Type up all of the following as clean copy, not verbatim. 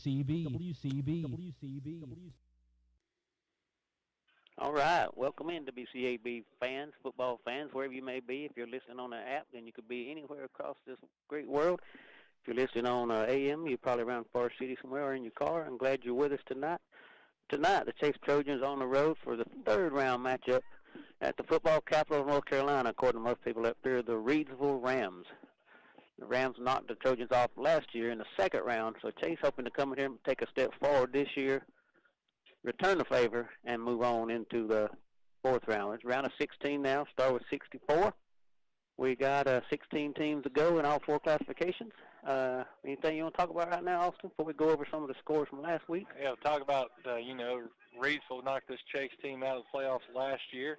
WCAB. All right, welcome in to WCAB fans, football fans, wherever you may be. If you're listening on the app, then you could be anywhere across this great world. If you're listening on AM, you're probably around Forest City somewhere or in your car. I'm glad you're with us tonight. Tonight, the Chase Trojans on the road for the third-round matchup at the football capital of North Carolina, according to most people up there, the Reidsville Rams. The Rams knocked the Trojans off last year in the second round, so Chase hoping to come in here and take a step forward this year, return the favor, and move on into the fourth round. It's round of 16 now, start with 64. We got 16 teams to go in all four classifications. Anything you want to talk about right now, Austin, before we go over some of the scores from last week? Yeah, we'll talk about, Reidsville knocked this Chase team out of the playoffs last year.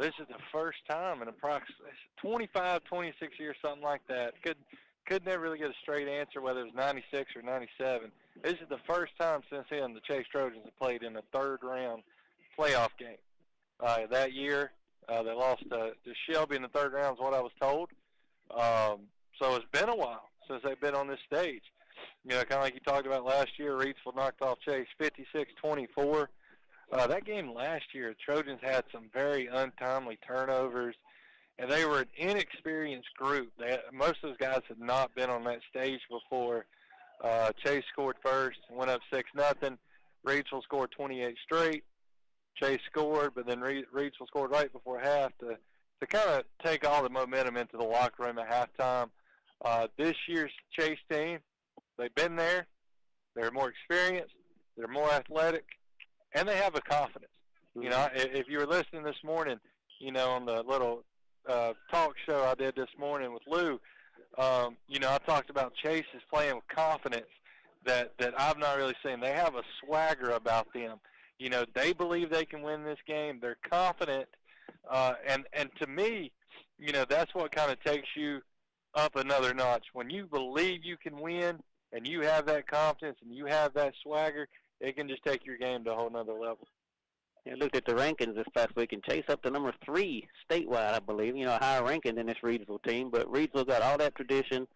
This is the first time in approximately 25, 26 years, something like that. Could never really get a straight answer whether it was 96 or 97. This is the first time since then the Chase Trojans have played in a third-round playoff game. That year, they lost to Shelby in the third round is what I was told. So it's been a while since they've been on this stage. Kind of like you talked about last year, Reidsville knocked off Chase 56-24. That game last year, the Trojans had some very untimely turnovers, and they were an inexperienced group. Most of those guys had not been on that stage before. Chase scored first and went up 6-0. Reidsville scored 28 straight. Chase scored, but then Reidsville scored right before half to kind of take all the momentum into the locker room at halftime. This year's Chase team, they've been there. They're more experienced. They're more athletic. And they have a confidence. If you were listening this morning, on the little talk show I did this morning with Lou, I talked about Chase is playing with confidence that I've not really seen. They have a swagger about them. They believe they can win this game. They're confident. And to me, that's what kind of takes you up another notch. When you believe you can win and you have that confidence and you have that swagger, it can just take your game to a whole nother level. I looked at the rankings this past week, and Chase up to number 3 statewide, I believe. A higher ranking than this Reidsville team, but Reidsville got all that tradition,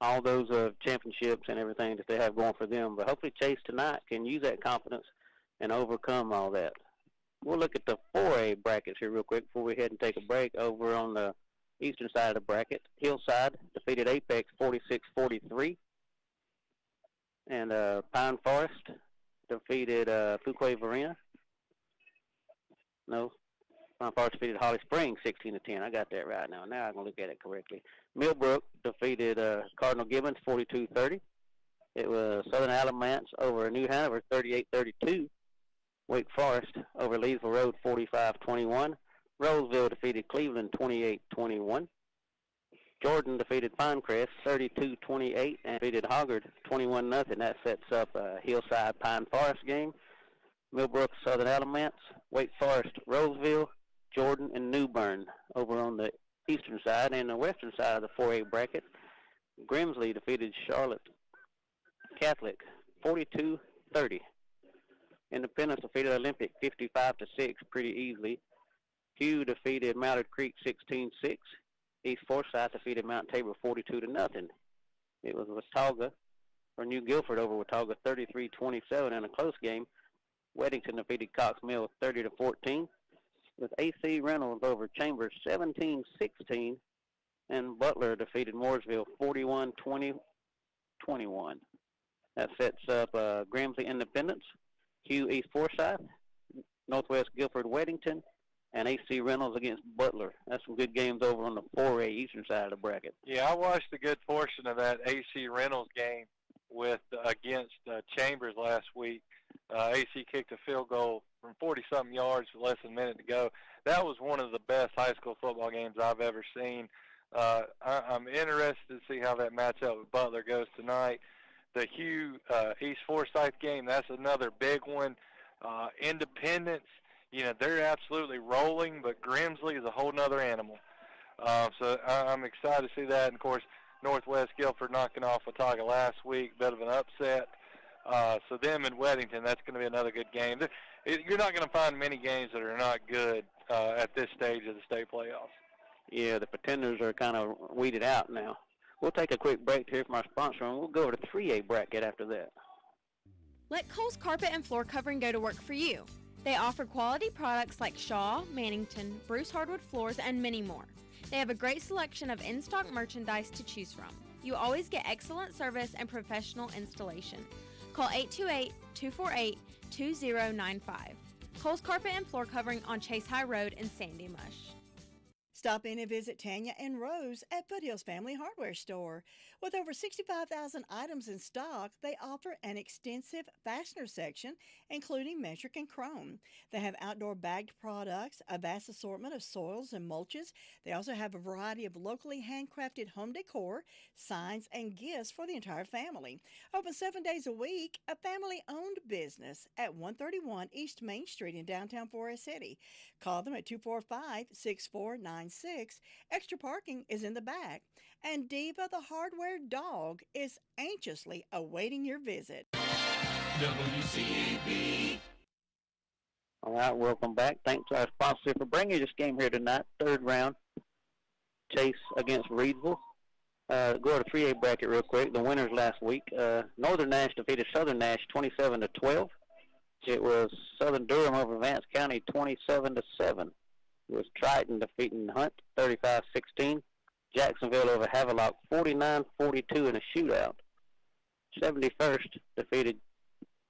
all those championships and everything that they have going for them. But hopefully Chase tonight can use that confidence and overcome all that. We'll look at the 4A brackets here real quick before we head and take a break. Over on the eastern side of the bracket, Hillside defeated Apex 46-43, and Pine Forest defeated Fuquay-Varina. No, Pine Forest defeated Holly Springs 16-10. I got that right now. Now I can look at it correctly. Millbrook defeated Cardinal Gibbons 42-30. It was Southern Alamance over New Hanover 38-32. Wake Forest over Leesville Road 45-21. Roseville defeated Cleveland 28-21. Jordan defeated Pinecrest 32-28 and defeated Hoggard 21-0. That sets up a Hillside Pine Forest game. Millbrook Southern Alamance, Wake Forest Roseville, Jordan, and New Bern over on the eastern side. And the western side of the 4A bracket, Grimsley defeated Charlotte Catholic 42-30. Independence defeated Olympic 55-6 pretty easily. Hugh defeated Mallard Creek 16-6. East Forsyth defeated Mount Tabor 42-0. It was Watauga or New Guilford over Watauga 33-27 in a close game. Weddington defeated Cox Mill 30-14. With AC Reynolds over Chambers 17-16, and Butler defeated Mooresville 41-21. That sets up Grimsley Independence, Hugh East Forsyth, Northwest Guilford Weddington, and AC Reynolds against Butler. That's some good games over on the 4A eastern side of the bracket. Yeah, I watched a good portion of that AC Reynolds game against Chambers last week. AC kicked a field goal from 40-something yards with less than a minute to go. That was one of the best high school football games I've ever seen. I'm interested to see how that matchup with Butler goes tonight. The Hugh East Forsyth game, that's another big one. Independence, they're absolutely rolling, but Grimsley is a whole nother animal. So I'm excited to see that. And, of course, Northwest Guilford knocking off Watauga last week, bit of an upset. So them in Weddington, that's going to be another good game. You're not going to find many games that are not good at this stage of the state playoffs. Yeah, the pretenders are kind of weeded out now. We'll take a quick break here from our sponsor, and we'll go over to 3A bracket after that. Let Kohl's Carpet and Floor Covering go to work for you. They offer quality products like Shaw, Mannington, Bruce Hardwood Floors, and many more. They have a great selection of in-stock merchandise to choose from. You always get excellent service and professional installation. Call 828-248-2095. Kohl's Carpet and Floor Covering on Chase High Road in Sandy Mush. Stop in and visit Tanya and Rose at Foothills Family Hardware Store. With over 65,000 items in stock, they offer an extensive fastener section, including metric and chrome. They have outdoor bagged products, a vast assortment of soils and mulches. They also have a variety of locally handcrafted home decor, signs, and gifts for the entire family. Open 7 days a week, a family-owned business at 131 East Main Street in downtown Forest City. Call them at 245-6496. Extra parking is in the back. And Diva the Hardware Dog is anxiously awaiting your visit. WCAB. All right, welcome back. Thanks to our sponsor for bringing this game here tonight. Third round, Chase against Reedsville. Go to 3A bracket real quick. The winners last week. Northern Nash defeated Southern Nash 27-12. It was Southern Durham over Vance County 27-7. It was Triton defeating Hunt 35-16. Jacksonville over Havelock 49-42 in a shootout. 71st defeated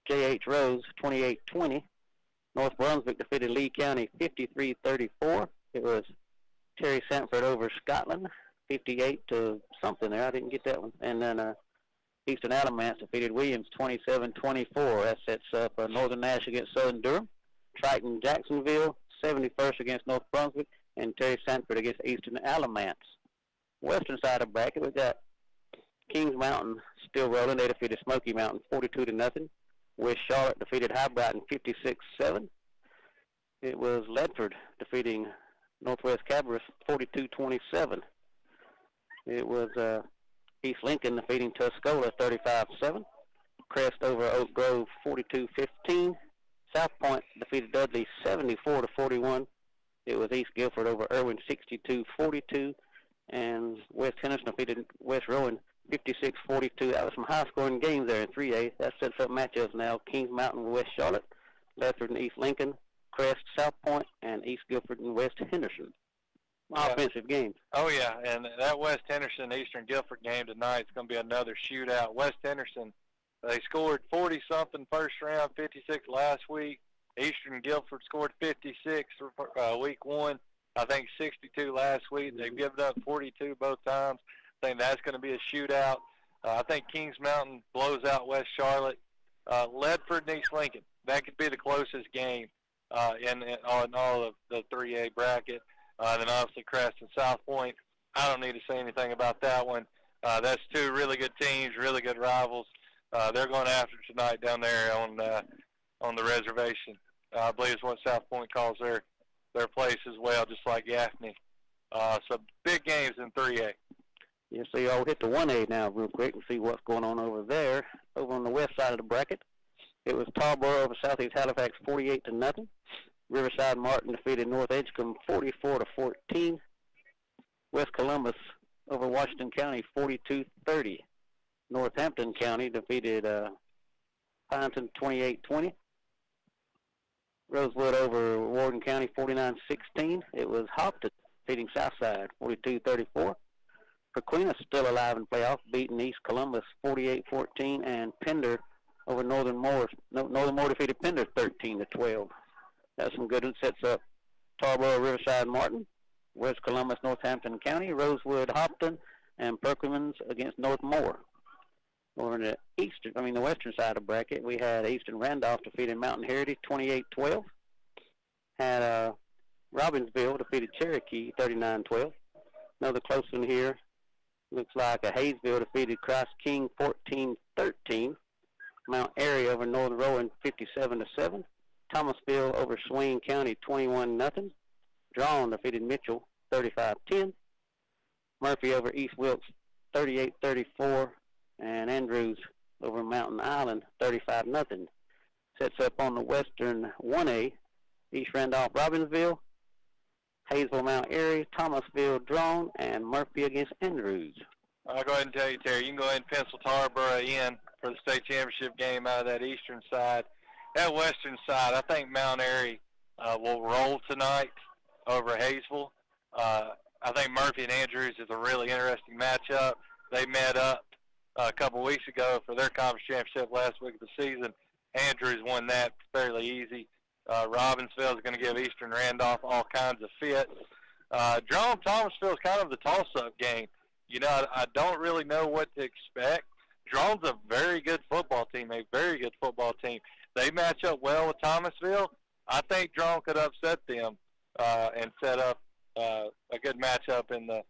J.H. Rose 28-20. North Brunswick defeated Lee County 53-34. It was Terry Sanford over Scotland 58-something there. I didn't get that one. And then Eastern Alamance defeated Williams 27-24. That sets up Northern Nash against Southern Durham. Triton Jacksonville 71st against North Brunswick, and Terry Sanford against Eastern Alamance. Western side of bracket, we got Kings Mountain still rolling. They defeated Smoky Mountain 42-0. West Charlotte defeated High Brighton 56-7. It was Ledford defeating Northwest Cabarrus 42-27. It was East Lincoln defeating Tuscola 35-7. Crest over Oak Grove 42-15. South Point defeated Dudley 74-41. It was East Guilford over Irwin 62-42. And West Henderson defeated West Rowan 56-42. That was some high-scoring games there in 3A. That sets up matchups now. Kings Mountain, West Charlotte, Ledford and East Lincoln, Crest, South Point, and East Guilford and West Henderson. Offensive games. Oh, yeah, and that West Henderson-Eastern Guilford game tonight is going to be another shootout. West Henderson, they scored 40-something first round, 56 last week. Eastern Guilford scored 56 for week one. I think 62 last week. They've given up 42 both times. I think that's going to be a shootout. I think Kings Mountain blows out West Charlotte. Ledford and East Lincoln, that could be the closest game in all of the 3A bracket. Then obviously Crest and South Point. I don't need to say anything about that one. That's two really good teams, really good rivals. They're going after tonight down there on the reservation. I believe it's what South Point calls their place as well, just like Gaffney. So big games in 3A. Yeah, so y'all hit the 1A now real quick and see what's going on over there. Over on the west side of the bracket, it was Tarboro over Southeast Halifax 48-0. Riverside Martin defeated North Edgecombe 44-14. West Columbus over Washington County 42-30. Northampton County defeated Pynton 28-20. Rosewood over Warden County 49-16. It was Hopton defeating Southside 42-34. Pequena still alive in playoffs, beating East Columbus 48-14, and Pender over Northern Moore. Northern Moore defeated Pender 13-12. That's some good. It sets up Tarboro, Riverside, Martin, West Columbus, Northampton County, Rosewood, Hopton, and Perkins against North Moore. Over in the western side of the bracket, we had Eastern Randolph defeating Mountain Heritage 28-12. Had Robbinsville defeated Cherokee 39-12. Another close one here. Looks like Hayesville defeated Christ King 14-13. Mount Airy over Northern Rowan 57-7. Thomasville over Swain County 21-0. Drawn defeated Mitchell 35-10. Murphy over East Wilkes 38-34. And Andrews over Mountain Island 35-0. Sets up on the Western 1A. East Randolph Robbinsville, Hayesville Mount Airy, Thomasville Drawn, and Murphy against Andrews. I'll go ahead and tell you, Terry, you can go ahead and pencil Tarboro in for the state championship game out of that eastern side. That western side, I think Mount Airy will roll tonight over Hayesville. I think Murphy and Andrews is a really interesting matchup. They met up a couple weeks ago for their conference championship last week of the season. Andrews won that fairly easy. Robbinsville is going to give Eastern Randolph all kinds of fits. Jerome Thomasville is kind of the toss-up game. You know, I don't really know what to expect. Jerome's a very good football team, They match up well with Thomasville. I think Jerome could upset them and set up a good matchup in the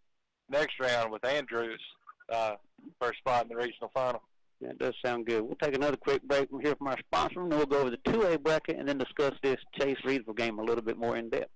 next round with Andrews for a spot in the regional final. Yeah, it does sound good. We'll take another quick break from here from our sponsor, and then we'll go over the 2A bracket and then discuss this Chase-Reedsville game a little bit more in depth.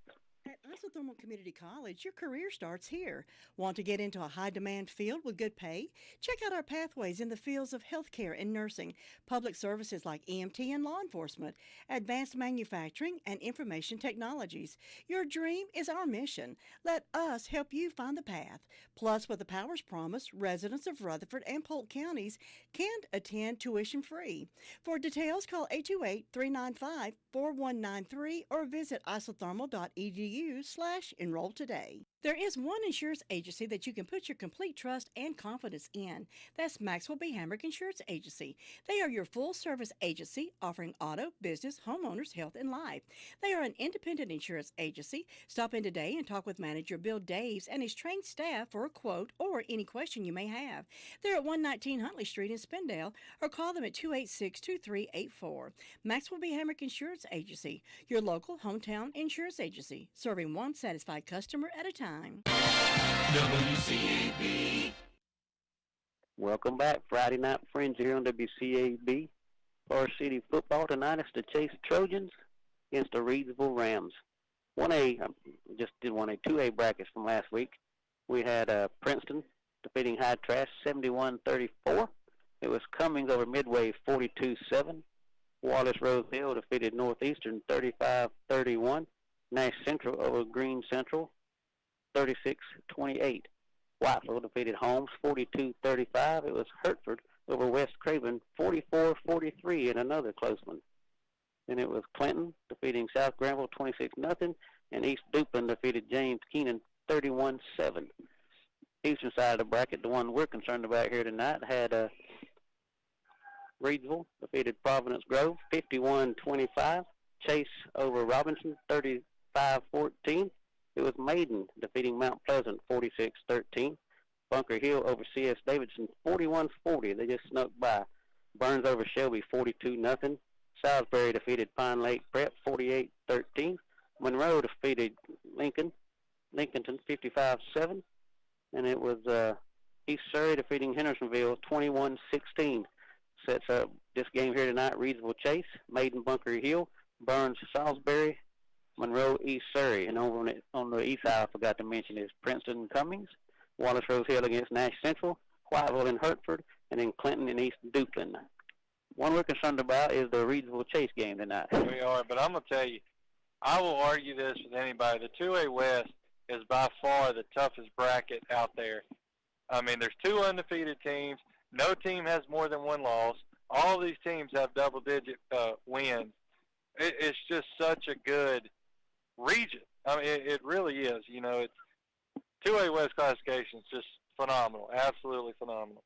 At Isothermal Community College, your career starts here. Want to get into a high-demand field with good pay? Check out our pathways in the fields of healthcare and nursing, public services like EMT and law enforcement, advanced manufacturing, and information technologies. Your dream is our mission. Let us help you find the path. Plus, with the Powers Promise, residents of Rutherford and Polk counties can attend tuition-free. For details, call 828-395-4193 or visit isothermal.edu/enroll today. There is one insurance agency that you can put your complete trust and confidence in. That's Maxwell B. Hamrick Insurance Agency. They are your full-service agency offering auto, business, homeowners, health, and life. They are an independent insurance agency. Stop in today and talk with manager Bill Daves and his trained staff for a quote or any question you may have. They're at 119 Huntley Street in Spindale, or call them at 286-2384. Maxwell B. Hamrick Insurance Agency, your local hometown insurance agency, serving one satisfied customer at a time. WCAB. Welcome back. Friday Night Fringe here on WCAB. Forest City football tonight. It's the Chase Trojans against the Reedsville Rams. 1A, just did 1A, 2A brackets from last week. We had Princeton defeating High Trash 71-34. It was Cummings over Midway 42-7. Wallace Rose Hill defeated Northeastern 35-31. Nash Central over Green Central 36-28. Whiteville defeated Holmes 42-35. It was Hertford over West Craven 44-43 in another close one. Then it was Clinton defeating South Granville 26-0, and East Duplin defeated James Keenan 31-7. Eastern side of the bracket, the one we're concerned about here tonight, had Reedsville defeated Providence Grove 51-25. Chase over Robinson 35-14. It was Maiden defeating Mount Pleasant 46-13. Bunker Hill over C.S. Davidson 41-40. They just snuck by. Burns over Shelby 42-0. Salisbury defeated Pine Lake Prep 48-13. Monroe defeated Lincolnton 55-7. And it was East Surrey defeating Hendersonville 21-16. Sets up this game here tonight: Reedsville Chase, Maiden Bunker Hill, Burns Salisbury, Monroe East Surrey. And over on the east side, I forgot to mention, is Princeton and Cummings, Wallace Rose Hill against Nash Central, Whiteville and Hertford, and then Clinton and East Duplin. One we're concerned about is the Reedsville Chase game tonight. We are, but I'm going to tell you, I will argue this with anybody. The 2A West is by far the toughest bracket out there. I mean, there's two undefeated teams. No team has more than one loss. All these teams have double-digit wins. It's just such a good region. I mean, it really is. You know, it's 2A West classification is just phenomenal, absolutely phenomenal.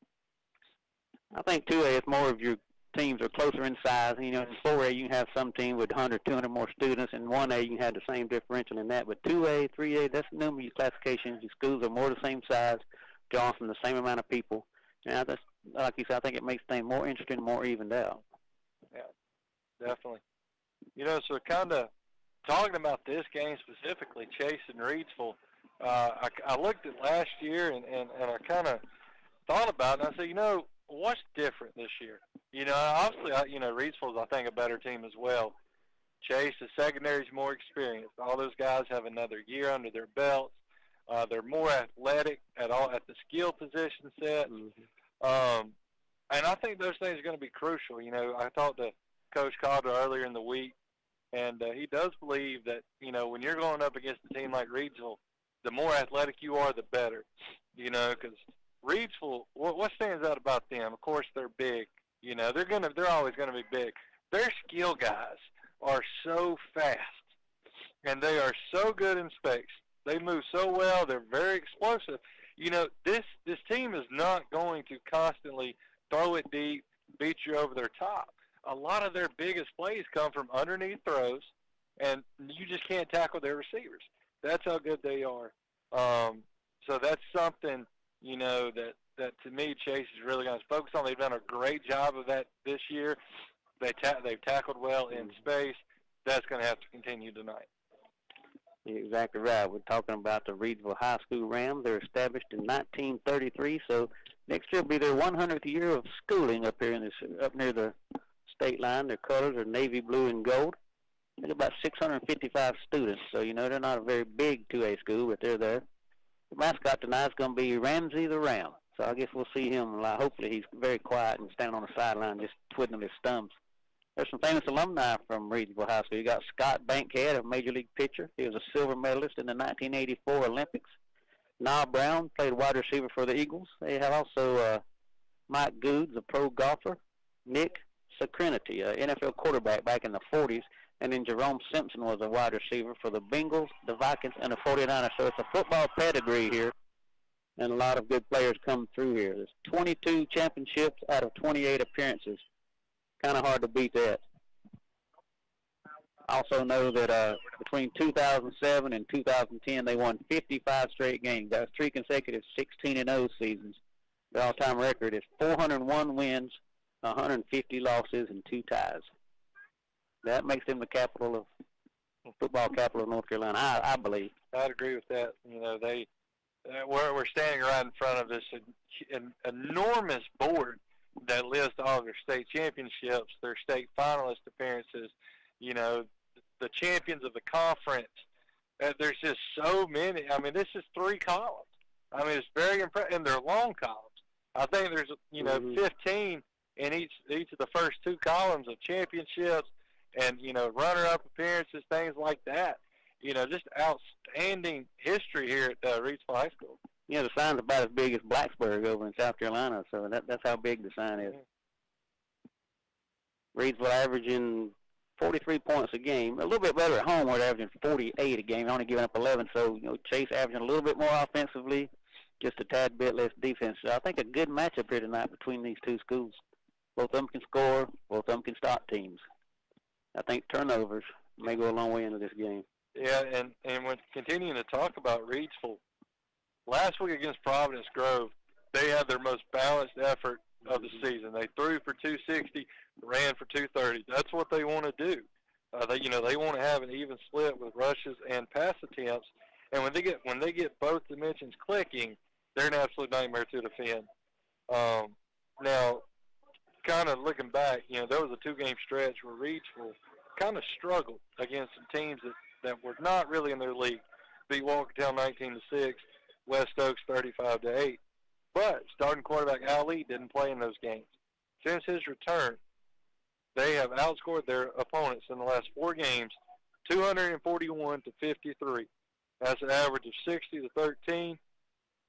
I think 2A is more of your teams are closer in size. You know, in 4A you can have some team with 100, 200 more students. In 1A you can have the same differential in that. But 2A, 3A, that's the number of your classifications. Your schools are more the same size, drawing from the same amount of people. And that's, like you said, I think it makes things more interesting and more evened out. Yeah, definitely. You know, so kind of talking about this game specifically, Chase and Reedsville, I looked at last year and I kind of thought about it, and I said, you know, what's different this year? You know, obviously, Reedsville is, I think, a better team as well. Chase, the secondary, is more experienced. All those guys have another year under their belts. They're more athletic at the skill position sets. And I think those things are going to be crucial. You know, I talked to Coach Calder earlier in the week, and he does believe that, you know, when you're going up against a team like Reidsville, the more athletic you are, the better. You know, because Reidsville, what stands out about them? Of course, they're big. You know, they're always going to be big. Their skill guys are so fast, and they are so good in space. They move so well. They're very explosive. You know, this team is not going to constantly throw it deep, beat you over their top. A lot of their biggest plays come from underneath throws, and you just can't tackle their receivers. That's how good they are. So that's something, you know, that to me Chase is really going to focus on. They've done a great job of that this year. They've tackled well in space. That's going to have to continue tonight. You're exactly right. We're talking about the Reidsville High School Rams. They're established in 1933, so next year will be their 100th year of schooling up here up near the state line. Their colors are navy blue and gold. There's about 655 students, so you know they're not a very big 2A school, but they're there. The mascot tonight is going to be Ramsey the Ram, so I guess we'll see him. Hopefully he's very quiet and standing on the sideline just twiddling his thumbs. There's some famous alumni from Reidsville High School. You got Scott Bankhead, a Major League pitcher. He was a silver medalist in the 1984 Olympics. Nah Brown played wide receiver for the Eagles. They have also Mike Goods, a pro golfer. Nick Sacrinity, an NFL quarterback back in the 40s. And then Jerome Simpson was a wide receiver for the Bengals, the Vikings, and the 49ers. So it's a football pedigree here, and a lot of good players come through here. There's 22 championships out of 28 appearances. Kind of hard to beat that. I also know that between 2007 and 2010, they won 55 straight games. That was 3 consecutive 16-0 seasons. Their all-time record is 401 wins, 150 losses, and 2 ties. That makes them the football capital of North Carolina, I believe. I'd agree with that. You know, we're standing right in front of this enormous board that lists all of their state championships, their state finalist appearances, you know, the champions of the conference. There's just so many. I mean, this is 3 columns. I mean, it's very impressive, and they're long columns. I think there's, you know, 15 in each of the first 2 columns of championships and, you know, runner-up appearances, things like that. You know, just outstanding history here at Reidsville High School. Yeah, the sign's about as big as Blacksburg over in South Carolina, so that's how big the sign is. Reidsville averaging 43 points a game, a little bit better at home where they're averaging 48 a game, only giving up 11. So, you know, Chase averaging a little bit more offensively, just a tad bit less defense. So I think a good matchup here tonight between these 2 schools. Both of them can score, both of them can stop teams. I think turnovers may go a long way into this game. Yeah, and when continuing to talk about Reidsville, last week against Providence Grove, they had their most balanced effort of the season. They threw for 260, ran for 230. That's what they want to do. They want to have an even split with rushes and pass attempts. And when they get both dimensions clicking, they're an absolute nightmare to defend. Now, kind of looking back, you know, there was a 2-game stretch where Reidsville kind of struggled against some teams that were not really in their league. Beat Walkertown 19-6, West Oaks 35-8. But starting quarterback Al Lee didn't play in those games. Since his return, they have outscored their opponents in the last 4 games, 241-53. That's an average of 60-13.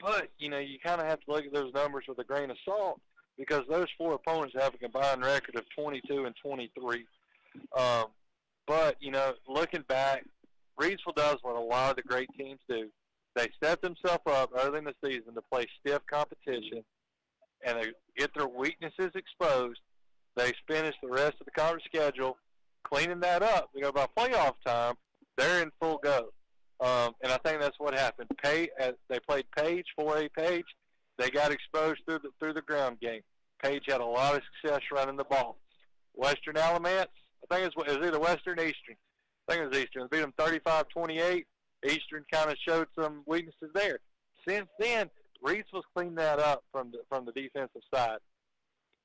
But, you know, you kind of have to look at those numbers with a grain of salt because those 4 opponents have a combined record of 22-23. But, you know, looking back, Reidsville does what a lot of the great teams do. They step themselves up early in the season to play stiff competition, and they get their weaknesses exposed. They finish the rest of the conference schedule cleaning that up. They go by playoff time, they're in full go. And I think that's what happened. They played Page, 4A Page. They got exposed through the ground game. Page had a lot of success running the ball. Western Alamance, I think it was either Western or Eastern. I think it was Eastern. They beat them 35-28. Eastern kind of showed some weaknesses there. Since then, Reidsville's cleaned that up from the defensive side.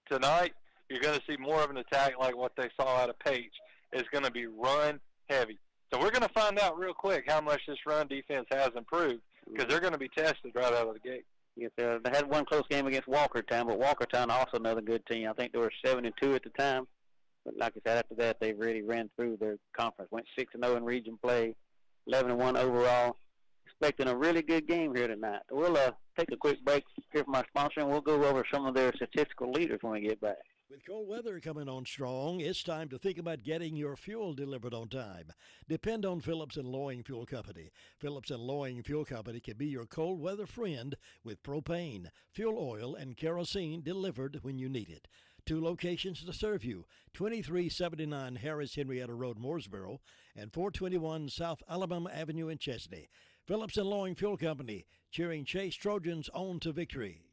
Tonight, you're going to see more of an attack like what they saw out of Page. is going to be run heavy. So we're going to find out real quick how much this run defense has improved, because they're going to be tested right out of the gate. Yes, they had one close game against Walkertown, but Walkertown also another good team. I think they were 7-2 at the time. But like I said, after that, they really ran through their conference. Went 6-0 in region play, 11-1 overall. Expecting a really good game here tonight. We'll take a quick break here from our sponsor, and we'll go over some of their statistical leaders when we get back. With cold weather coming on strong, it's time to think about getting your fuel delivered on time. Depend on Phillips & Loing Fuel Company. Phillips & Loing Fuel Company can be your cold weather friend with propane, fuel oil, and kerosene delivered when you need it. 2 locations to serve you, 2379 Harris Henrietta Road, Mooresboro, and 421 South Alabama Avenue in Chesney. Phillips & Loing Fuel Company, cheering Chase Trojans on to victory.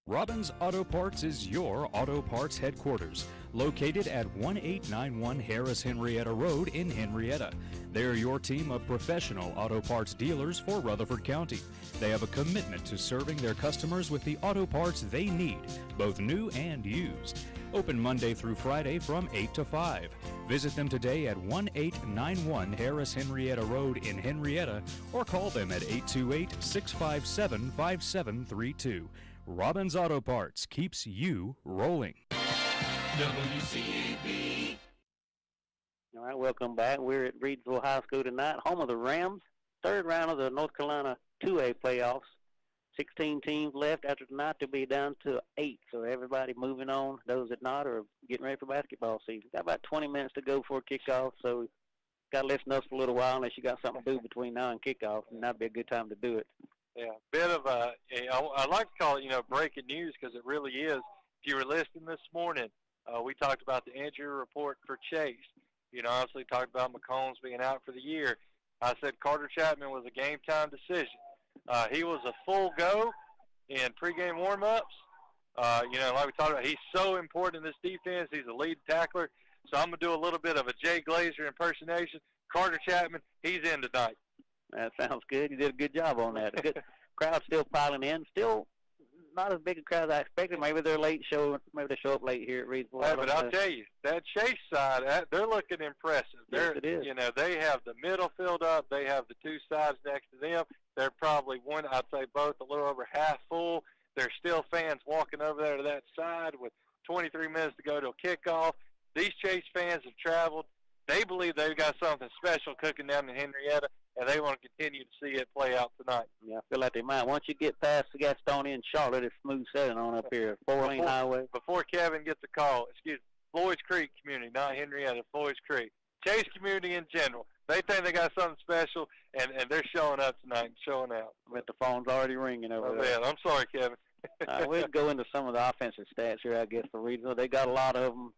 Robbins Auto Parts is your auto parts headquarters, located at 1891 Harris Henrietta Road in Henrietta. They're your team of professional auto parts dealers for Rutherford County. They have a commitment to serving their customers with the auto parts they need, both new and used. Open Monday through Friday from 8 to 5. Visit them today at 1891 Harris Henrietta Road in Henrietta, or call them at 828-657-5732. Robbins Auto Parts keeps you rolling. WCAB. All right, welcome back. We're at Reedsville High School tonight, home of the Rams. Third round of the North Carolina 2A playoffs. 16 teams left after tonight. They'll be down to 8. So everybody moving on. Those that not are getting ready for basketball season. Got about 20 minutes to go before kickoff, so got to listen to us for a little while unless you got something to do between now and kickoff, and that'd be a good time to do it. Yeah, bit of I like to call it, breaking news, because it really is. If you were listening this morning, we talked about the injury report for Chase. Obviously talked about McCombs being out for the year. I said Carter Chapman was a game-time decision. He was a full go in pregame warm-ups. Like we talked about, he's so important in this defense. He's a lead tackler. So I'm going to do a little bit of a Jay Glazer impersonation. Carter Chapman, he's in tonight. That sounds good. You did a good job on that. A good crowd still piling in. Still not as big a crowd as I expected. Maybe they're late show. Maybe they show up late here at Reedsville. Hey, but I'll tell you, that Chase side, they're looking impressive. Yes, it is. They have the middle filled up. They have the 2 sides next to them. They're probably I'd say both a little over half full. There's still fans walking over there to that side with 23 minutes to go till kickoff. These Chase fans have traveled. They believe they've got something special cooking down in Henrietta, and they want to continue to see it play out tonight. Yeah, I feel like they might. Once you get past the Gastonia and Charlotte, it's smooth sailing on up here. 4-lane highway. Before Kevin gets a call, Floyd's Creek community, not Henrietta, Floyd's Creek. Chase community in general. They think they got something special, and they're showing up tonight and showing out. I bet the phone's already ringing over there. Man, I'm sorry, Kevin. We'll go into some of the offensive stats here, I guess, for Reedsville. They got a lot of them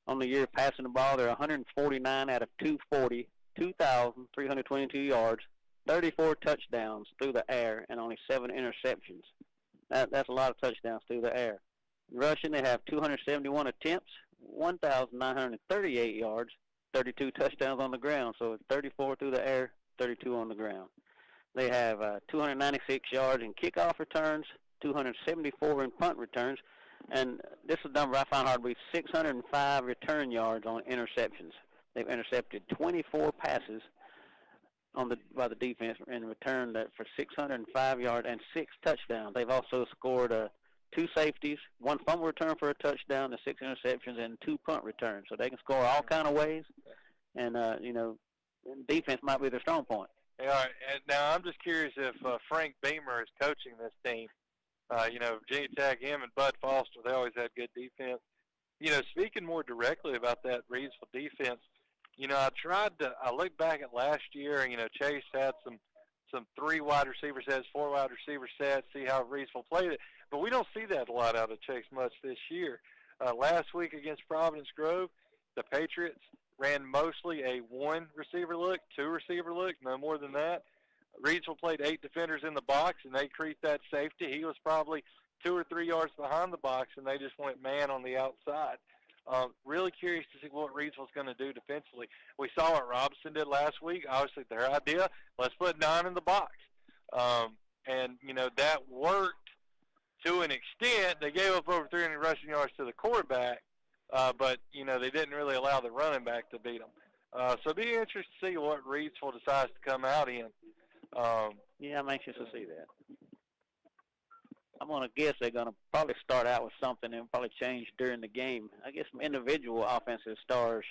on the year passing the ball. They're 149 out of 240, 2,322 yards, 34 touchdowns through the air, and only 7 interceptions. That's a lot of touchdowns through the air. In rushing, they have 271 attempts, 1,938 yards, 32 touchdowns on the ground. So it's 34 through the air, 32 on the ground. They have 296 yards in kickoff returns, 274 in punt returns, and this is a number I found hard to believe, 605 return yards on interceptions. They've intercepted 24 passes by the defense in return for 605 yards and 6 touchdowns. They've also scored 2 safeties, 1 fumble return for a touchdown, and 6 interceptions, and 2 punt returns. So they can score all kind of ways, and defense might be their strong point. All right, and now I'm just curious if Frank Beamer is coaching this team. Virginia Tech, him and Bud Foster, they always had good defense. Speaking more directly about that Reedsville defense, I looked back at last year, and, Chase had some 3 wide receiver sets, 4 wide receiver sets, see how Reedsville played it. But we don't see that a lot out of Chase much this year. Last week against Providence Grove, the Patriots ran mostly a 1 receiver look, 2 receiver look, no more than that. Reedsville played 8 defenders in the box, and they creased that safety. He was probably 2 or 3 yards behind the box, and they just went man on the outside. Really curious to see what Reedsville's going to do defensively. We saw what Robinson did last week. Obviously, their idea, let's put 9 in the box. That worked to an extent. They gave up over 300 rushing yards to the quarterback, but, you know, they didn't really allow the running back to beat them. So it'll be interesting to see what Reidsville decides to come out in. Yeah, I'm anxious to see that. I'm going to guess they're going to probably start out with something and probably change during the game. I guess some individual offensive stars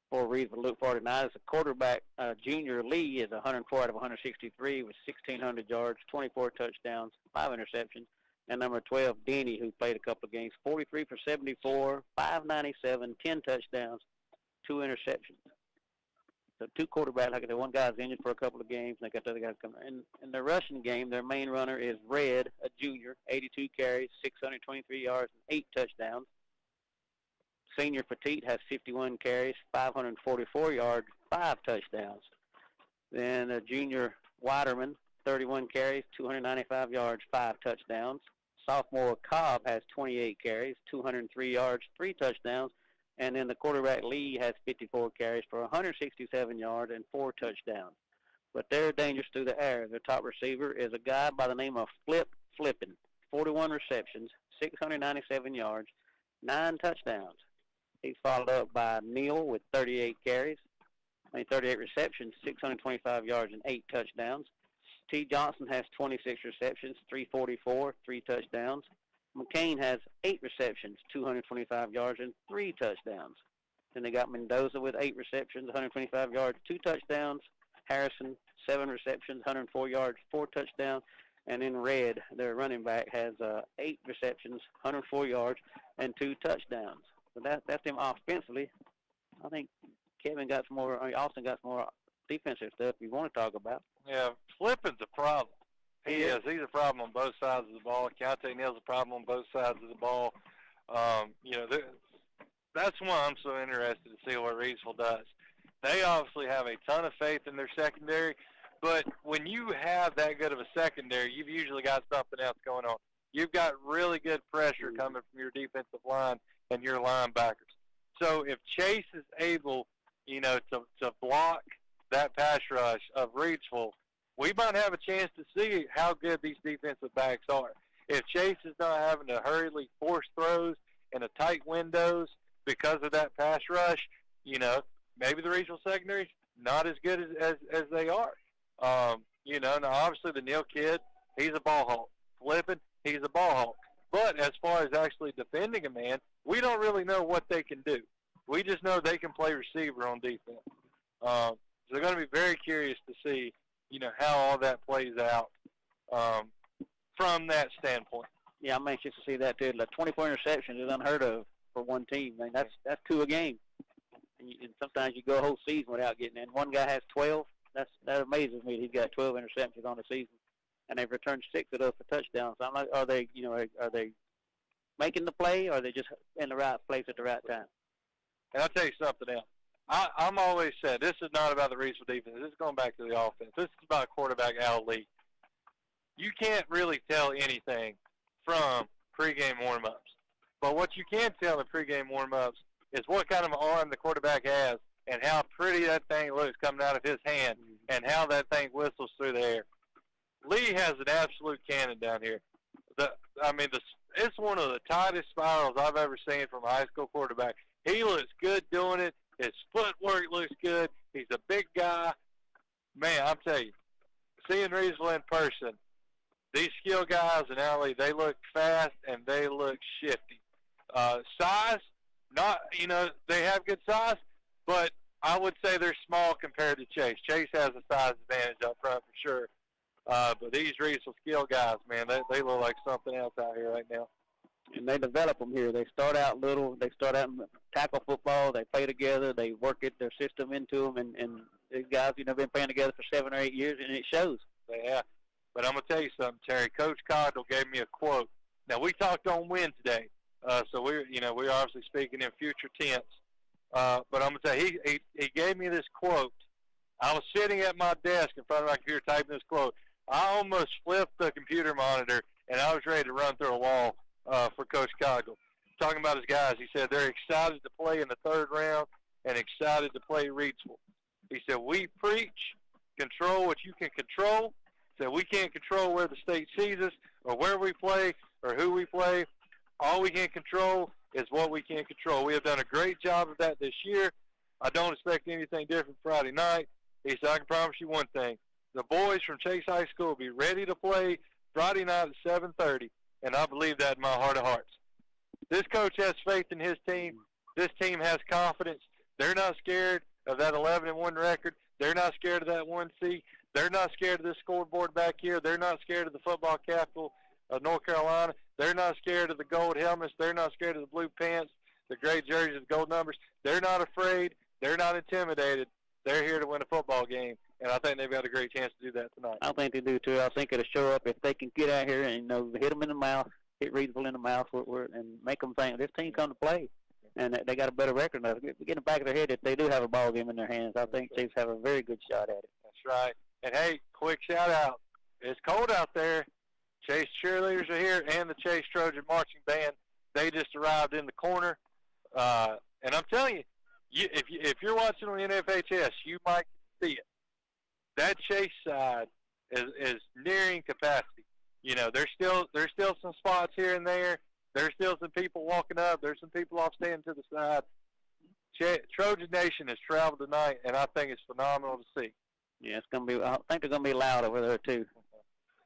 for Reidsville look forward tonight. As a quarterback, Junior Lee is 104 out of 163 with 1,600 yards, 24 touchdowns, 5 interceptions. And number 12, Denny, who played a couple of games, 43 for 74, 597, 10 touchdowns, 2 interceptions. So 2 quarterbacks, like I said, one guy's injured for a couple of games, and they got the other guy coming. In the rushing game, their main runner is Red, a junior, 82 carries, 623 yards, and 8 touchdowns. Senior Petit has 51 carries, 544 yards, 5 touchdowns. Then junior Widerman, 31 carries, 295 yards, 5 touchdowns. Sophomore Cobb has 28 carries, 203 yards, 3 touchdowns. And then the quarterback Lee has 54 carries for 167 yards and 4 touchdowns. But they're dangerous through the air. Their top receiver is a guy by the name of Flippin, 41 receptions, 697 yards, 9 touchdowns. He's followed up by Neal with 38 receptions, 625 yards, and 8 touchdowns. T. Johnson has 26 receptions, 344, 3 touchdowns. McCain has 8 receptions, 225 yards, and 3 touchdowns. Then they got Mendoza with 8 receptions, 125 yards, 2 touchdowns. Harrison, 7 receptions, 104 yards, 4 touchdowns. And then Red, their running back, has 8 receptions, 104 yards, and 2 touchdowns. So that's them offensively. I think Austin got some more defensive stuff you want to talk about. Yeah, Flippin's a problem. He is. He's a problem on both sides of the ball. Keontae Neal's a problem on both sides of the ball. You know, that's why I'm so interested to see what Reidsville does. They obviously have a ton of faith in their secondary, but when you have that good of a secondary, you've usually got something else going on. You've got really good pressure coming from your defensive line and your linebackers. So if Chase is able, you know, to block that pass rush of Reidsville, we might have a chance to see how good these defensive backs are. If Chase is not having to hurriedly force throws in a tight windows because of that pass rush, you know, maybe the regional secondary is not as good as they are. You know, now obviously the Neal kid, he's a ball hawk. Flippin, he's a ball hawk. But as far as actually defending a man, we don't really know what they can do. We just know they can play receiver on defense. So they're going to be very curious to see, you know, how all that plays out from that standpoint. Yeah, I'm anxious to see that too. Like 24 interceptions is unheard of for one team. I mean, that's 2 a game. And sometimes you go a whole season without getting in. One guy has 12. That amazes me. He's got 12 interceptions on the season, and they've returned 6 of those for touchdowns. So I'm like, are they making the play, or are they just in the right place at the right time? And I'll tell you something else. I'm always said this is not about the Reidsville defense. This is going back to the offense. This is about quarterback Al Lee. You can't really tell anything from pregame warm-ups. But what you can tell in pregame warm-ups is what kind of an arm the quarterback has and how pretty that thing looks coming out of his hand and how that thing whistles through the air. Lee has an absolute cannon down here. It's one of the tightest spirals I've ever seen from a high school quarterback. He looks good doing it. His footwork looks good. He's a big guy. Man, I'm telling you, seeing Reidsville in person, these skill guys in Alley, they look fast and they look shifty. Size, not, you know, they have good size, but I would say they're small compared to Chase. Chase has a size advantage up front for sure. But these Reidsville skill guys, man, they look like something else out here right now. And they develop them here. They start out little. They start out in tackle football. They play together. They work their system into them. And these guys, you know, been playing together for 7 or 8 years, and it shows. Yeah. But I'm going to tell you something, Terry. Coach Cogdell gave me a quote. Now, we talked on Wednesday, so we're obviously speaking in future tense. But I'm going to tell you, he gave me this quote. I was sitting at my desk in front of my computer typing this quote. I almost flipped the computer monitor, and I was ready to run through a wall for Coach Cogdell. Talking about his guys, he said they're excited to play in the 3rd round and excited to play Reidsville. He said, we preach, control what you can control. He said, we can't control where the state sees us or where we play or who we play. All we can control is what we can control. We have done a great job of that this year. I don't expect anything different Friday night. He said, I can promise you one thing. The boys from Chase High School will be ready to play Friday night at 7:30, and I believe that in my heart of hearts. This coach has faith in his team. This team has confidence. They're not scared of that 11-1 record. They're not scared of that 1C. They're not scared of this scoreboard back here. They're not scared of the football capital of North Carolina. They're not scared of the gold helmets. They're not scared of the blue pants, the gray jerseys, the gold numbers. They're not afraid. They're not intimidated. They're here to win a football game, and I think they've got a great chance to do that tonight. I think they do, too. I think it'll show up if they can get out here and, hit them in the mouth, hit Reedsville in the mouth, and make them think this team come to play. And they got a better record now. Get in the back of their head if they do have a ball game in their hands. I think Chiefs have a very good shot at it. That's right. And, hey, quick shout-out. It's cold out there. Chase cheerleaders are here and the Chase Trojan Marching Band. They just arrived in the corner. And I'm telling you, if you're watching on NFHS, you might see it. That Chase side is nearing capacity. There's still some spots here and there. There's still some people walking up. There's some people off standing to the side. Trojan Nation has traveled tonight, and I think it's phenomenal to see. Yeah, it's gonna be. I think they're gonna be loud over there too.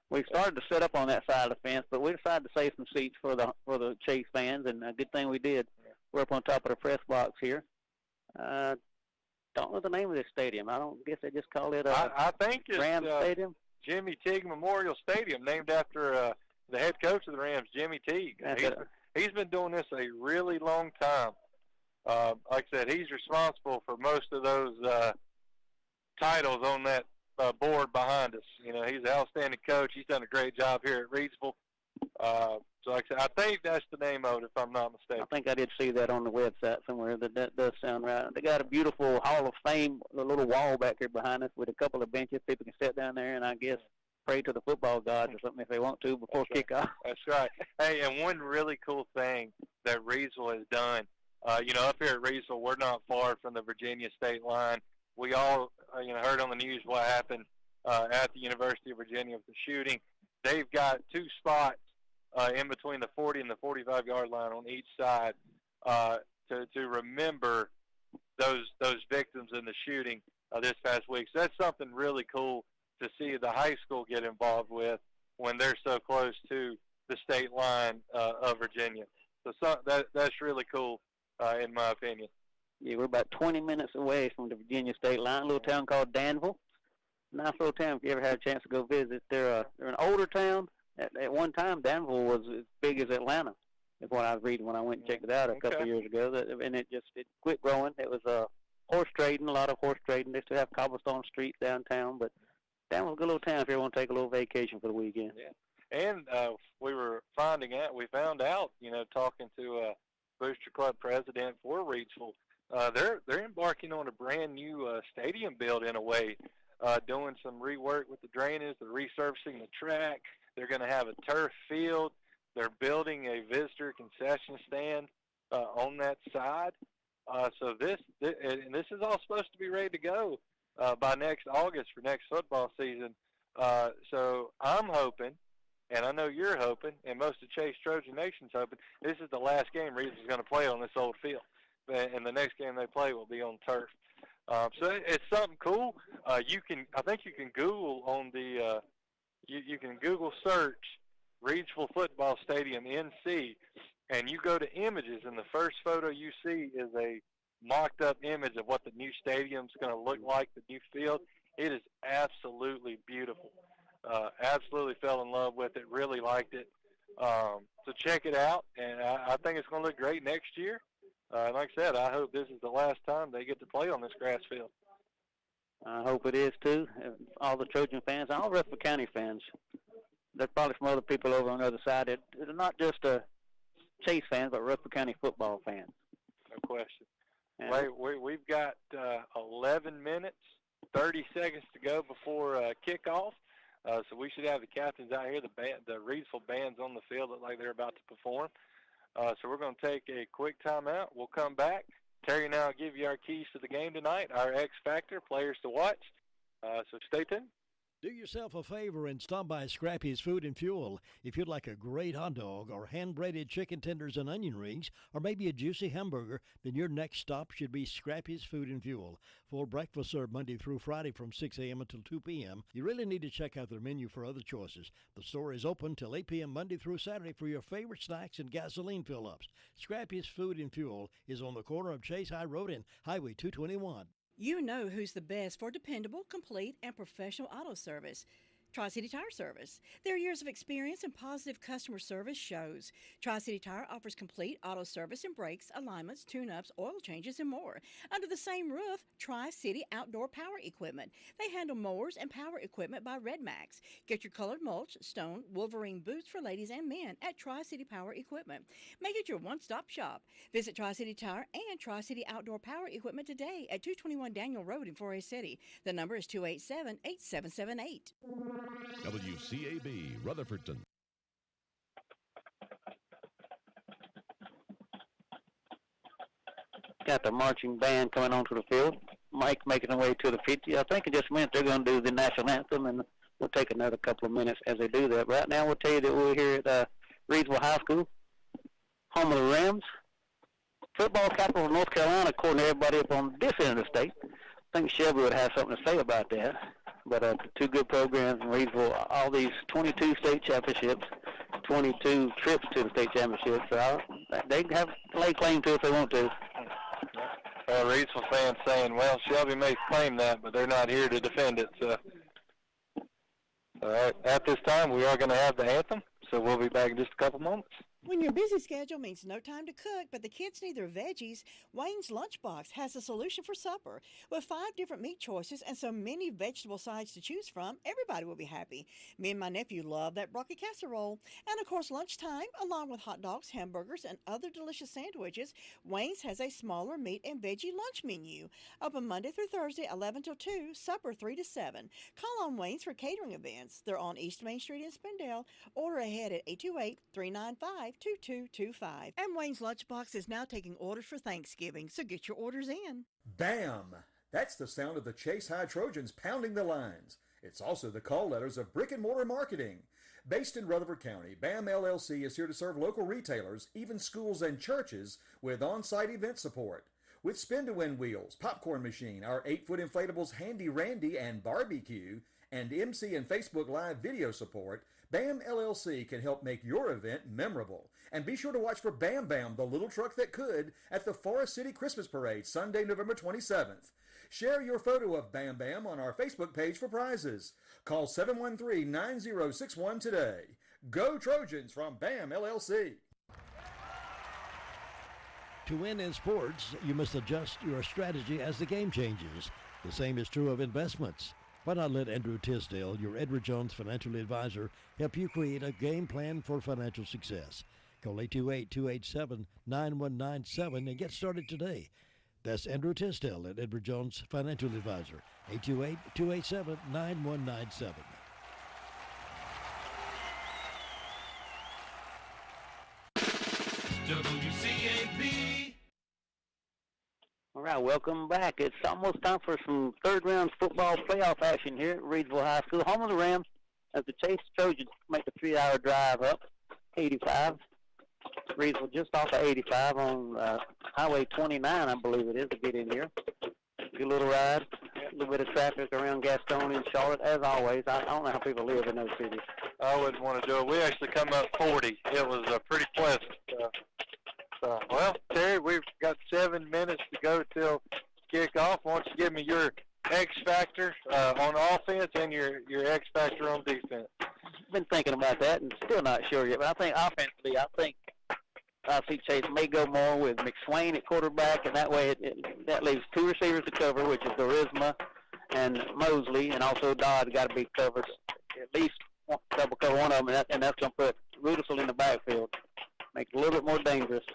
We started to set up on that side of the fence, but we decided to save some seats for the Chase fans, and a good thing we did. We're up on top of the press box here. Don't know the name of this stadium. I don't guess they just call it I think it's Rams Stadium. Jimmy Teague Memorial Stadium, named after the head coach of the Rams, Jimmy Teague. He's been doing this a really long time. Like I said, he's responsible for most of those titles on that board behind us. He's an outstanding coach. He's done a great job here at Reedsville. So like I said, I think that's the name of it, if I'm not mistaken. I think I did see that on the website somewhere. That does sound right. They got a beautiful Hall of Fame, a little wall back here behind us with a couple of benches. People can sit down there and I guess pray to the football gods or something if they want to before kickoff. That's right. Hey, and one really cool thing that Reedsville has done, up here at Reedsville, we're not far from the Virginia state line. We all, heard on the news what happened at the University of Virginia with the shooting. They've got two spots in between the 40 and the 45-yard line on each side to remember those victims in the shooting this past week. So that's something really cool to see the high school get involved with when they're so close to the state line of Virginia. So that's really cool, in my opinion. Yeah, we're about 20 minutes away from the Virginia state line, a little town called Danville. Nice little town if you ever had a chance to go visit. They're an older town. At one time, Danville was as big as Atlanta, is what I was reading when I went and checked it out a couple of years ago. And it quit growing. It was horse trading, a lot of horse trading. They still have cobblestone streets downtown, but Danville's a good little town if you want to take a little vacation for the weekend. Yeah. And we found out, talking to a Booster Club president for Reedsville, they're embarking on a brand new stadium build in a way, doing some rework with the drainage, they're resurfacing the track. They're going to have a turf field. They're building a visitor concession stand on that side. So this is all supposed to be ready to go by next August for next football season. So I'm hoping, and I know you're hoping, and most of Chase Trojan Nation's hoping, this is the last game Reeves is going to play on this old field. And the next game they play will be on turf. So it's something cool. I think you can Google on the you can Google search Reedsville Football Stadium NC, and you go to images, and the first photo you see is a mocked-up image of what the new stadium's going to look like, the new field. It is absolutely beautiful. Absolutely fell in love with it, really liked it. So check it out, and I think it's going to look great next year. Like I said, I hope this is the last time they get to play on this grass field. I hope it is, too. All the Trojan fans, all Rutherford County fans. There's probably some other people over on the other side that are not just Chase fans, but Rutherford County football fans. No question. We've got 11 minutes, 30 seconds to go before kickoff. So we should have the captains out here. The Reedsville band's on the field. Look like they're about to perform. So we're going to take a quick timeout. We'll come back. Terry and I will give you our keys to the game tonight, our X Factor, players to watch. So stay tuned. Do yourself a favor and stop by Scrappy's Food and Fuel. If you'd like a great hot dog or hand-braided chicken tenders and onion rings, or maybe a juicy hamburger, then your next stop should be Scrappy's Food and Fuel. Full breakfast served Monday through Friday from 6 a.m. until 2 p.m. You really need to check out their menu for other choices. The store is open till 8 p.m. Monday through Saturday for your favorite snacks and gasoline fill-ups. Scrappy's Food and Fuel is on the corner of Chase High Road and Highway 221. You know who's the best for dependable, complete, and professional auto service. Tri-City Tire Service. Their years of experience and positive customer service shows. Tri-City Tire offers complete auto service and brakes, alignments, tune-ups, oil changes, and more. Under the same roof, Tri-City Outdoor Power Equipment. They handle mowers and power equipment by Red Max. Get your colored mulch, stone, Wolverine boots for ladies and men at Tri-City Power Equipment. Make it your one-stop shop. Visit Tri-City Tire and Tri-City Outdoor Power Equipment today at 221 Daniel Road in Forest City. The number is 287-8778. WCAB Rutherfordton. Got the marching band coming onto the field. Mike making their way to the 50. I think in just a minute they're going to do the national anthem, and we'll take another couple of minutes as they do that. Right now we'll tell you that we're here at Reedsville High School, home of the Rams, football capital of North Carolina, according to everybody up on this end of the state. I think Shelby would have something to say about that. But two good programs in Reedsville, all these 22 state championships, 22 trips to the state championships. So they can lay claim to it if they want to. Reedsville fans saying, well, Shelby may claim that, but they're not here to defend it. So, all right, at this time, we are going to have the anthem, so we'll be back in just a couple moments. When your busy schedule means no time to cook, but the kids need their veggies, Wayne's Lunchbox has a solution for supper. With 5 different meat choices and so many vegetable sides to choose from, everybody will be happy. Me and my nephew love that broccoli casserole. And of course, lunchtime, along with hot dogs, hamburgers, and other delicious sandwiches, Wayne's has a smaller meat and veggie lunch menu. Open Monday through Thursday, 11 till 2, supper 3 to 7. Call on Wayne's for catering events. They're on East Main Street in Spindale. Order ahead at 828-395-2225. And Wayne's Lunchbox is now taking orders for Thanksgiving, so get your orders in. BAM! That's the sound of the Chase High Trojans pounding the lines. It's also the call letters of brick and mortar marketing. Based in Rutherford County, BAM LLC is here to serve local retailers, even schools and churches, with on-site event support. With spin-to-win wheels, popcorn machine, our 8-foot inflatables Handy Randy and Barbecue, and MC and Facebook Live video support, BAM LLC can help make your event memorable. And be sure to watch for Bam Bam, the little truck that could, at the Forest City Christmas Parade, Sunday, November 27th. Share your photo of Bam Bam on our Facebook page for prizes. Call 713-9061 today. Go Trojans from BAM LLC. To win in sports, you must adjust your strategy as the game changes. The same is true of investments. Why not let Andrew Tisdale, your Edward Jones financial advisor, help you create a game plan for financial success? Call 828-287-9197 and get started today. That's Andrew Tisdale at Edward Jones Financial Advisor, 828-287-9197. WCAB. All right, welcome back. It's almost time for some third-round football playoff action here at Reedsville High School, home of the Rams, as the Chase Trojans make the 3-hour drive up 85. Reedsville just off of 85 on Highway 29, I believe it is, to get in here. Good little ride, a little bit of traffic around Gastonia and Charlotte, as always. I don't know how people live in those cities. I wouldn't want to do it. We actually come up 40. It was pretty pleasant. Well, Terry, we've got 7 minutes to go till kickoff. Why don't you give me your X factor on offense and your X factor on defense? Been thinking about that and still not sure yet. But I think offensively, I see Chase may go more with McSwain at quarterback, and that way that leaves 2 receivers to cover, which is Charisma and Mosley, and also Dodd got to be covered. At least double cover one of them, and that's going to put Rudolph in the backfield. Make it a little bit more dangerous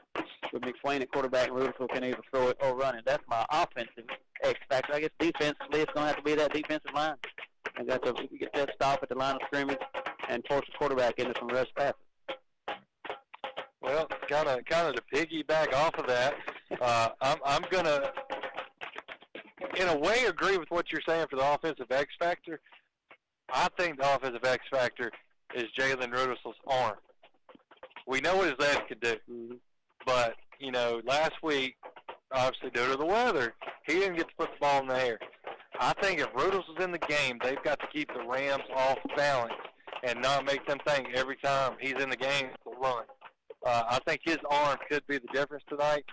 with McSwain at quarterback, and Rudolph can either throw it or run it. That's my offensive X factor. I guess defensively, it's going to have to be that defensive line. I got to get that stop at the line of scrimmage and force the quarterback into some rush passes. Well, kind of to piggyback off of that, I'm going to, in a way, agree with what you're saying for the offensive X factor. I think the offensive X factor is Jalen Rudisell's arm. We know what his legs can do, but, last week, obviously due to the weather, he didn't get to put the ball in the air. I think if Rudisell's in the game, they've got to keep the Rams off balance and not make them think every time he's in the game to run. I think his arm could be the difference tonight.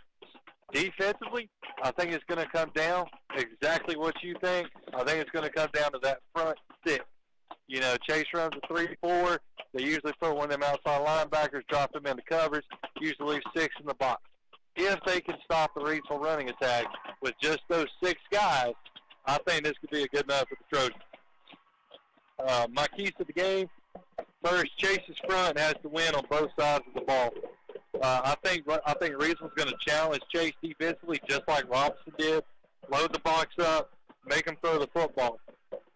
Defensively, I think it's going to come down exactly what you think. I think it's going to come down to that front six. Chase runs a 3-4. They usually put one of them outside linebackers, drop them into covers, usually leave 6 in the box. If they can stop the Reidsville running attack with just those 6 guys, I think this could be a good enough for the Trojans. My keys to the game, first, Chase's front has to win on both sides of the ball. I think Reidsville's going to challenge Chase defensively just like Robinson did. Load the box up, make them throw the football.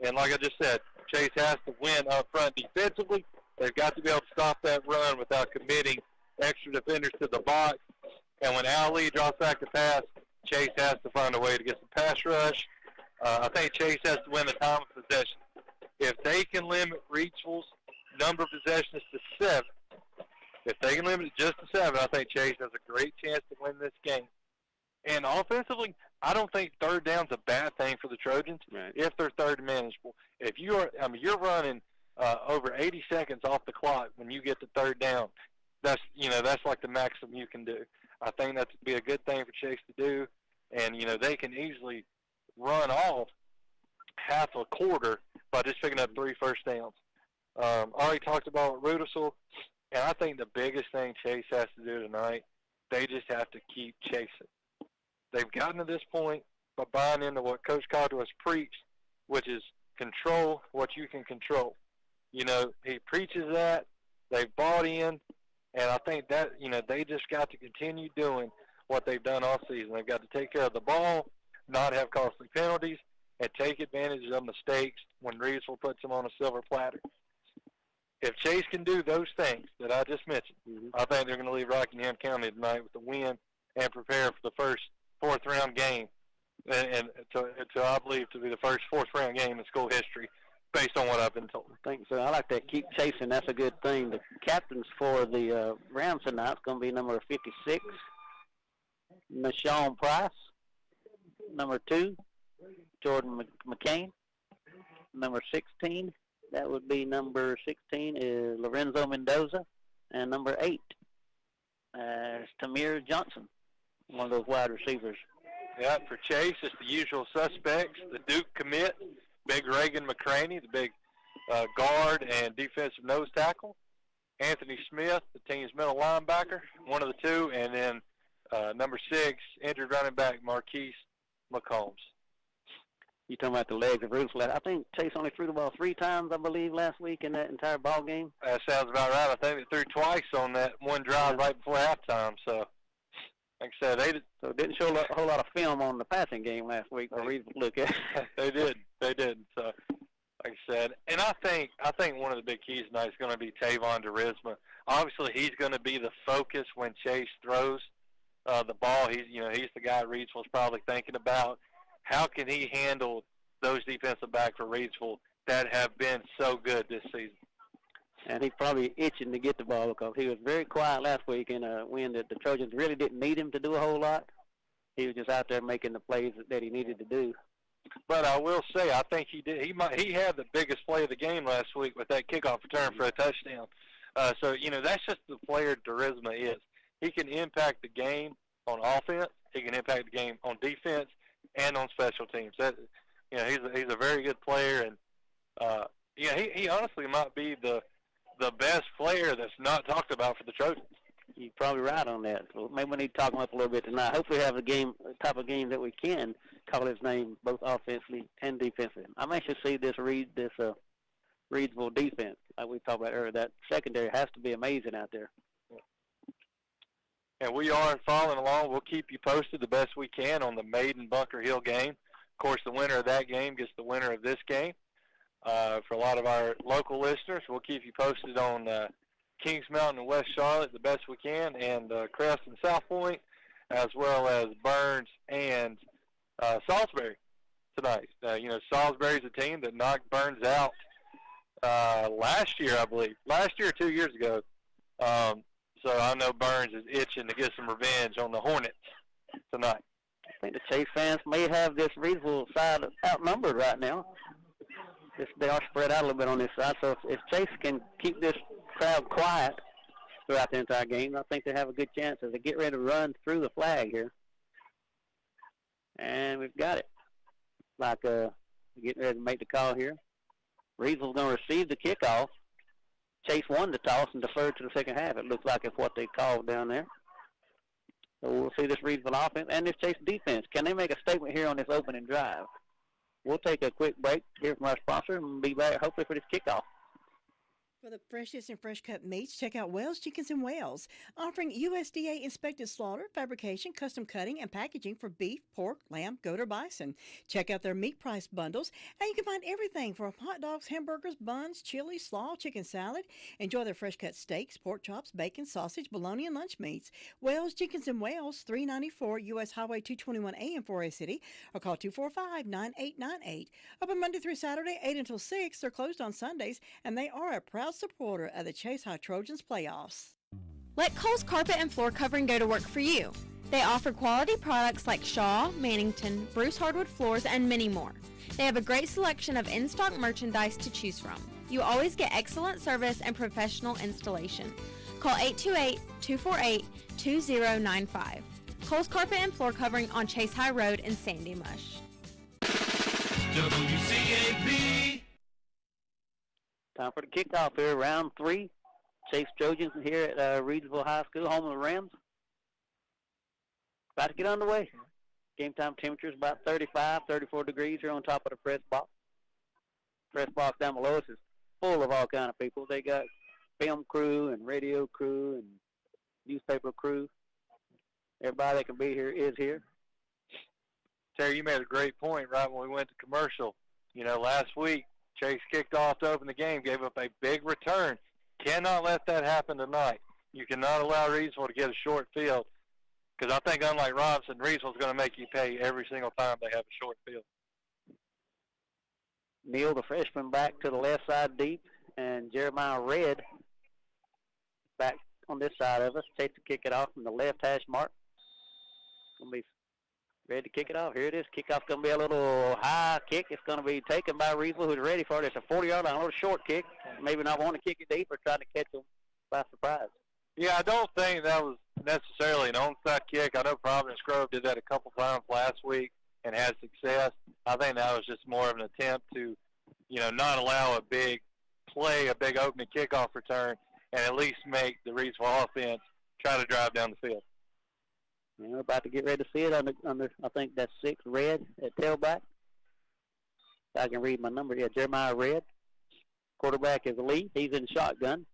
And like I just said, Chase has to win up front defensively. They've got to be able to stop that run without committing extra defenders to the box. And when Ali drops back to pass, Chase has to find a way to get some pass rush. I think Chase has to win the time of possession. If they can limit Reidsville's number of possessions to 7, if they can limit it just to 7, I think Chase has a great chance to win this game. And offensively, I don't think third down's a bad thing for the Trojans if they're third and manageable. If you're running over 80 seconds off the clock when you get to third down, that's like the maximum you can do. I think that would be a good thing for Chase to do. And, they can easily run off half a quarter by just picking up 3 first downs. Already talked about Rudisell, and I think the biggest thing Chase has to do tonight, they just have to keep chasing. They've gotten to this point by buying into what Coach Caldwell has preached, which is control what you can control. He preaches that. They've bought in, and I think that, they just got to continue doing what they've done all season. They've got to take care of the ball, not have costly penalties, and take advantage of mistakes when Reidsville puts them on a silver platter. If Chase can do those things that I just mentioned, I think they're going to leave Rockingham County tonight with the win and prepare for the first 4th-round game, and to I believe to be the first 4th-round game in school history, based on what I've been told. I think so. I like that. Keep chasing. That's a good thing. The captains for the Rams tonight is going to be number 56, Nashawn Price. Number 2, Jordan McCain. Number 16, that would be number 16 is Lorenzo Mendoza. And number 8 is Tamir Johnson, one of those wide receivers. Yeah, for Chase, it's the usual suspects. The Duke commit, big Reagan McCraney, the big guard and defensive nose tackle. Anthony Smith, the team's middle linebacker, one of the 2. And then number 6, injured running back Marquise McCombs. You talking about the legs of Rudisell? I think Chase only threw the ball 3 times, I believe, last week in that entire ball game. That sounds about right. I think they threw twice on that one drive right before halftime. So, like I said, it didn't show a whole lot of film on the passing game last week for Reidsville to look at. They did. So, like I said, and I think one of the big keys tonight is going to be Tavon DeRisma. Obviously, he's going to be the focus when Chase throws the ball. He's the guy Reidsville's probably thinking about. How can he handle those defensive backs for Reidsville that have been so good this season? And he's probably itching to get the ball because he was very quiet last week in a win that the Trojans really didn't need him to do a whole lot. He was just out there making the plays that he needed to do. But I will say, I think he did. He had the biggest play of the game last week with that kickoff return for a touchdown. So that's just the player DeRisma is. He can impact the game on offense. He can impact the game on defense and on special teams. He's a very good player, and he honestly might be the best player that's not talked about for the Trojans. You're probably right on that. So maybe we need to talk him up a little bit tonight. Hopefully we have a type of game that we can call his name both offensively and defensively. I'm anxious to see this Reidsville defense, like we talked about earlier. That secondary has to be amazing out there. And we are following along. We'll keep you posted the best we can on the Maiden Bunker Hill game. Of course, the winner of that game gets the winner of this game. For a lot of our local listeners, we'll keep you posted on Kings Mountain and West Charlotte the best we can, and Crest and South Point, as well as Burns and Salisbury tonight. Salisbury's a team that knocked Burns out last year, I believe. Last year or 2 years ago. So I know Burns is itching to get some revenge on the Hornets tonight. I think the Chase fans may have this Reedsville side outnumbered right now. They are spread out a little bit on this side, so if Chase can keep this crowd quiet throughout the entire game, I think they have a good chance as they get ready to run through the flag here. And we've got it. Like getting ready to make the call here. Reedsville's going to receive the kickoff. Chase won the toss and deferred to the second half. It looks like it's what they called down there. So we'll see this Reedsville offense and this Chase defense. Can they make a statement here on this opening drive? We'll take a quick break here from our sponsor and be back hopefully for this kickoff. For the freshest and fresh cut meats, check out Wells Chickens in Wells, offering USDA inspected slaughter, fabrication, custom cutting, and packaging for beef, pork, lamb, goat, or bison. Check out their meat price bundles, and you can find everything from hot dogs, hamburgers, buns, chili, slaw, chicken salad. Enjoy their fresh cut steaks, pork chops, bacon, sausage, bologna, and lunch meats. Wells Chickens in Wells, 394 U.S. Highway 221A in Forest City, or call 245-9898. Open Monday through Saturday, 8 until 6. They're closed on Sundays, and they are a proud supporter of the Chase High Trojans playoffs. Let Kohl's Carpet and Floor Covering go to work for you. They offer quality products like Shaw, Mannington, Bruce Hardwood Floors, and many more. They have a great selection of in-stock merchandise to choose from. You always get excellent service and professional installation. Call 828-248-2095. Kohl's Carpet and Floor Covering on Chase High Road in Sandy Mush. WCAB. Time for the kickoff here, round 3. Chase Trojans here at Reedsville High School, home of the Rams. About to get underway. Game time temperature is about 35, 34 degrees here on top of the press box. Press box down below us is full of all kind of people. They got film crew and radio crew and newspaper crew. Everybody that can be here is here. Terry, you made a great point right when we went to commercial. You know, last week, Chase kicked off to open the game, gave up a big return. Cannot let that happen tonight. You cannot allow Reedsville to get a short field because I think, unlike Robinson, Reedsville's going to make you pay every single time they have a short field. Neal, the freshman, back to the left side deep, and Jeremiah Red back on this side of us. Chase to kick it off from the left hash mark. Going to be ready to kick it off. Here it is. Kickoff's going to be a little high kick. It's going to be taken by Reedsville, who's ready for it. It's a 40-yard line, a little short kick. Maybe not want to kick it deep or trying to catch them by surprise. Yeah, I don't think that was necessarily an onside kick. I know Providence Grove did that a couple times last week and had success. I think that was just more of an attempt to, you know, not allow a big play, a big opening kickoff return, and at least make the Reedsville offense try to drive down the field. We're about to get ready to see it under I think that's 6, Red at tailback. I can read my number. Yeah, Jeremiah Red. Quarterback is Lee. He's in shotgun.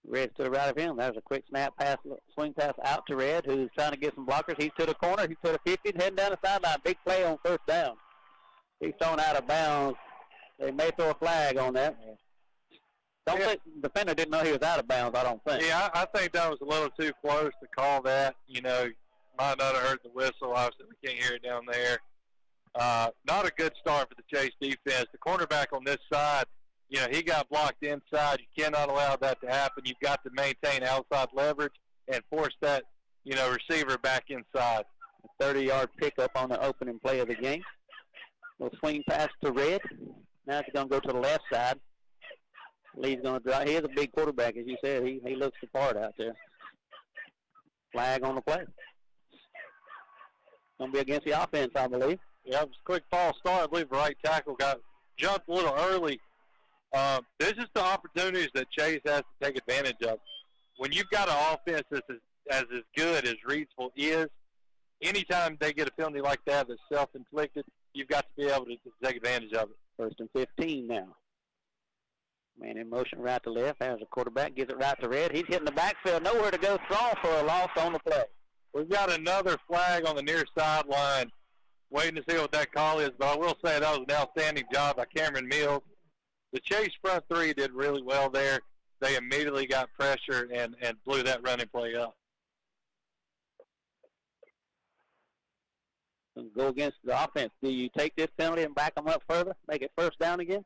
Red's to the right of him. That was a quick snap pass, swing pass out to Red, who's trying to get some blockers. He's to the corner. He's to the 50, heading down the sideline. Big play on first down. He's thrown out of bounds. They may throw a flag on that. Don't think the defender didn't know he was out of bounds, I don't think. Yeah, I think that was a little too close to call that. You know, might not have heard the whistle. Obviously, we can't hear it down there. Not a good start for the Chase defense. The cornerback on this side, you know, he got blocked inside. You cannot allow that to happen. You've got to maintain outside leverage and force that, you know, receiver back inside. A 30-yard pickup on the opening play of the game. Little swing pass to Red. Now it's going to go to the left side. Lee's going to drive. He is a big quarterback, as you said. He looks the part out there. Flag on the play. Going to be against the offense, I believe. Yeah, it was a quick false start. I believe the right tackle got jumped a little early. This is the opportunities that Chase has to take advantage of. When you've got an offense that's as good as Reedsville is, anytime they get a penalty like that that's self-inflicted, you've got to be able to take advantage of it. 1st and 15 now. Man in motion right to left. Has a quarterback. Gives it right to Red. He's hitting the backfield. Nowhere to go. Throw for a loss on the play. We've got another flag on the near sideline. Waiting to see what that call is, but I will say that was an outstanding job by Cameron Mills. The Chase front three did really well there. They immediately got pressure and blew that running play up. Go against the offense. Do you take this penalty and back them up further? Make it 1st down again?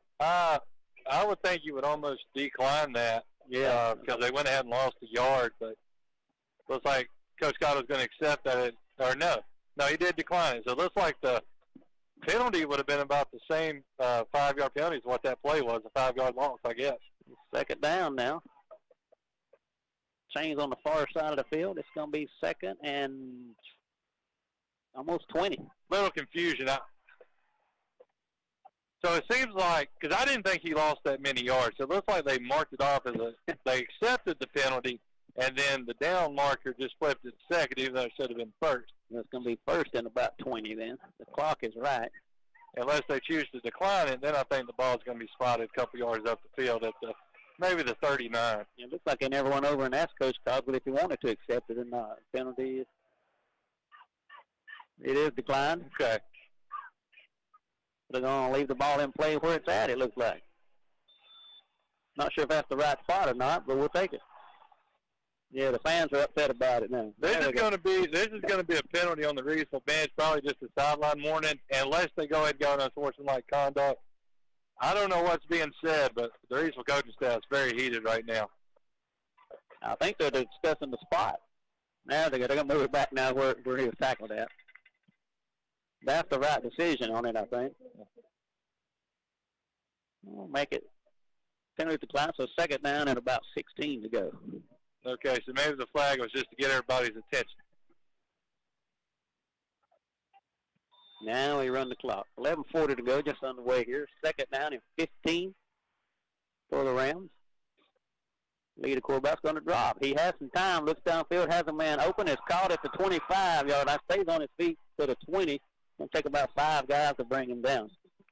I would think you would almost decline that. Yeah. Because they went ahead and lost a yard, but looks like Coach Scott was going to accept that. Or no, he did decline it. So it looks like the penalty would have been about the same 5-yard penalty as what that play was, a 5-yard loss, I guess. Second down now. Chains on the far side of the field. It's going to be second and almost 20. Little confusion. So it seems like, because I didn't think he lost that many yards, so it looks like they marked it off as they accepted the penalty, and then the down marker just flipped it second, even though it should have been first. It's going to be first and about 20 then. The clock is right. Unless they choose to decline it, then I think the ball is going to be spotted a couple yards up the field at maybe the 39. It looks like they never went over and asked Coach Cogley if he wanted to accept it or not. Penalty it is declined. Okay. They're going to leave the ball in play where it's at, it looks like. Not sure if that's the right spot or not, but we'll take it. Yeah, the fans are upset about it now. This is going to be a penalty on the Reedsville bench, probably just a sideline warning, unless they go ahead and go on unsportsmanlike conduct. I don't know what's being said, but the Reedsville coaching staff is very heated right now. I think they're discussing the spot. Now they're going to move it back now where he was tackled at. That's the right decision on it, I think. We'll make it penalty decline, so second down and about 16 to go. Okay, so maybe the flag was just to get everybody's attention. Now we run the clock. 11:40 to go, just underway here. Second down and 15 for the Rams. Leader quarterback's going to drop. He has some time, looks downfield, has a man open, is caught at the 25-yard line, stays on his feet to the 20. It's going to take about 5 guys to bring him down.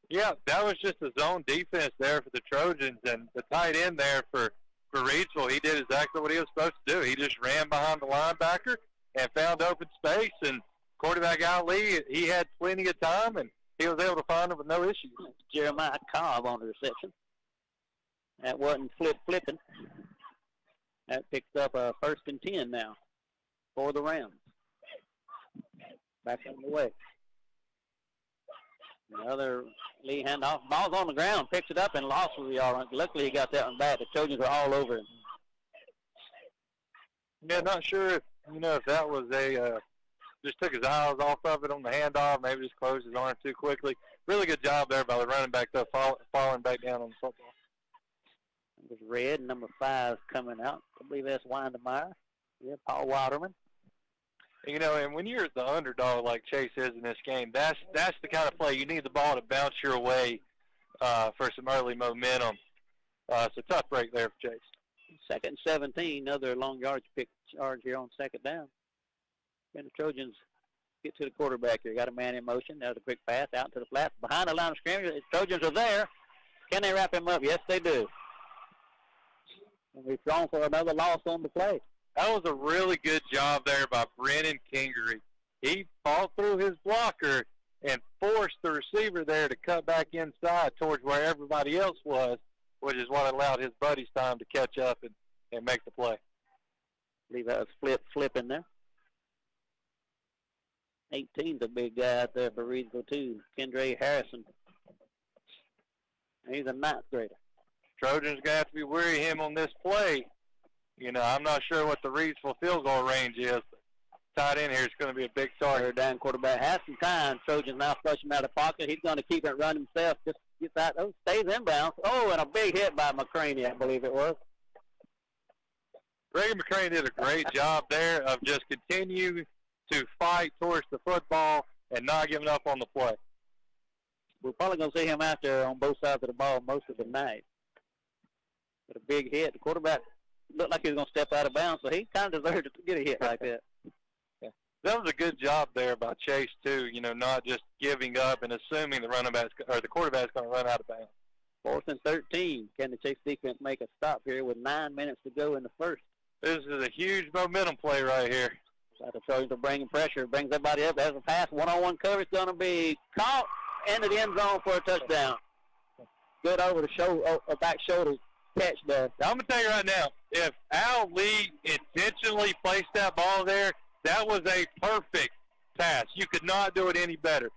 Yeah, that was just a zone defense there for the Trojans, and the tight end there for Reedsville, he did exactly what he was supposed to do. He just ran behind the linebacker and found open space, and quarterback Ali, he had plenty of time, and he was able to find him with no issues. Jeremiah Cobb on the reception. That wasn't flipping. That picks up a 1st and 10 now for the Rams. Back on the way. Another Lee handoff. Ball's on the ground, picks it up and lost with the yard. Luckily he got that one back. The Trojans were all over him. Yeah, not sure if that was just took his eyes off of it on the handoff, maybe just closed his arm too quickly. Really good job there by the running back, though, falling back down on the football. It was red, number 5 coming out. I believe that's Windemeyer. Yeah, Paul Waterman. And when you're the underdog like Chase is in this game, that's the kind of play you need the ball to bounce your way for some early momentum. It's a tough break there for Chase. Second and 17, another long yardage pick charge here on second down. And the Trojans get to the quarterback here. Got a man in motion. There's a quick pass out to the flat. Behind the line of scrimmage, the Trojans are there. Can they wrap him up? Yes, they do. And we've thrown for another loss on the play. That was a really good job there by Brennan Kingery. He fought through his blocker and forced the receiver there to cut back inside towards where everybody else was, which is what allowed his buddies time to catch up and make the play. I believe that was flipping there. 18's a big guy out there for Reedsville, too. Kendra Harrison. He's a 9th grader. Trojans going to have to be weary him on this play. I'm not sure what the Reedsville field goal range is. Tight end here is going to be a big target. Third down quarterback has some time. Trojans now flush him out of the pocket. He's going to keep it run himself. Just gets out. Oh, stays inbounds. Oh, and a big hit by McCraney, I believe it was. Reagan McCraney did a great job there of just continuing to fight towards the football and not giving up on the play. We're probably going to see him out there on both sides of the ball most of the night. But a big hit. The quarterback looked like he was going to step out of bounds, so he kind of deserved to get a hit like that. Yeah. That was a good job there by Chase, too, not just giving up and assuming the quarterback's going to run out of bounds. 4th and 13. Can the Chase defense make a stop here with 9 minutes to go in the first? This is a huge momentum play right here. The Trojans are bringing pressure, brings everybody up. There's a pass, one-on-one coverage going to be caught into the end zone for a touchdown. Good over the shoulder, back shoulder catch there. I'm going to tell you right now, if Al Lee intentionally placed that ball there, that was a perfect pass. You could not do it any better.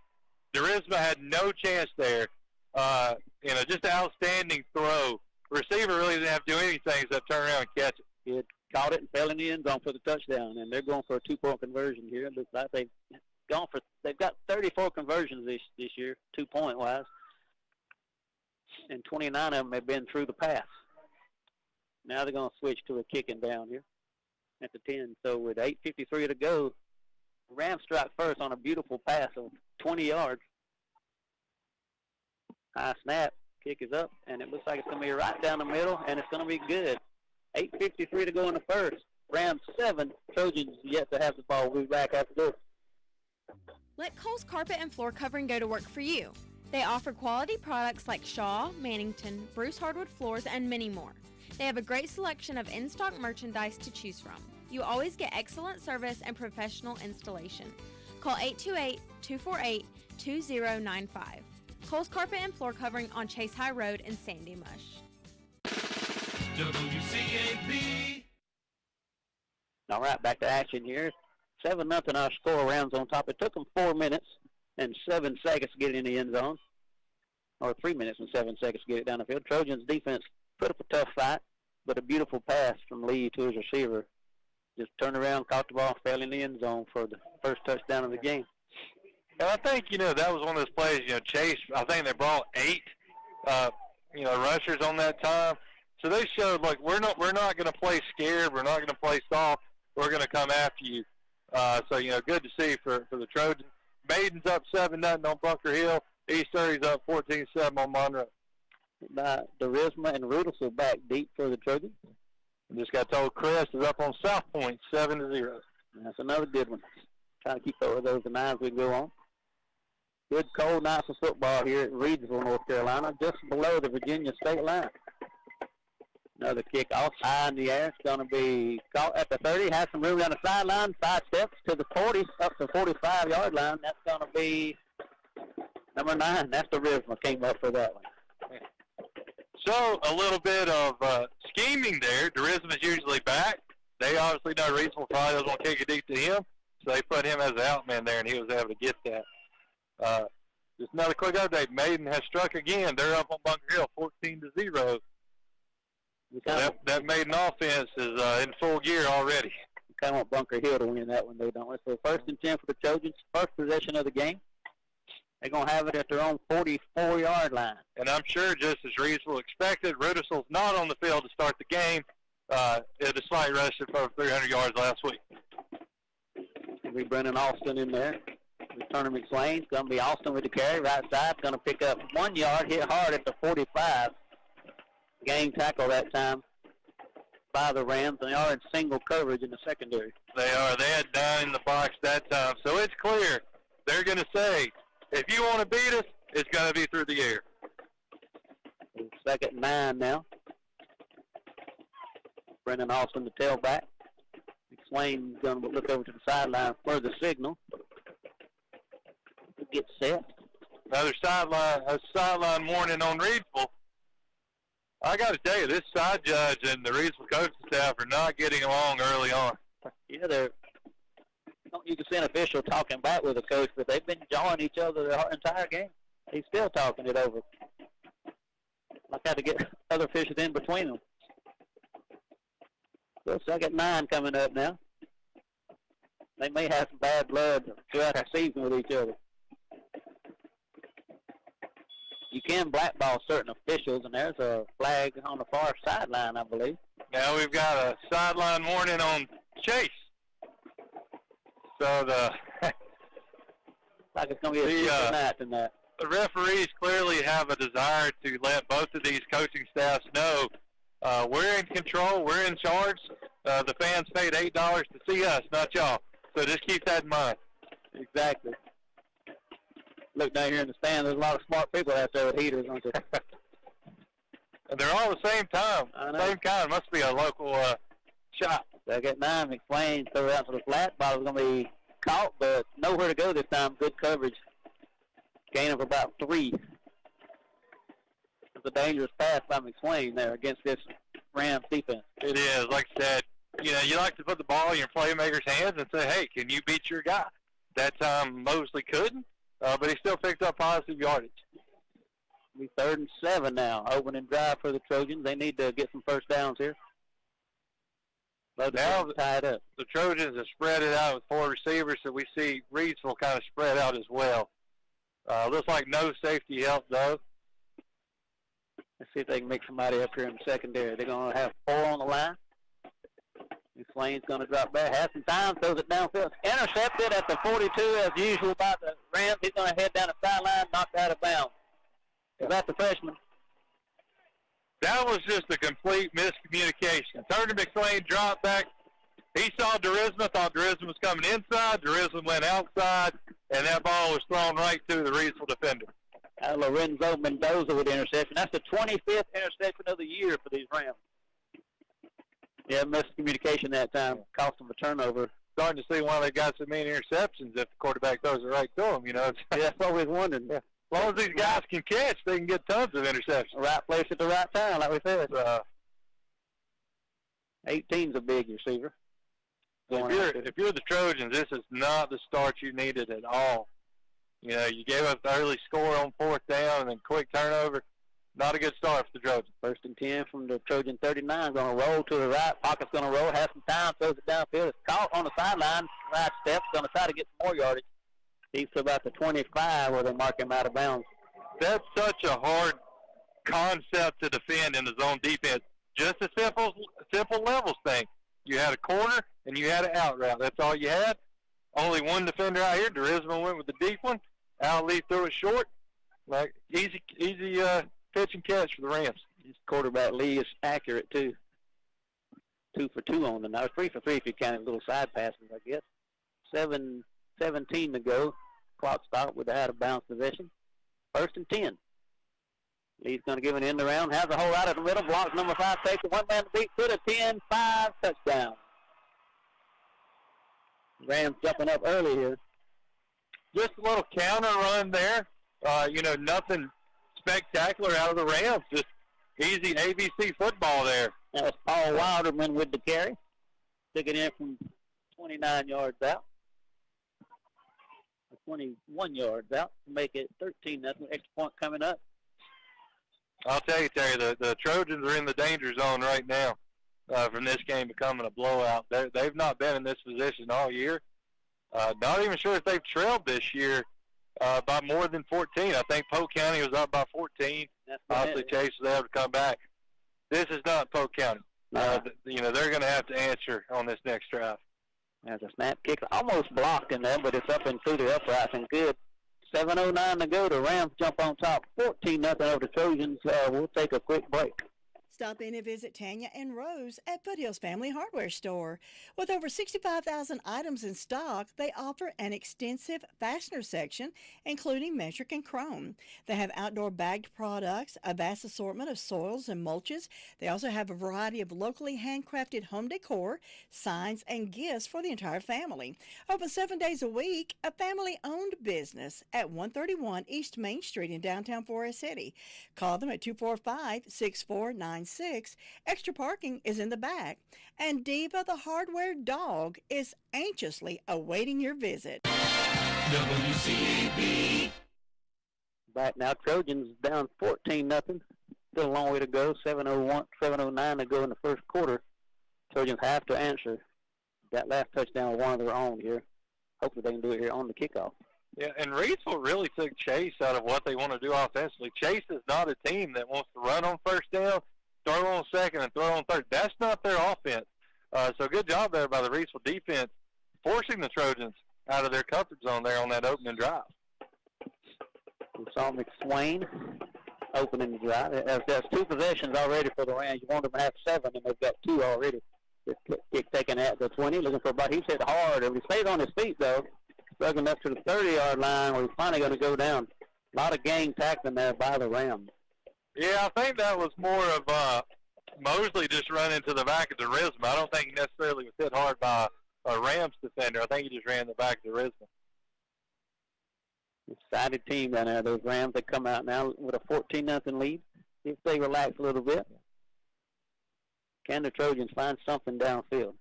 Durisma had no chance there. Just an outstanding throw. The receiver really didn't have to do anything except turn around and catch it. He had caught it and fell in the end zone for the touchdown, and they're going for a 2-point conversion here. It looks like they've got 34 conversions this year, 2-point wise, and 29 of them have been through the pass. Now they're going to switch to a kicking down here at the 10. So with 8:53 to go, Rams strike first on a beautiful pass of 20 yards. High snap, kick is up, and it looks like it's going to be right down the middle, and it's going to be good. 8:53 to go in the first. Rams 7, Trojans yet to have the ball. We'll be back after this. Let Kohl's Carpet and Floor Covering go to work for you. They offer quality products like Shaw, Mannington, Bruce Hardwood Floors, and many more. They have a great selection of in-stock merchandise to choose from. You always get excellent service and professional installation. Call 828-248-2095. Kohl's Carpet and Floor Covering on Chase High Road in Sandy Mush. WCAB. All right, back to action here. 7-0 our score. Rams on top. It took them 4 minutes and 7 seconds to get it in the end zone, or 3 minutes and 7 seconds to get it down the field. Trojans defense put up a tough fight, but a beautiful pass from Lee to his receiver. Just turned around, caught the ball, fell in the end zone for the first touchdown of the game. And I think, that was one of those plays, Chase, I think they brought 8, rushers on that time. So they showed, look, we're not going to play scared. We're not going to play soft. We're going to come after you. Good to see for the Trojans. Maiden's up 7-0 on Bunker Hill. East Surrey's up 14-7 on Monroe. Derisma and Rudolph are back deep for the Trojans. Just got told Crest is up on South Point 7-0. That's another good one. Trying to keep up with those tonight as we go on. Good cold nights of football here at Reedsville, North Carolina, just below the Virginia state line. Another kick off high in the air. It's going to be caught at the 30. Has some room down the sideline. 5 steps to the 40, up to 45-yard line. That's going to be number 9. That's the Derisma came up for that one. So a little bit of scheming there. Derisma's usually back. They obviously know Reedsville probably doesn't want to kick it deep to him, so they put him as the outman there, and he was able to get that. Just another quick update. Maiden has struck again. They're up on Bunker Hill 14-0. That Maiden offense is in full gear already. We kind of want Bunker Hill to win that one, though, don't we? So 1st and 10 for the Trojans, first possession of the game. They're going to have it at their own 44-yard line. And I'm sure, just as Reedsville expected, Rudolph's not on the field to start the game. It a slight rush for over 300 yards last week. It'll be Brennan Austin in there. Turner McSwain's going to be Austin with the carry. Right side, going to pick up 1 yard, hit hard at the 45. Game tackle that time by the Rams, and they are in single coverage in the secondary. They are. They had 9 in the box that time. So it's clear. They're going to say, if you want to beat us, it's going to be through the air. 2nd and 9 now. Brendan Austin, the tailback. McSwain's going to look over to the sideline for the signal. Get set. Another sideline warning on Reedsville. I got to tell you, this side judge and the Reedsville coaching staff are not getting along early on. Yeah, you can see an official talking back with the coach, but they've been jawing each other the entire game. He's still talking it over. Like how to get other officials in between them. So 2nd and 9 coming up now. They may have some bad blood throughout our season with each other. You can blackball certain officials, and there's a flag on the far sideline, I believe. Now we've got a sideline warning on Chase. So like it's going to be a super night tonight. The referees clearly have a desire to let both of these coaching staffs know we're in control, we're in charge. The fans paid $8 to see us, not y'all. So just keep that in mind. Exactly. Look down here in the stand, there's a lot of smart people out there with heaters, aren't there? And they're all the same time. Same kind. Must be a local shop. 2nd and 9, McSwain threw it out to the flat. Ball was going to be caught, but nowhere to go this time. Good coverage. Gain of about 3. It's a dangerous pass by McSwain there against this Rams defense. It is. Like I said, you like to put the ball in your playmaker's hands and say, hey, can you beat your guy? That time Mosley couldn't, but he still picked up positive yardage. Be 3rd and 7 now. Opening drive for the Trojans. They need to get some first downs here. Now tied up. The Trojans have spread it out with 4 receivers, so we see Reedsville kind of spread out as well. Looks like no safety help, though. Let's see if they can make somebody up here in the secondary. They're going to have 4 on the line. Swain's going to drop back. Has some time. Throws it downfield. Intercepted at the 42 as usual by the Rams. He's going to head down the sideline, knocked out of bounds. Is that the freshman? That was just a complete miscommunication. Turner McSwain dropped back. He saw Durisma, thought Durisma was coming inside. Durisma went outside, and that ball was thrown right to the Reedsville defender. Lorenzo Mendoza with the interception. That's the 25th interception of the year for these Rams. Yeah, miscommunication that time. Cost them a turnover. Starting to see why they got so many interceptions if the quarterback throws it right to them, you know. Yeah, that's what we've wondered. Yeah. As long as these guys can catch, they can get tons of interceptions. Right place at the right time, like we said. 18's a big receiver. If you're the Trojans, this is not the start you needed at all. You know, you gave up the early score on 4th down and then quick turnover. Not a good start for the Trojans. 1st and 10 from the Trojan 39. Going to roll to the right. Pocket's going to roll. Has some time. Throws it downfield. It's caught on the sideline. Right step. Going to try to get some more yardage. He's to about the 25 where they mark him out of bounds. That's such a hard concept to defend in the zone defense. Just a simple levels thing. You had a corner and you had an out route. That's all you had. Only one defender out here. Durisma went with the deep one. Al Lee threw it short. Like easy pitch and catch for the Rams. His quarterback Lee is accurate too. 2 for 2 on the night. 3 for 3 if you count little side passes, I guess. 7:17 to go. Clock stopped with the out of bounds possession. 1st and 10. Lee's going to give an end around. Has a hole out of the middle. Blocks number 5. Takes it. One man to beat. To the 10-5 touchdown. Rams jumping up early here. Just a little counter run there. Nothing spectacular out of the Rams. Just easy ABC football there. That was Paul Wilderman with the carry. Took it in from 29 yards out. 21 yards out to make it 13. That's an extra point coming up. I'll tell you, Terry, the Trojans are in the danger zone right now from this game becoming a blowout. They've not been in this position all year. Not even sure if they've trailed this year by more than 14. I think Polk County was up by 14. Obviously, Chase was able to come back. This is not Polk County. They're going to have to answer on this next drive. There's a snap kick. Almost blocked in there, but it's up and through the uprights and good. 7:09 to go. The Rams jump on top. 14-0 over the Trojans. We'll take a quick break. Stop in and visit Tanya and Rose at Foothills Family Hardware Store. With over 65,000 items in stock, they offer an extensive fastener section, including metric and chrome. They have outdoor bagged products, a vast assortment of soils and mulches. They also have a variety of locally handcrafted home decor, signs, and gifts for the entire family. Open 7 days a week, a family-owned business at 131 East Main Street in downtown Forest City. Call them at 245-6496. Extra parking is in the back. And Diva the Hardware Dog is anxiously awaiting your visit. WCAB. Back now, Trojans down 14-0. Still a long way to go. 7:09 to go in the first quarter. Trojans have to answer. That last touchdown was one of their own here. Hopefully they can do it here on the kickoff. Yeah, and Reedsville really took Chase out of what they want to do offensively. Chase is not a team that wants to run on first down, throw on second, and throw on third. That's not their offense. So good job there by the Reedsville defense, forcing the Trojans out of their comfort zone there on that opening drive. We saw McSwain opening the drive. There's 2 possessions already for the Rams. You want them to have 7, and they've got 2 already. This kick taken at the 20, looking for about. He's hit hard. If he stays on his feet, though, struggling up to the 30-yard line where he's finally going to go down. A lot of gang tackling there by the Rams. Yeah, I think that was more of Mosley just running to the back of the Durisma. I don't think he necessarily was hit hard by a Rams defender. I think he just ran the back of the Durisma. Excited team down there. Those Rams, they come out now with a 14-0 lead. See if they relax a little bit. Can the Trojans find something downfield?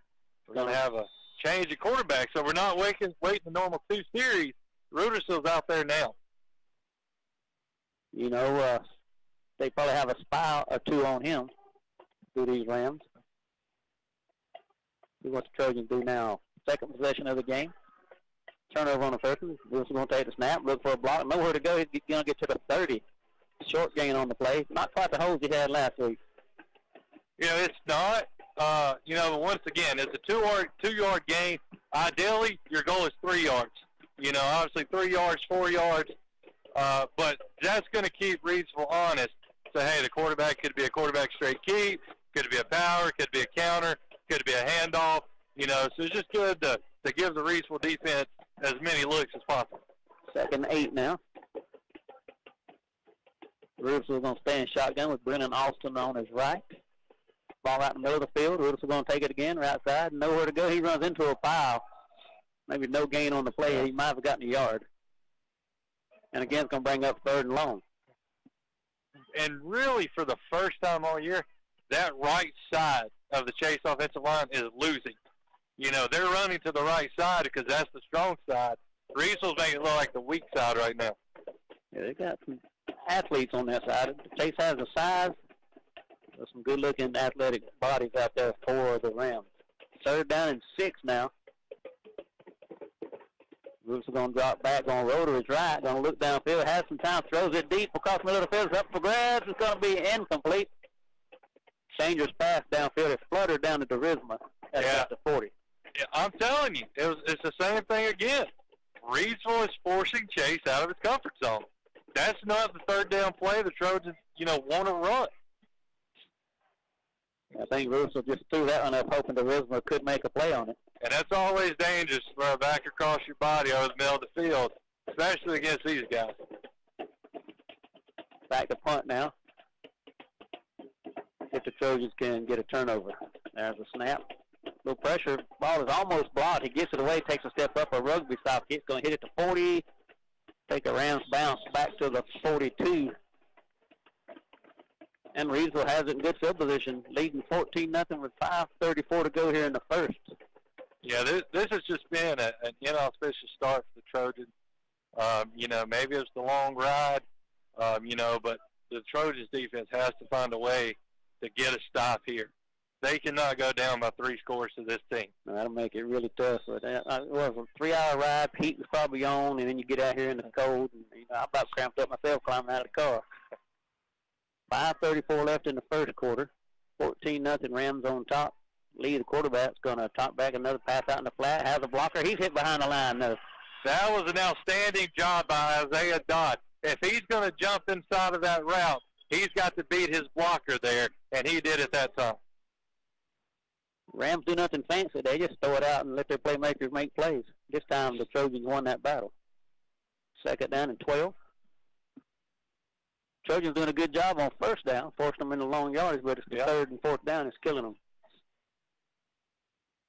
We're going to have a change of quarterback, so we're not waiting the normal 2 series. Rudersville's out there now. They probably have a spy or two on him through these Rams. See what the Trojans do now. Second possession of the game. Turnover on the first one. Wilson going to take the snap, look for a block. Nowhere to go. He's going to get to the 30. Short gain on the play. Not quite the holes he had last week. It's not. Once again, it's a two-yard gain. Ideally, your goal is 3 yards. Obviously 3 yards, 4 yards. But that's going to keep Reidsville honest. So, hey, the quarterback could be a quarterback straight keep, could be a power, could be a counter, could be a handoff. So it's just good to give the Reidsville defense as many looks as possible. 2nd and 8 now. Reidsville going to stay in shotgun with Brennan Austin on his right. Ball out in the middle of the field. Reidsville going to take it again, right side. Nowhere to go. He runs into a pile. Maybe no gain on the play. He might have gotten a yard. And again, it's going to bring up 3rd and long. And really, for the first time all year, that right side of the Chase offensive line is losing. They're running to the right side because that's the strong side. Reidsville's making it look like the weak side right now. Yeah, they got some athletes on that side. Chase has the size. There's some good-looking athletic bodies out there for the Rams. 3rd down and 6 now. Roots are going to drop back, going to roll to his right, going to look downfield, has some time, throws it deep across the middle of the field. It's up for grabs. It's going to be incomplete. Dangerous pass downfield. It fluttered down to Charisma at about the 40. Yeah, I'm telling you, it's the same thing again. Reidsville is forcing Chase out of his comfort zone. That's not the 3rd down play the Trojans, want to run. I think Russell just threw that one up, hoping Charisma could make a play on it. And that's always dangerous to throw back across your body over the middle of the field, especially against these guys. Back to punt now. If the Trojans can get a turnover. There's a snap. No pressure. Ball is almost blocked. He gets it away, takes a step up. A rugby style kick. Going to hit it to 40. Take a Rams bounce back to the 42. And Reidsville has it in good field position, leading 14-0 with 5:34 to go here in the first. Yeah, this has just been an inauspicious start for the Trojans. Maybe it's the long ride, but the Trojans defense has to find a way to get a stop here. They cannot go down by 3 scores to this team. That'll make it really tough. So it was a 3-hour ride. Heat was probably on, and then you get out here in the cold. And, I about cramped up myself climbing out of the car. 5:34 left in the first quarter. 14-0 Rams on top. Lee, the quarterback's going to top back another pass out in the flat. Has a blocker. He's hit behind the line, though. That was an outstanding job by Isaiah Dodd. If he's going to jump inside of that route, he's got to beat his blocker there, and he did it that time. Rams do nothing fancy. They just throw it out and let their playmakers make plays. This time the Trojans won that battle. 2nd down and 12. Trojans doing a good job on 1st down, forcing them into long yards, but it's the 3rd and 4th down is killing them.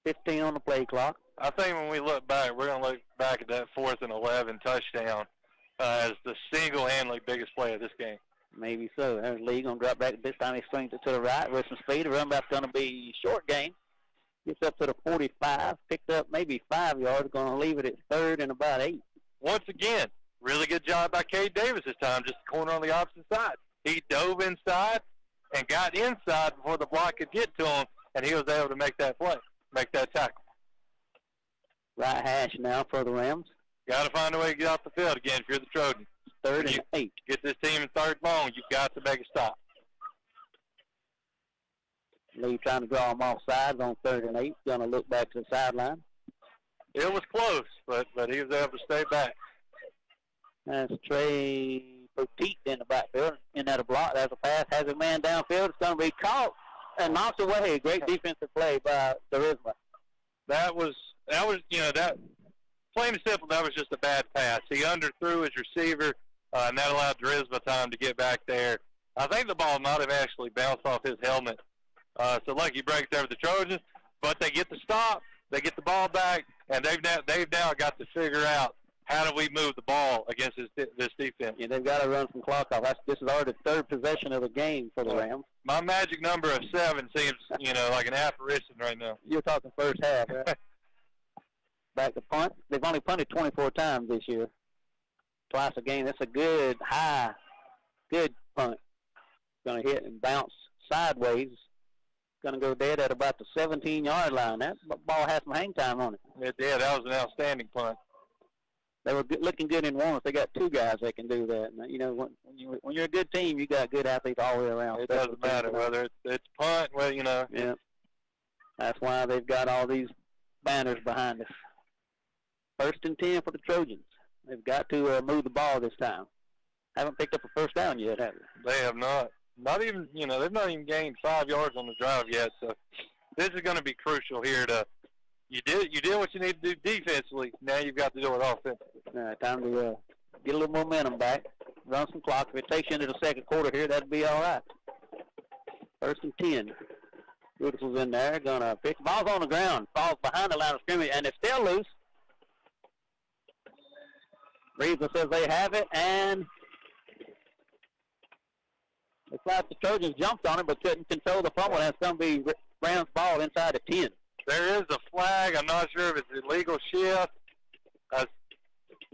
15 on the play clock. I think when we look back, we're going to look back at that 4th and 11 touchdown as the single-handedly biggest play of this game. Maybe so. There's Lee going to drop back. This time he swings it to the right with some speed. The run back's going to be short gain. Gets up to the 45, picked up maybe 5 yards, going to leave it at 3rd and about 8. Once again, really good job by Cade Davis this time, just the corner on the opposite side. He dove inside and got inside before the block could get to him, and he was able to make that play, make that tackle. Right hash now for the Rams. Got to find a way to get off the field again if you're the Trojans. 3rd and 8. Get this team in 3rd long, you've got to make a stop. Lee trying to draw him off sides on 3rd and 8. Going to look back to the sideline. It was close, but he was able to stay back. That's Trey Poteet in the backfield. In at a block. That's a pass. Has a man downfield. It's going to be caught and knocked away. Great defensive play by Charisma. That was that plain and simple, that was just a bad pass. He underthrew his receiver, and that allowed Charisma time to get back there. I think the ball might have actually bounced off his helmet. So lucky breaks there with the Trojans, but they get the stop, they get the ball back, and they've now got to figure out how do we move the ball against this defense. Yeah, they've got to run some clock off. This is already the 3rd possession of the game for the Rams. My magic number of 7 seems, like an apparition right now. You're talking first half, right? Back to punt. They've only punted 24 times this year. Twice a game. That's a good punt. Going to hit and bounce sideways. Going to go dead at about the 17-yard line. That ball has some hang time on it. It did. That was an outstanding punt. They were looking good in warm-up. They got two guys that can do that. And, you know, when you're a good team, you got good athletes all the way around. It doesn't matter whether it's punt, well, you know. Yeah. That's why they've got all these banners behind us. 1st and 10 for the Trojans. They've got to move the ball this time. Haven't picked up a first down yet, have they? They have not. Not even, you know, they've not even gained 5 yards on the drive yet. So this is going to be crucial here. You did what you need to do defensively. Now you've got to do it offensively. Time to get a little momentum back, run some clock. If it takes you into the second quarter here, that'd be all right. 1st and 10. Beautiful's in there, gonna pick the ball's on the ground, falls behind the line of scrimmage, and it's still loose. Reeves says they have it, and looks like the Trojans jumped on it but couldn't control the fumble, and it's going to be Brown's ball inside the 10. There is a flag. I'm not sure if it's illegal shift.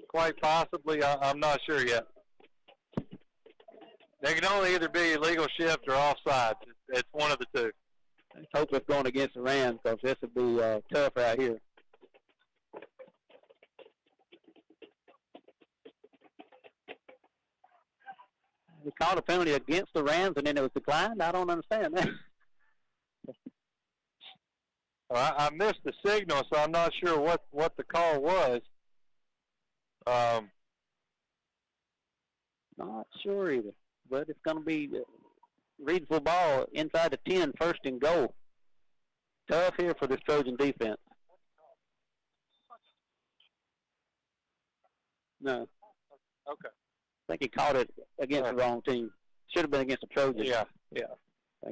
Quite possibly. I'm not sure yet. They can only either be illegal shift or offside. It's one of the two. Let's hope it's going against the Rams because this would be tough right here. We called a penalty against the Rams and then it was declined. I don't understand that. Well, I missed the signal, so I'm not sure what the call was. Not sure either, but it's going to be Reedsville ball inside the 10, 1st and goal. Tough here for this Trojan defense. No. Okay. I think he caught it against the wrong team. Should have been against the Trojans. Yeah.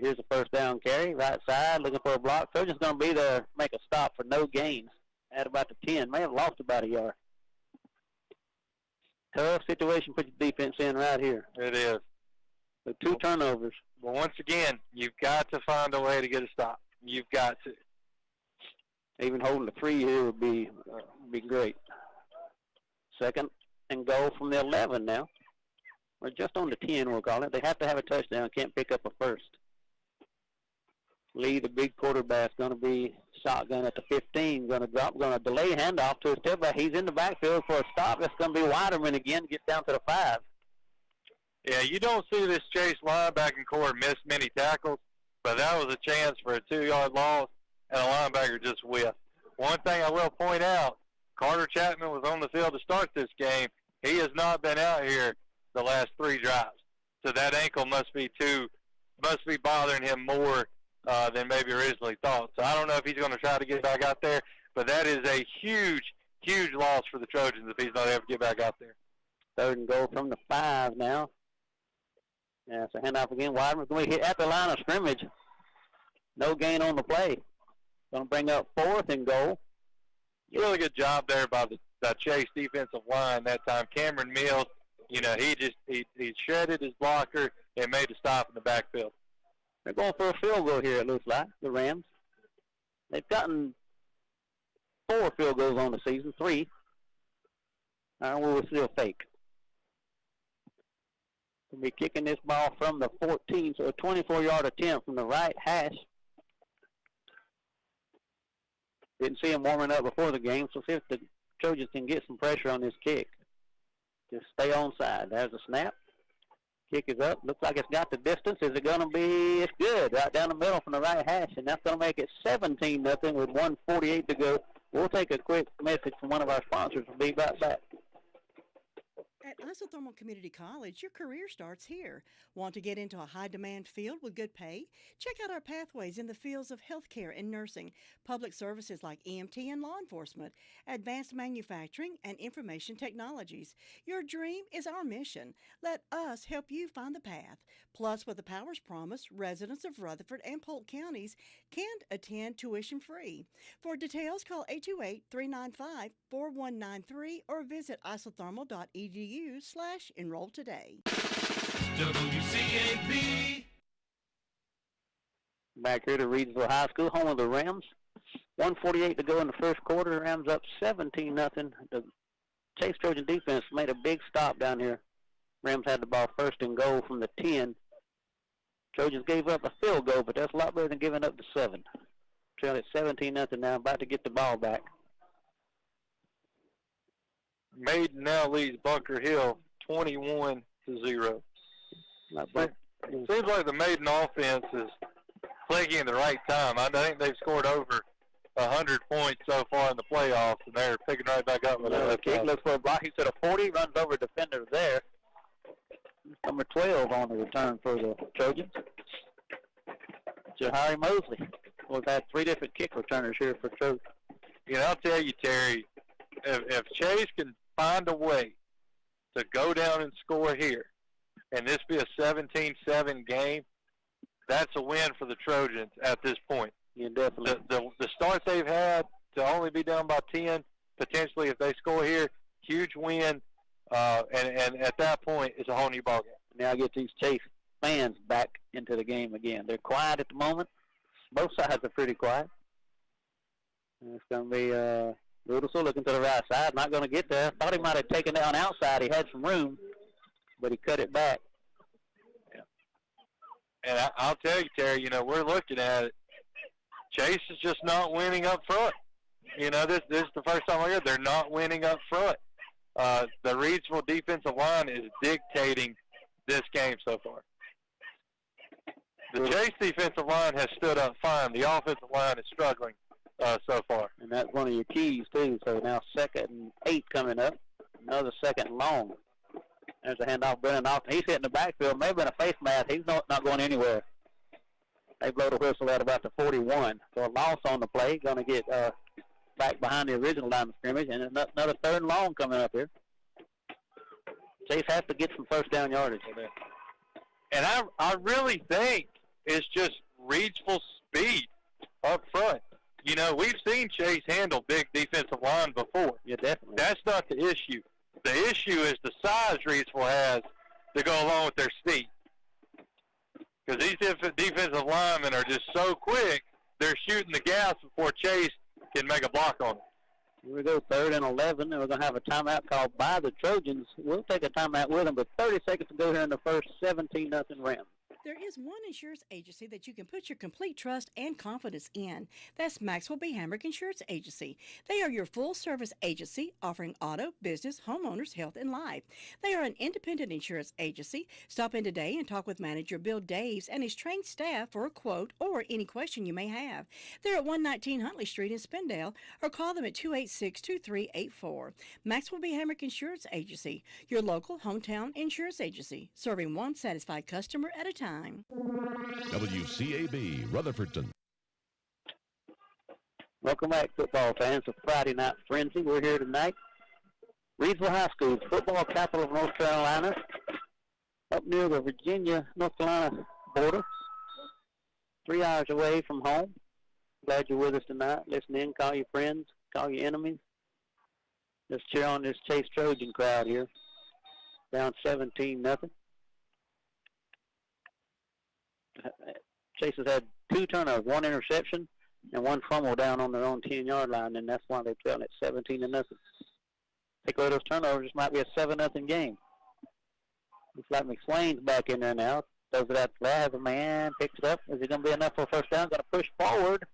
Here's the first down carry, right side, looking for a block. Trojans going to be there, make a stop for no gains at about the 10. May have lost about a yard. Tough situation to put your defense in right here. It is. So 2 turnovers. But once again, you've got to find a way to get a stop. You've got to. Even holding the 3 here would be great. 2nd and goal from the 11 now. Or just on the 10, we'll call it. They have to have a touchdown. Can't pick up a first. Lee, the big quarterback, is going to be shotgun at the 15. Going to drop, going to delay handoff to his tailback. He's in the backfield for a stop. It's going to be Weiderman again. Get down to the 5. Yeah, you don't see this Chase linebacking core miss many tackles, but that was a chance for a 2-yard loss, and a linebacker just whiffed. One thing I will point out, Carter Chapman was on the field to start this game. He has not been out here the last 3 drives. So that ankle must be bothering him more than maybe originally thought. So I don't know if he's going to try to get back out there, but that is a huge, huge loss for the Trojans if he's not able to get back out there. 3rd and goal from the 5 now. Yeah, so handoff again. Weiderman's going to hit at the line of scrimmage. No gain on the play. Going to bring up 4th and goal. Really good job there by the Chase defensive line that time. Cameron Mills, you know, he shredded his blocker and made a stop in the backfield. They're going for a field goal here, it looks like, the Rams. They've gotten 4 field goals on the season, 3. We'll still fake. We'll be kicking this ball from the 14, so a 24-yard attempt from the right hash. Didn't see him warming up before the game, so see if the Trojans can get some pressure on this kick. Just stay on side. There's a snap. Kick is up. Looks like it's got the distance. Is it going to be? It's good. Right down the middle from the right hash, and that's going to make it 17-0 with 1:48 to go. We'll take a quick message from one of our sponsors. We'll be right back. At Isothermal Community College, your career starts here. Want to get into a high-demand field with good pay? Check out our pathways in the fields of healthcare and nursing, public services like EMT and law enforcement, advanced manufacturing, and information technologies. Your dream is our mission. Let us help you find the path. Plus, with the Powers Promise, residents of Rutherford and Polk counties can attend tuition-free. For details, call 828-395-4193 or visit isothermal.edu/enroll today. WCAB. Back here to Reedsville High School, home of the Rams. 1:48 to go in the first quarter. Rams up 17-0. The Chase Trojan defense made a big stop down here. Rams had the ball 1st and goal from the 10. Trojans gave up a field goal, but that's a lot better than giving up the 7. Trailing at 17-0 now, about to get the ball back. Maiden now leads Bunker Hill 21-0. It seems like the Maiden offense is clicking at the right time. I think they've scored over 100 points so far in the playoffs, and they're picking right back up with The kick looks for a block. He's at a 40, runs over a defender there. Number 12 on the return for the Trojans. Jahari Mosley. We've had 3 different kick returners here for Trojans. I'll tell you, Terry, if Chase can find a way to go down and score here, and this be a 17-7 game, that's a win for the Trojans at this point. Yeah, definitely. The start they've had to only be down by 10, potentially if they score here, huge win, and at that point, it's a whole new ballgame. Now get these Chase fans back into the game again. They're quiet at the moment. Both sides are pretty quiet. And it's going to be Rudolph looking to the right side. Not going to get there. Thought he might have taken down outside. He had some room, but he cut it back. Yeah. And I'll tell you, Terry, we're looking at it. Chase is just not winning up front. This is the first time I heard they're not winning up front. The Reidsville defensive line is dictating this game so far. The Chase defensive line has stood up fine. The offensive line is struggling so far. And that's one of your keys, too. So now 2nd and 8 coming up. Another 2nd and long. There's a handoff. Brennan Austin. He's hitting the backfield. Maybe in a face mask. He's not going anywhere. They blow the whistle at about the 41. So a loss on the play. Going to get back behind the original line of scrimmage. And another 3rd and long coming up here. Chase has to get some first down yardage. And I really think it's just Reidsville speed up front. We've seen Chase handle big defensive line before. Yeah, definitely. That's not the issue. The issue is the size Reidsville has to go along with their speed. Because these defensive linemen are just so quick, they're shooting the gas before Chase can make a block on them. Here we go, 3rd and 11, and we're going to have a timeout called by the Trojans. We'll take a timeout with them, but 30 seconds to go here in the first 17-0 round. There is one insurance agency that you can put your complete trust and confidence in. That's Maxwell B. Hamrick Insurance Agency. They are your full-service agency offering auto, business, homeowners, health, and life. They are an independent insurance agency. Stop in today and talk with manager Bill Daves and his trained staff for a quote or any question you may have. They're at 119 Huntley Street in Spindale, or call them at 286-2384. Maxwell B. Hamrick Insurance Agency, your local hometown insurance agency, serving one satisfied customer at a time. WCAB Rutherfordton. Welcome back, football fans, to Friday Night Frenzy. We're here tonight. Reidsville High School, football capital of North Carolina, up near the Virginia-North Carolina border, 3 hours away from home. Glad you're with us tonight. Listen in, call your friends, call your enemies. Let's cheer on this Chase Trojan crowd here. Down 17-0. Chase has had 2 turnovers, 1 interception, and 1 fumble down on their own 10-yard line, and that's why they're trailing at 17-0. Take away those turnovers, this might be a 7-0 game. Looks like McSwain's back in there now. Throws it out to has a man, picks it up. Is it going to be enough for a first down? Going to push forward.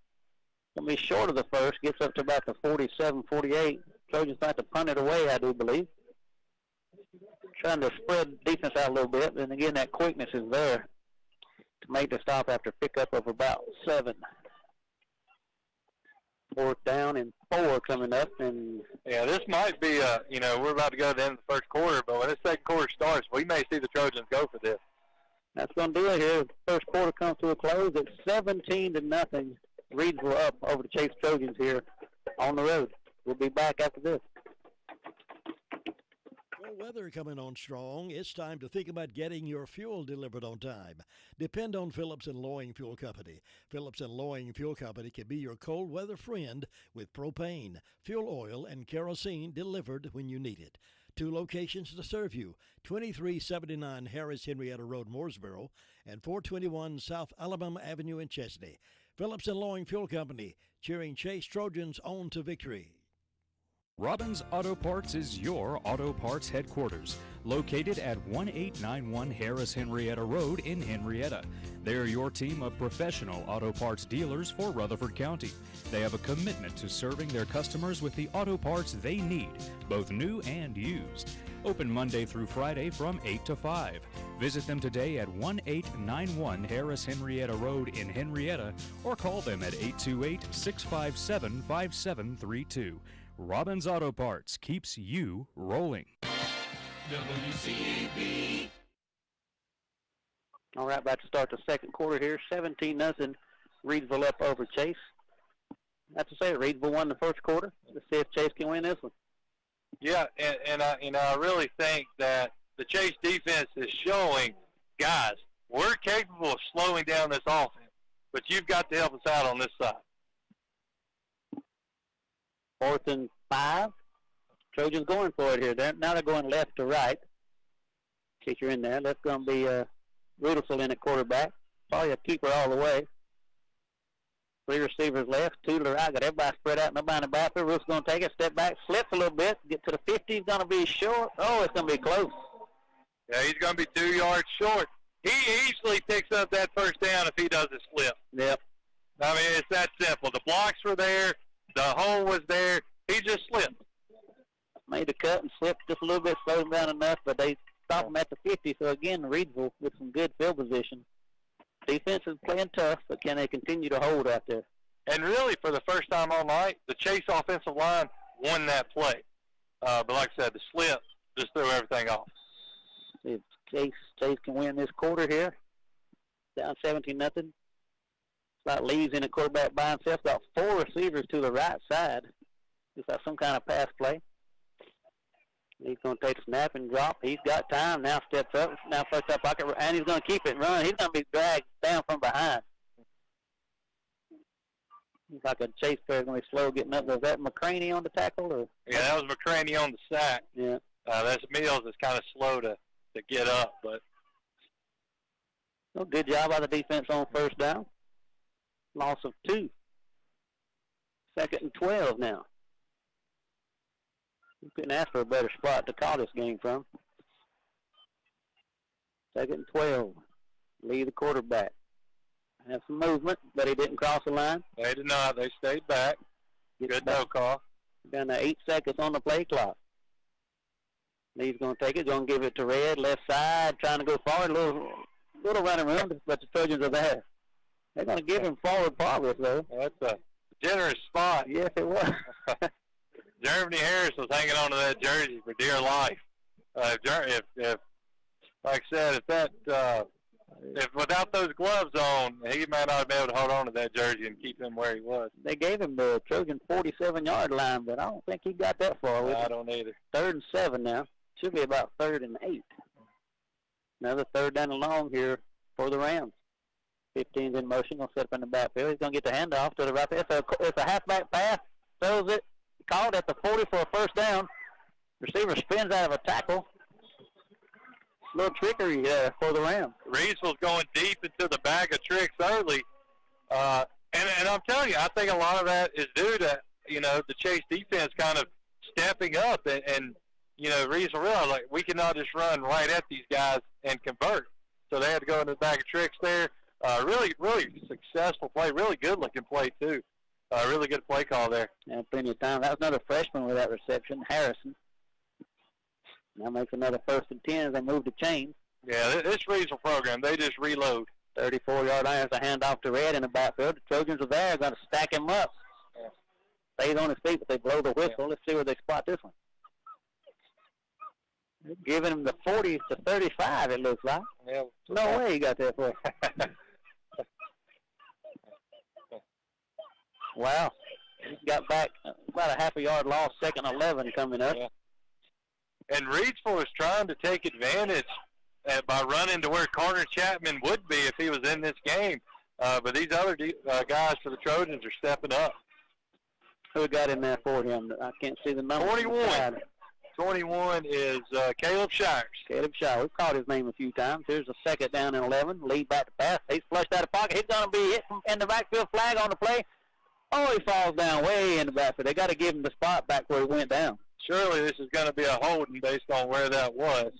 Going to be short of the first. Gets up to about the 47-48. Trojans have to punt it away, I do believe. Trying to spread defense out a little bit, and again, that quickness is there to make the stop after pickup of about 7. 4th down and 4 coming up. And yeah, this might be we're about to go to the end of the first quarter, but when this second quarter starts, we may see the Trojans go for this. That's going to do it here. First quarter comes to a close at 17-0. Reidsville up over the Chase Trojans here on the road. We'll be back after this. Well, weather coming on strong. It's time to think about getting your fuel delivered on time. Depend on Phillips and Loring Fuel Company. Phillips and Loring Fuel Company can be your cold weather friend with propane, fuel oil, and kerosene delivered when you need it. 2 locations to serve you, 2379 Harris Henrietta Road, Mooresboro, and 421 South Alabama Avenue in Chesney. Phillips and Loring Fuel Company, cheering Chase Trojans on to victory. Robbins Auto Parts is your auto parts headquarters, located at 1891 Harris Henrietta Road in Henrietta. They're your team of professional auto parts dealers for Rutherford County. They have a commitment to serving their customers with the auto parts they need, both new and used. Open Monday through Friday from 8 to 5. Visit them today at 1891 Harris Henrietta Road in Henrietta or call them at 828-657-5732. Robbins Auto Parts keeps you rolling. WCAB. All right, about to start the second quarter here. 17-0. Reedsville up over Chase. I have to say, Reedsville won the first quarter. Let's see if Chase can win this one. Yeah, and I really think that the Chase defense is showing, guys, we're capable of slowing down this offense, but you've got to help us out on this side. 4th and 5. Trojans going for it here. Now they're going left to right. Kicker in there. That's going to be Rudolph in at quarterback. Probably a keeper all the way. 3 receivers left, 2 to the right. Got everybody spread out. Nobody in the backfield. Rudolph's going to take it, step back, slips a little bit, get to the 50. He's going to be short. Oh, it's going to be close. Yeah, he's going to be 2 yards short. He easily picks up that first down if he doesn't slip. Yep. I mean, it's that simple. The blocks were there. The hole was there. He just slipped. Made the cut and slipped just a little bit, slowed him down enough, but they stopped him at the 50. So, again, Reedsville with some good field position. Defense is playing tough, but can they continue to hold out there? And really, for the first time all night, the Chase offensive line won that play. But like I said, the slip just threw everything off. See if Chase can win this quarter here. Down 17-0. Like Lee's in at quarterback by himself. Got 4 receivers to the right side. Looks like some kind of pass play. He's going to take a snap and drop. He's got time. Now steps up. Now first up pocket, and he's going to keep it and run. He's going to be dragged down from behind. Looks like a Chase player is going to be slow getting up. Was that McCraney on the tackle? Or? Yeah, that was McCraney on the sack. Yeah. That's Mills is kind of slow to get up. But well, good job by the defense on first down. Loss of 2. 2nd and 12 now. You couldn't ask for a better spot to call this game from. 2nd and 12. Lee, the quarterback. Have some movement, but he didn't cross the line. They did not. They stayed back. Good no call. Down to 8 seconds on the play clock. Lee's going to take it. Going to give it to Red, left side, trying to go forward. Little running room, but the Trojans are there. They're going to give him forward progress, though. That's a generous spot. Yes, it was. Jeremy Harris was hanging on to that jersey for dear life. If like I said, if without those gloves on, he might not be able to hold on to that jersey and keep him where he was. They gave him the Trojan 47-yard line, but I don't think he got that far with it. I don't either. 3rd and 7 now. Should be about 3rd and 8. Another 3rd down and long here for the Rams. 15's in motion. Going to set up in the backfield. He's going to get the handoff to the right there. It's a halfback pass. Throws it. Called at the 40 for a first down. Receiver spins out of a tackle. A little trickery for the Rams. Reedsville's going deep into the bag of tricks early. And I'm telling you, I think a lot of that is due to, the Chase defense kind of stepping up. And Reedsville realized, like, we cannot just run right at these guys and convert. So they had to go into the bag of tricks there. Really, really successful play. Really good-looking play, too. Really good play call there. Yeah, plenty of time. That was another freshman with that reception, Harrison. Now makes another 1st and 10 as they move the chains. Yeah, this Reedsville program, they just reload. 34-yard line. It's a handoff to Red in the backfield. The Trojans are there. Going to stack him up. Yeah. Stays on his feet, but they blow the whistle. Yeah. Let's see where they spot this one. They're giving him the 40 to 35, it looks like. Yeah. No way he got that for. Wow. He got back about a half a yard loss, 2nd and 11 coming up. Yeah. And Reedsville is trying to take advantage by running to where Carter Chapman would be if he was in this game. But these other guys for the Trojans are stepping up. Who got in there for him? I can't see the number. 21. 21 is Caleb Shires. Caleb Shires. We've called his name a few times. Here's a 2nd down and 11. Lead back to pass. He's flushed out of pocket. He's going to be hit in the backfield. Flag on the play. Oh, he falls down way in the backfield. They got to give him the spot back where he went down. Surely this is going to be a holding based on where that was.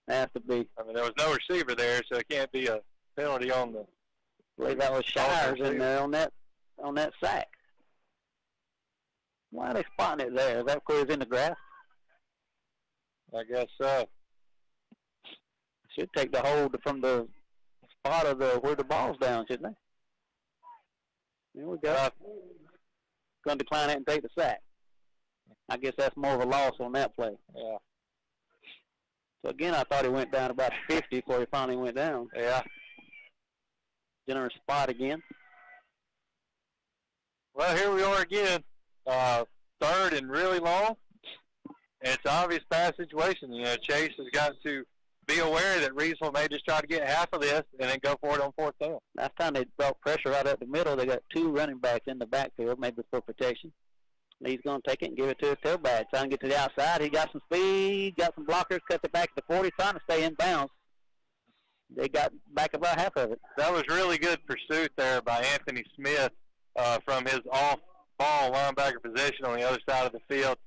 Has to be. I mean, there was no receiver there, so it can't be a penalty on the. I believe that was Shires in there on that sack. Why are they spotting it there? Is that where it's in the grass? I guess so. Should take the hold from the spot of where the ball's down, shouldn't they? There we go. Going to decline it and take the sack. I guess that's more of a loss on that play. Yeah. So, again, I thought he went down about 50 before he finally went down. Yeah. Generous spot again. Well, here we are again. Third and really long. And it's an obvious pass situation. You know, Chase has got to be aware that Riesel may just try to get half of this and then go for it on fourth down. Last time they brought pressure right up the middle, they got two running backs in the backfield, maybe for protection. He's going to take it and give it to his tailback. Trying to get to the outside. He got some speed, got some blockers, cut it back to the 40, trying to stay in bounds. They got back about half of it. That was really good pursuit there by Anthony Smith from his off-ball linebacker position on the other side of the field.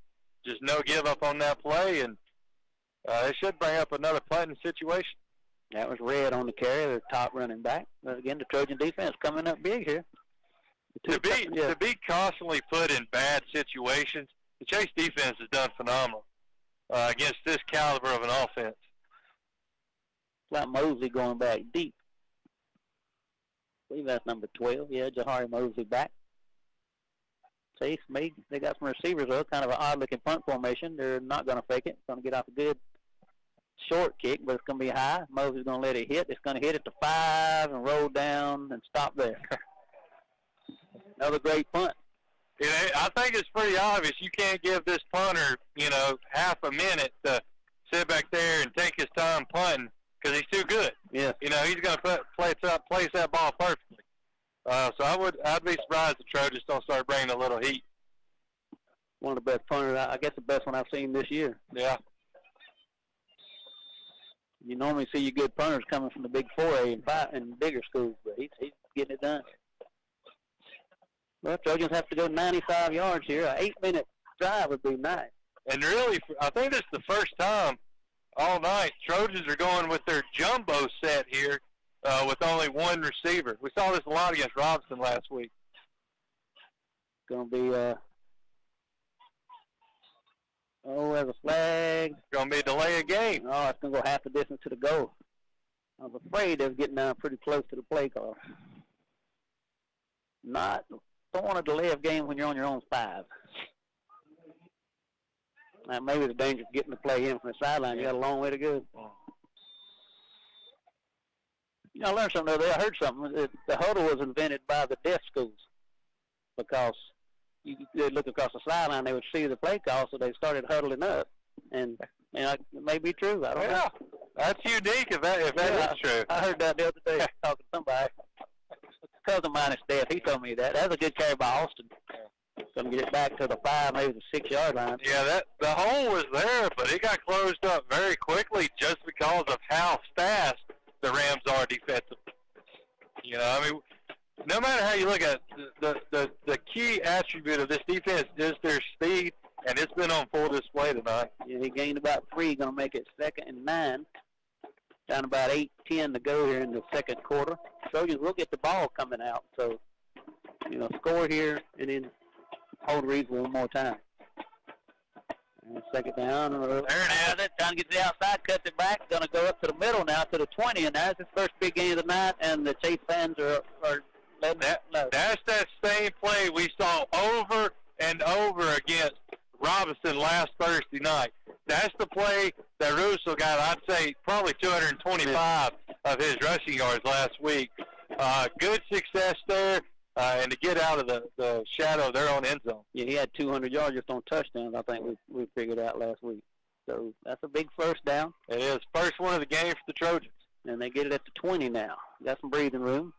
Just no give up on that play, and it should bring up another punting situation. That was Red on the carry, their top running back. But again, the Trojan defense coming up big here. To be constantly put in bad situations, the Chase defense has done phenomenal against this caliber of an offense. It's like Mosley going back deep. I believe that's number 12. Yeah, Jahari Mosley back. Chase they got some receivers, though, kind of an odd-looking punt formation. They're not going to fake it. It's going to get off a good short kick, but it's going to be high. Mosley's going to let it hit. It's going to hit it to 5 and roll down and stop there. Another great punt. You know, I think it's pretty obvious. You can't give this punter, you know, half a minute to sit back there and take his time punting because he's too good. Yeah. You know, he's going to place that ball perfectly. So I'd be surprised if the Trojans don't start bringing a little heat. One of the best punters, I guess the best one I've seen this year. Yeah. You normally see your good punters coming from the big 4A and bigger schools, but he's getting it done. Well, Trojans have to go 95 yards here. An 8-minute drive would be nice. And really, I think this is the first time all night Trojans are going with their jumbo set here with only one receiver. We saw this a lot against Robinson last week. Going to be, there's a flag. It's going to be a delay of game. Oh, it's going to go half the distance to the goal. I was afraid they was getting down pretty close to the play call. Don't want to delay a game when you're on your own 5. Now, maybe the danger of getting the play in from the sideline. You got a long way to go. You know, I learned something the other day. I heard something. The huddle was invented by the deaf schools because they'd look across the sideline, they would see the play call, so they started huddling up. And it may be true. I don't know. That's unique if that is true. I heard that the other day talking to somebody. Cousin of mine is deaf. He told me that. That was a good carry by Austin. Going to get it back to the 5, maybe the 6-yard line. Yeah, the hole was there, but it got closed up very quickly just because of how fast the Rams are defensively. You know, I mean, no matter how you look at it, the key attribute of this defense is their speed, and it's been on full display tonight. Yeah, he gained about 3. Going to make it 2nd and 9. Down about 8-10 to go here in the second quarter. Trojans will get the ball coming out. So, you know, score here and then hold Reeves one more time. And second down. There it is. Trying to get to the outside, cuts it back. Going to go up to the middle now to the 20. And that's his first big game of the night. And the Chase fans are letting that know. That's that same play we saw over and over against Robinson last Thursday night. That's the play that Russell got, I'd say, probably 225 of his rushing yards last week. Good success there, and to get out of the shadow of their own end zone. Yeah, he had 200 yards just on touchdowns, I think we figured out last week. So that's a big first down. It is. First one of the game for the Trojans. And they get it at the 20 now. Got some breathing room.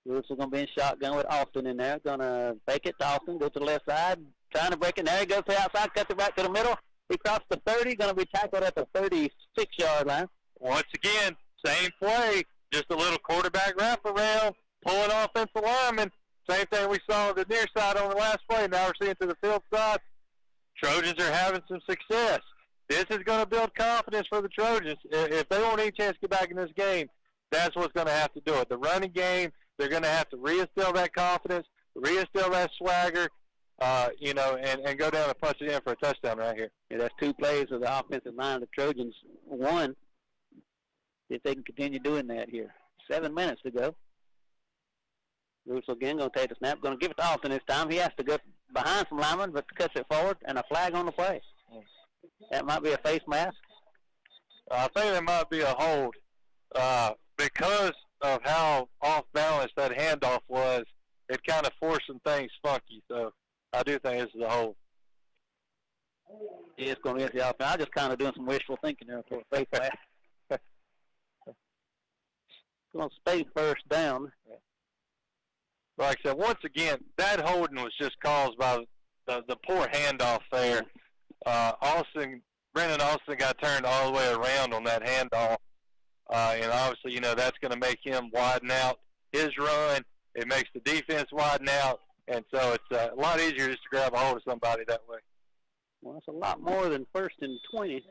Russell going to be in shotgun with Austin in there. Going to fake it to Austin, go to the left side. Trying to break it. There he goes to the outside, cuts it back to the middle. He crossed the 30, going to be tackled at the 36-yard line. Once again, same play, just a little quarterback wraparound, pulling offensive lineman, Same thing we saw the near side on the last play. Now we're seeing to the field side. Trojans are having some success. This is going to build confidence for the Trojans. If they want any chance to get back in this game, that's what's going to have to do it. The running game, they're going to have to reinstill that confidence, reinstill that swagger, and go down and punch it in for a touchdown right here. Yeah, that's 2 plays of the offensive line of the Trojans won. If they can continue doing that here. 7 minutes to go. Russell again going to take the snap, going to give it to Alston this time. He has to go behind some linemen, but cuts it forward, and a flag on the play. That might be a face mask. I think that might be a hold because of how off balance that handoff was. It kind of forced some things funky, so I do think this is a hold. Yeah, it's going to hit the offense. I'm just kind of doing some wishful thinking there for a face mask. Going to stay first down. Like I said, once again, that holding was just caused by the poor handoff there. Brennan Austin got turned all the way around on that handoff. And obviously, that's going to make him widen out his run. It makes the defense widen out. And so it's a lot easier just to grab a hold of somebody that way. Well, it's a lot more than 1st and 20.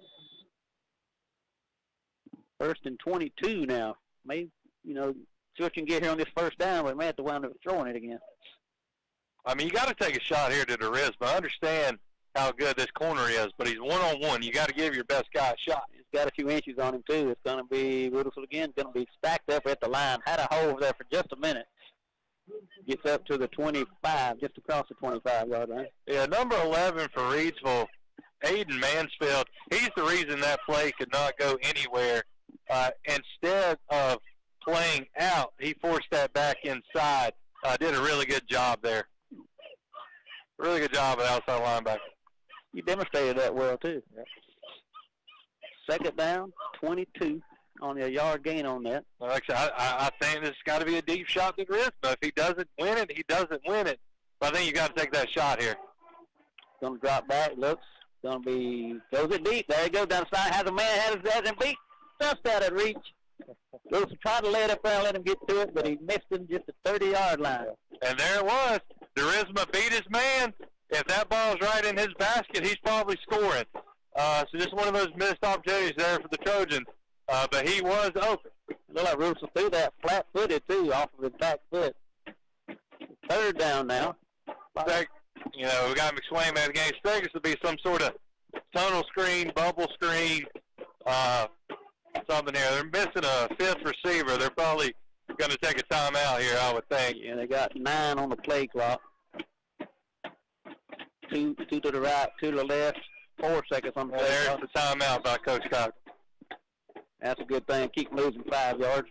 1st and 22 now. Maybe, see what you can get here on this first down, but we may have to wind up throwing it again. I mean, you got to take a shot here to DeRisma. I understand how good this corner is, but he's one-on-one. You got to give your best guy a shot. He's got a few inches on him, too. It's going to be, Rudolph again, going to be stacked up at the line. Had a hole over there for just a minute. Gets up to the 25, just across the 25-yard line. Yeah, number 11 for Reidsville, Aiden Mansfield. He's the reason that play could not go anywhere. Instead of playing out, he forced that back inside. Did a really good job there. Really good job at outside linebacker. You demonstrated that well, too. Yep. 2nd down, 22, only a yard gain on that. Like I said, I think this has got to be a deep shot to Grisma. If he doesn't win it, he doesn't win it. But I think you got to take that shot here. Going to drop back, looks. Going to be, goes it deep. There he goes down the side, has a man, has him beat. Just out of reach. Wilson tried to lay it up there and let him get to it, but he missed him just a 30-yard line. And there it was. DeRisma beat his man. If that ball's right in his basket, he's probably scoring. So just one of those missed opportunities there for the Trojans. But he was open. Looked like Wilson threw that flat-footed, too, off of his back foot. 3rd down now. We got McSwain man again. Expect this to be some sort of tunnel screen, bubble screen, something here. They're missing a 5th receiver. They're probably going to take a timeout here, I would think. Yeah, they got 9 on the play clock. 2 to the right, 2 to the left, 4 seconds on the play There's clock. the timeout by Coach Cox. That's a good thing. Keep losing 5 yards.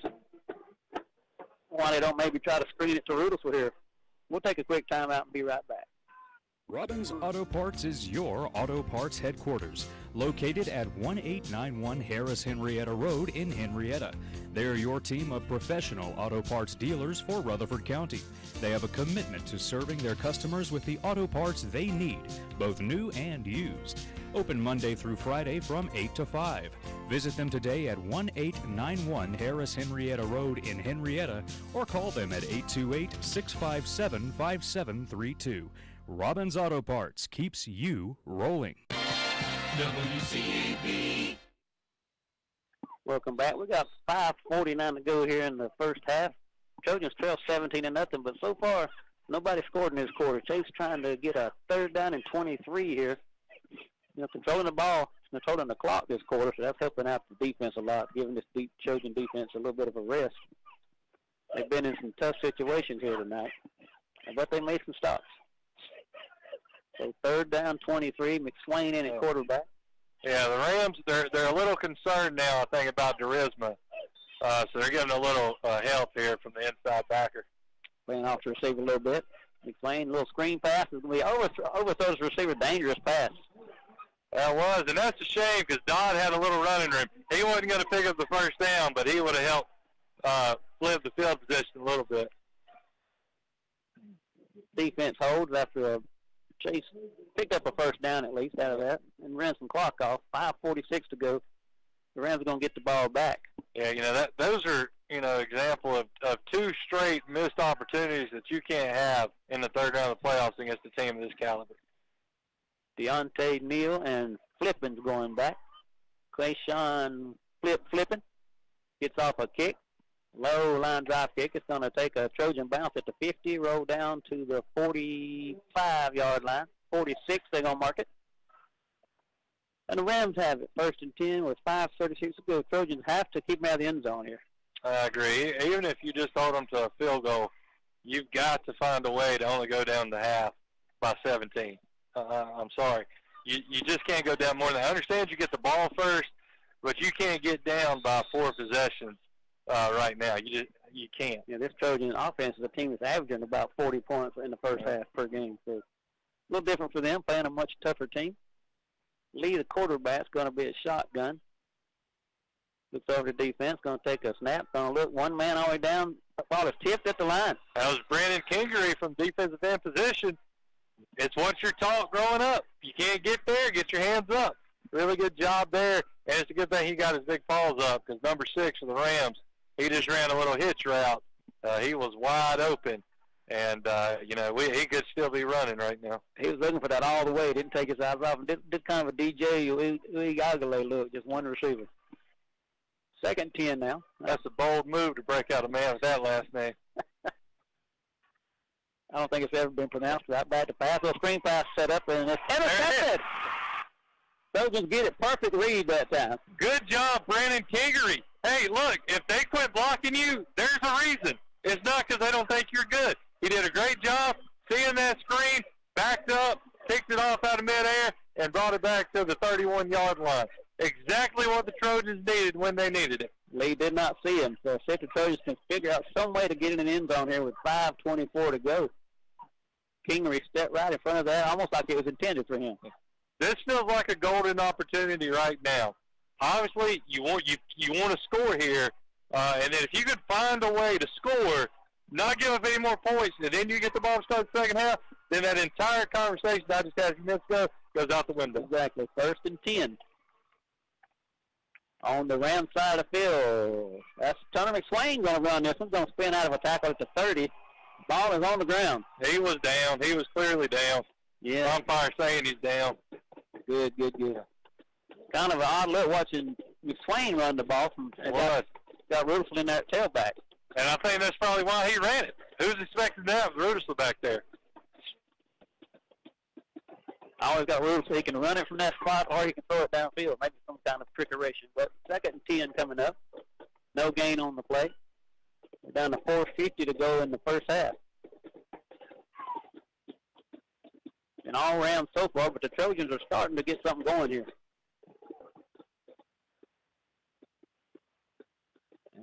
Why they don't maybe try to screen it to Rudolph here. We'll take a quick timeout and be right back. Robbins Auto Parts is your auto parts headquarters, located at 1891 Harris Henrietta Road in Henrietta. They're your team of professional auto parts dealers for Rutherford County. They have a commitment to serving their customers with the auto parts they need, both new and used. Open Monday through Friday from 8 to 5. Visit them today at 1891 Harris Henrietta Road in Henrietta or call them at 828-657-5732. Robbins Auto Parts keeps you rolling. WCAB. Welcome back. We got 5:49 to go here in the first half. Trojans trail 17-0, but so far nobody scored in this quarter. Chase trying to get a 3rd down and 23 here. Controlling the ball, controlling the clock this quarter, so that's helping out the defense a lot, giving this Trojan defense a little bit of a rest. They've been in some tough situations here tonight, but they made some stops. So 3rd down, 23. McSwain in at quarterback. Yeah, the Rams, they're a little concerned now, I think, about DeRisma. So they're getting a little help here from the inside backer. Playing off the receiver a little bit. McSwain, little screen pass. It's going to be overthrows the receiver, dangerous pass. That was, and that's a shame because Dodd had a little running room. He wasn't going to pick up the first down, but he would have helped flip the field position a little bit. Defense holds after Chase picked up a first down at least out of that and ran some clock off. 5:46 to go. the Rams are going to get the ball back. Yeah, those are, example of two straight missed opportunities that you can't have in the third round of the playoffs against a team of this caliber. Deontay Neal and Flippin's going back. Clayshawn Flippin gets off a kick. Low line drive kick. It's going to take a Trojan bounce at the 50, roll down to the 45-yard line. 46, they're going to mark it. And the Rams have it. 1st and 10 with 5:36 to go. Trojans have to keep them out of the end zone here. I agree. Even if you just hold them to a field goal, you've got to find a way to only go down to half by 17. I'm sorry. You just can't go down more than that. I understand you get the ball first, but you can't get down by 4 possessions right now. You can't. Yeah, this Trojan offense is a team that's averaging about 40 points in the first half per game. So a little different for them, playing a much tougher team. Lee, the quarterback's going to be a shotgun. Looks over to defense, going to take a snap, going to look one man all the way down. The ball is tipped at the line. That was Brandon Kingery from defensive end position. It's what you're taught growing up. You can't get there, get your hands up. Really good job there. And it's a good thing he got his big paws up because number 6 for the Rams, he just ran a little hitch route. He was wide open. And, he could still be running right now. He was looking for that all the way. Didn't take his eyes off him. Did kind of a DJ Uiagalelei look, just one receiver. 2nd and 10 now. That's a bold move to break out a man with that last name. I don't think it's ever been pronounced that bad to pass. A screen pass set up, and it's intercepted. Trojans get it. Perfect read that time. Good job, Brandon Kingery. Hey, look, if they quit blocking you, there's a reason. It's not because they don't think you're good. He did a great job seeing that screen, backed up, kicked it off out of midair, and brought it back to the 31-yard line. Exactly what the Trojans needed when they needed it. Lee did not see him, so see if the Trojans can figure out some way to get in an end zone here with 5:24 to go. Kingery stepped right in front of that, almost like it was intended for him. This feels like a golden opportunity right now. Obviously, you want to score here, and then if you could find a way to score, not give up any more points, and then you get the ball to start the second half, then that entire conversation I just had a few minutes ago goes out the window. Exactly. 1st and 10. On the Ram side of the field, that's Turner McSwain going to run this one. Going to spin out of a tackle at the 30. Ball is on the ground. He was down. He was clearly down. Yeah. Umpire saying he's down. Good. Kind of an odd look watching McSwain run the ball. Got Rudolph in there at tailback. And I think that's probably why he ran it. Who's expecting that with Rudolph back there? I always got Rudolph so he can run it from that spot or he can throw it downfield. Maybe some kind of trickeration. But 2nd and 10 coming up. No gain on the play. We're down to 4:50 to go in the first half. And all Rams so far, but the Trojans are starting to get something going here.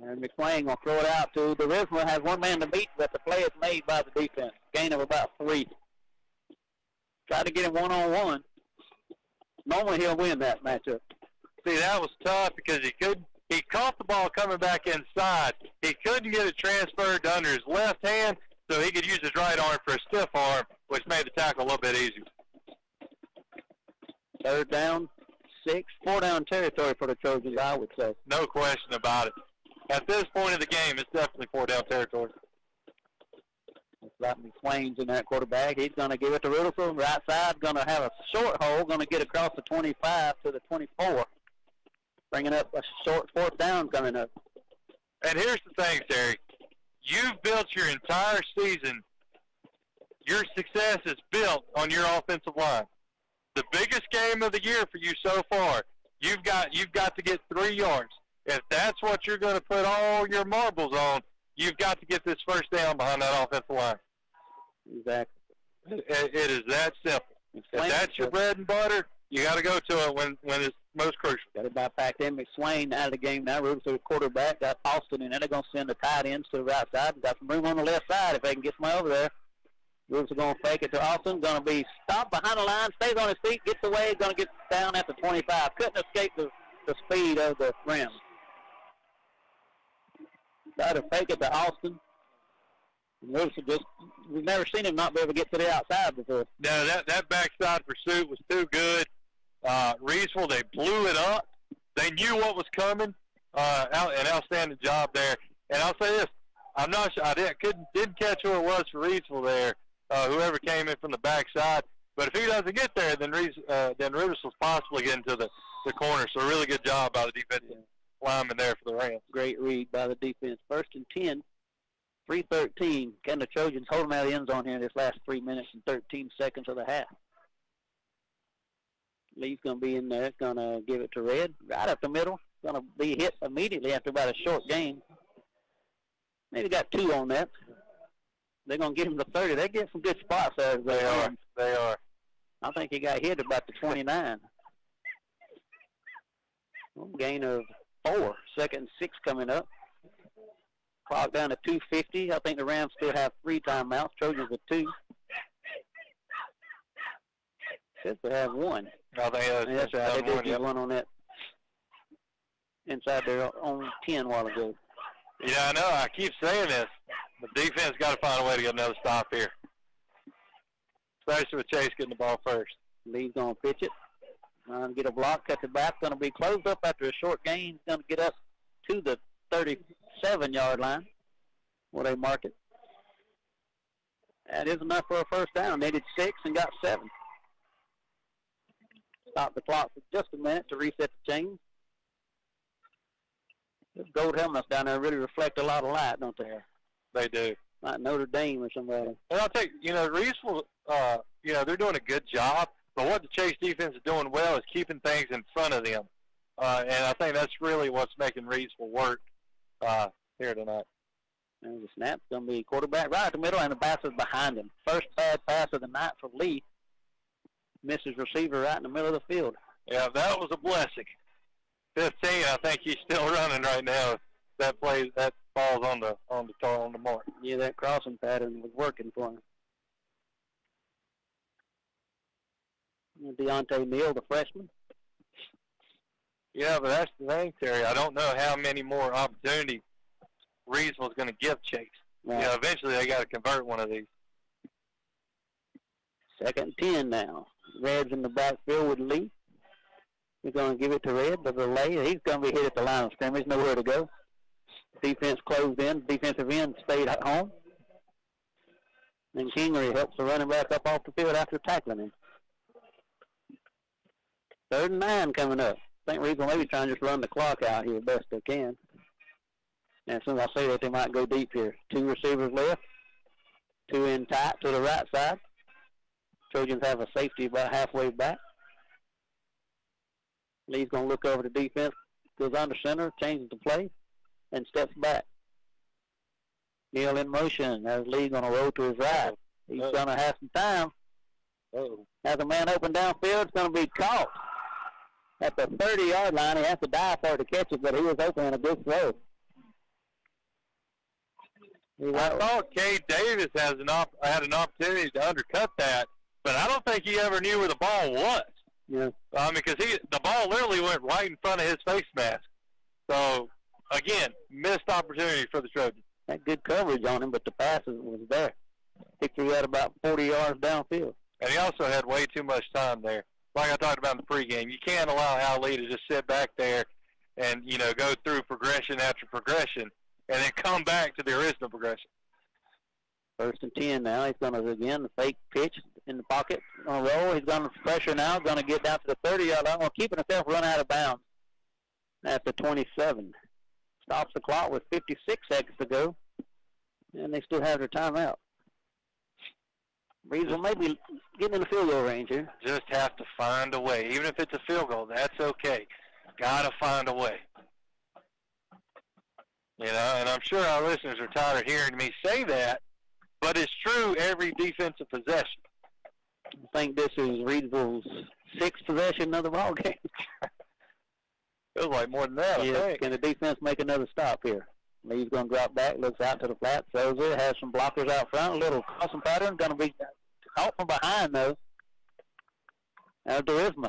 And McSwain going to throw it out to the Risma. Has one man to beat, but the play is made by the defense. Gain of about 3. Try to get him one-on-one. Normally he'll win that matchup. See, that was tough because he caught the ball coming back inside. He couldn't get it transferred to under his left hand, so he could use his right arm for a stiff arm, which made the tackle a little bit easier. 3rd down, 6. 4-down territory for the Trojans, I would say. No question about it. At this point of the game, it's definitely 4-down territory. Looks like McSwain's in that quarterback. He's going to give it to Rudolph. Right side, going to have a short hole, going to get across the 25 to the 24. Bringing up a short 4th down coming up. And here's the thing, Terry. You've built your entire season. Your success is built on your offensive line. The biggest game of the year for you so far, you've got to get 3 yards. If that's what you're going to put all your marbles on, you've got to get this first down behind that offensive line. Exactly. It is that simple. If that's your bread and butter, you got to go to it when it's most crucial. Got it back packed in. McSwain out of the game now. Rudolph to the quarterback. Got Austin in there. They're going to send the tight ends to the right side. Got some room on the left side if they can get somebody over there. Rudolph's going to fake it to Austin. Going to be stopped behind the line. Stays on his feet. Gets away. Going to get down at the 25. Couldn't escape the speed of the Rams. Tried to fake it to Austin. We've never seen him not be able to get to the outside before. No, that backside pursuit was too good. Reesville, they blew it up. they knew what was coming. An outstanding job there. And I'll say this: I'm not sure. I didn't catch who it was for Reedsville there. Whoever came in from the backside. But if he doesn't get there, then Riversville's possibly getting to the corner. So a really good job by the defensive lineman there for the Rams. Great read by the defense. 1st and 10, 3:13. Can the Trojans hold them out of the end zone here in this last 3 minutes and 13 seconds of the half? Lee's going to be in there. Going to give it to Red. Right up the middle. Going to be hit immediately after about a short gain. Maybe got 2 on that. They're going to get him to 30. They get some good spots there. They are. I think he got hit about the 29. Gain of 4. 2nd and 6 coming up. Clock down to 2:50. I think the Rams still have 3 timeouts. Trojans with 2. Says they have 1. I think that's right. They did get one on that inside their own 10 a while ago. Yeah, I know. I keep saying this. The defense got to find a way to get another stop here, especially with Chase getting the ball first. Lee's going to pitch it. Get a block, cut the back. Going to be closed up after a short gain. Going to get us to the 37-yard line where they mark it. That is enough for a first down. They did 6 and got 7. Stop the clock for just a minute to reset the chains. Those gold helmets down there really reflect a lot of light, don't they? They do. Like Notre Dame or somebody. And I'll tell you, Reedsville, they're doing a good job. But what the Chase defense is doing well is keeping things in front of them. And I think that's really what's making Reedsville work here tonight. And the snap's going to be quarterback right at the middle, and the pass is behind him. First bad pass of the night for Lee. Misses receiver right in the middle of the field. Yeah, that was a blessing. 15, I think he's still running right now. That falls on the mark. Yeah, that crossing pattern was working for him. Deontay Neal, the freshman. Yeah, but that's the thing, Terry. I don't know how many more opportunities Reedsville's going to give Chase. Right. Eventually they got to convert one of these. 2nd and 10 now. Red's in the backfield with Lee. He's going to give it to Red, the delay. He's going to be hit at the line of scrimmage. Nowhere to go. Defense closed in. Defensive end stayed at home. And Kingery helps the running back up off the field after tackling him. 3rd and 9 coming up. I think Reedsville may be trying to just run the clock out here best they can. And as soon as I say that, they might go deep here. 2 receivers left. 2 in tight to the right side. Trojans have a safety about halfway back. Lee's going to look over the defense, goes under center, changes the play, and steps back. Neal in motion as Lee going to roll to his right. He's going to have some time. Has a man open downfield. It's going to be caught at the 30-yard line. He has to dive for it to catch it, but he was open in a good throw. I thought Cade Davis had an opportunity to undercut that, but I don't think he ever knew where the ball was. Yeah. Because the ball literally went right in front of his face mask. So, again, missed opportunity for the Trojans. Had good coverage on him, but the pass was there. He threw out about 40 yards downfield. And he also had way too much time there. Like I talked about in the pregame, you can't allow Al Lee to just sit back there and, go through progression after progression and then come back to the original progression. 1st and 10 now. He's going to, again, the fake pitch in the pocket. On a roll. He's going to pressure now. Going to get down to the 30-yard line. Keeping himself run out of bounds at the 27. Stops the clock with 56 seconds to go. And they still have their timeout. Reedsville may be getting in the field goal range here. Just have to find a way. Even if it's a field goal, that's okay. Got to find a way. And I'm sure our listeners are tired of hearing me say that, but it's true every defensive possession. I think this is Reedsville's 6th possession of the ball game. Feels like more than that, I think. Can the defense make another stop here? Lee's going to drop back, looks out to the flat, throws it, has some blockers out front, a little crossing pattern, going to be caught from behind, though. Durisma.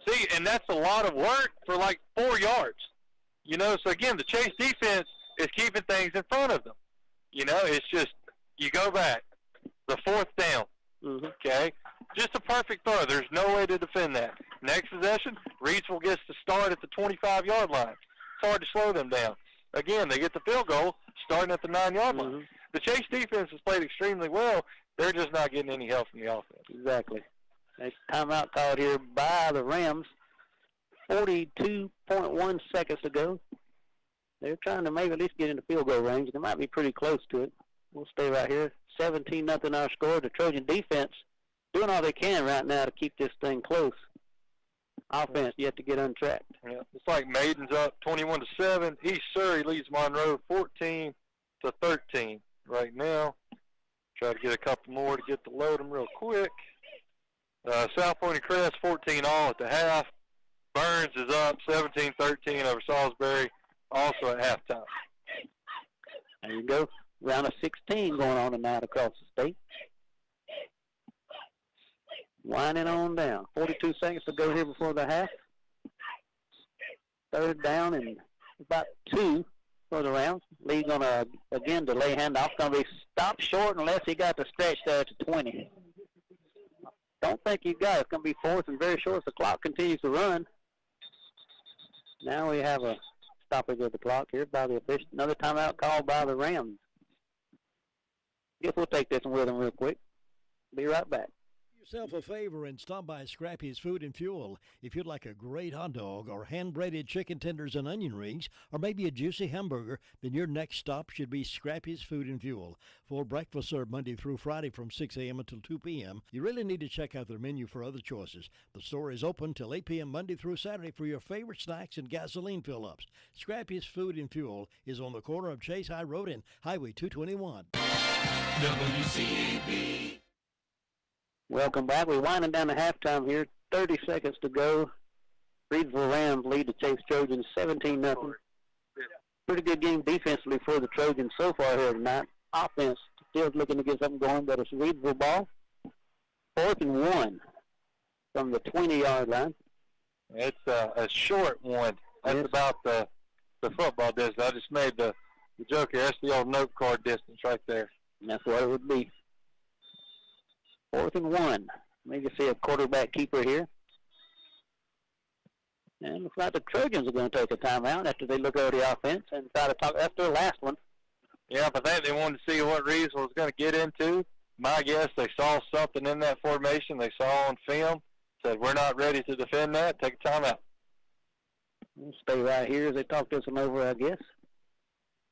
See, and that's a lot of work for like 4 yards. So again, the Chase defense is keeping things in front of them. It's just, you go back, the 4th down, okay? Just a perfect throw. There's no way to defend that. Next possession, Reedsville gets to start at the 25-yard line. It's hard to slow them down. Again, they get the field goal starting at the 9-yard line. The Chase defense has played extremely well. They're just not getting any help from the offense. Exactly. Next timeout called here by the Rams. 42.1 seconds to go. They're trying to maybe at least get into field goal range. They might be pretty close to it. We'll stay right here. 17-0 our score. The Trojan defense doing all they can right now to keep this thing close. Offense yet to get untracked. Yeah, it's like Maiden's up 21-7. East Surrey leads Monroe 14-13 right now. Try to get a couple more to get to load them real quick. South Point and Crest 14 all at the half. Burns is up 17-13 over Salisbury, also at halftime. There you go. Round of 16 going on tonight across the state. Winding on down. 42 seconds to go here before the half. Third down and about 2 for the round. Lee's going to, again, delay handoff. Going to be stopped short unless he got the stretch there to 20. Don't think he got it. It's going to be fourth and very short as the clock continues to run. Now we have a stoppage of the clock here by the official. Another timeout called by the Rams. Guess we'll take this one with them real quick. Be right back. Yourself a favor and stop by Scrappy's Food and Fuel. If you'd like a great hot dog or hand-breaded chicken tenders and onion rings or maybe a juicy hamburger, then your next stop should be Scrappy's Food and Fuel. Full breakfast served Monday through Friday from 6 a.m. until 2 p.m. You really need to check out their menu for other choices. The store is open till 8 p.m. Monday through Saturday for your favorite snacks and gasoline fill-ups. Scrappy's Food and Fuel is on the corner of Chase High Road and Highway 221. WCAB. Welcome back. We're winding down to halftime here. 30 seconds to go. Reedsville Rams lead the Chase Trojans 17-0. Pretty good game defensively for the Trojans so far here tonight. Offense still looking to get something going, but it's Reedsville ball. 4th and 1 from the 20-yard line. It's a short one. That's about the football distance. I just made the joke here. That's the old note card distance right there. And that's what it would be. 4th and 1. Maybe see a quarterback keeper here. And looks like the Trojans are going to take a timeout after they look over the offense and try to talk after the last one. Yeah, but they wanted to see what Reedsville was going to get into. My guess, they saw something in that formation they saw on film. Said, we're not ready to defend that. Take a timeout. We'll stay right here as they talk this one over, I guess.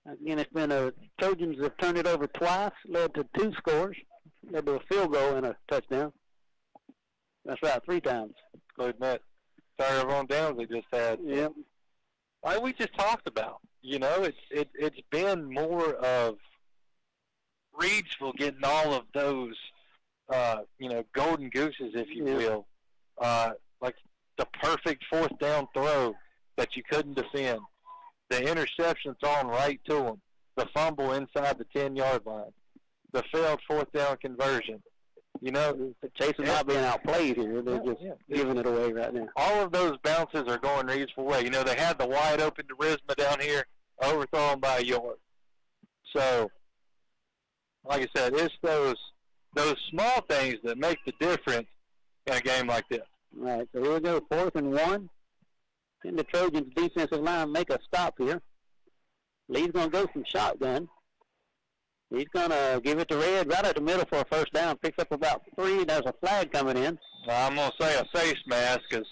Again, it's been Trojans have turned it over twice, led to 2 scores. Led to a field goal and a touchdown. That's right, 3 times. Including that turnover on downs they just had. Yep. Like we just talked about, it's been more of Reedsville getting all of those, golden gooses, if you will. Like the perfect 4th down throw that you couldn't defend. The interception thrown right to them. The fumble inside the 10-yard line. The failed 4th down conversion. Chase is not being outplayed here. They're just giving it away right now. All of those bounces are going Reedsville way. They had the wide open to Risma down here, overthrown by a yard. So, like I said, it's those small things that make the difference in a game like this. All right, so here we go, 4th and 1. Can the Trojans' defensive line make a stop here? Lee's going to go from shotgun. He's going to give it to Red right at the middle for a first down. Picks up about 3. There's a flag coming in. I'm going to say a face mask because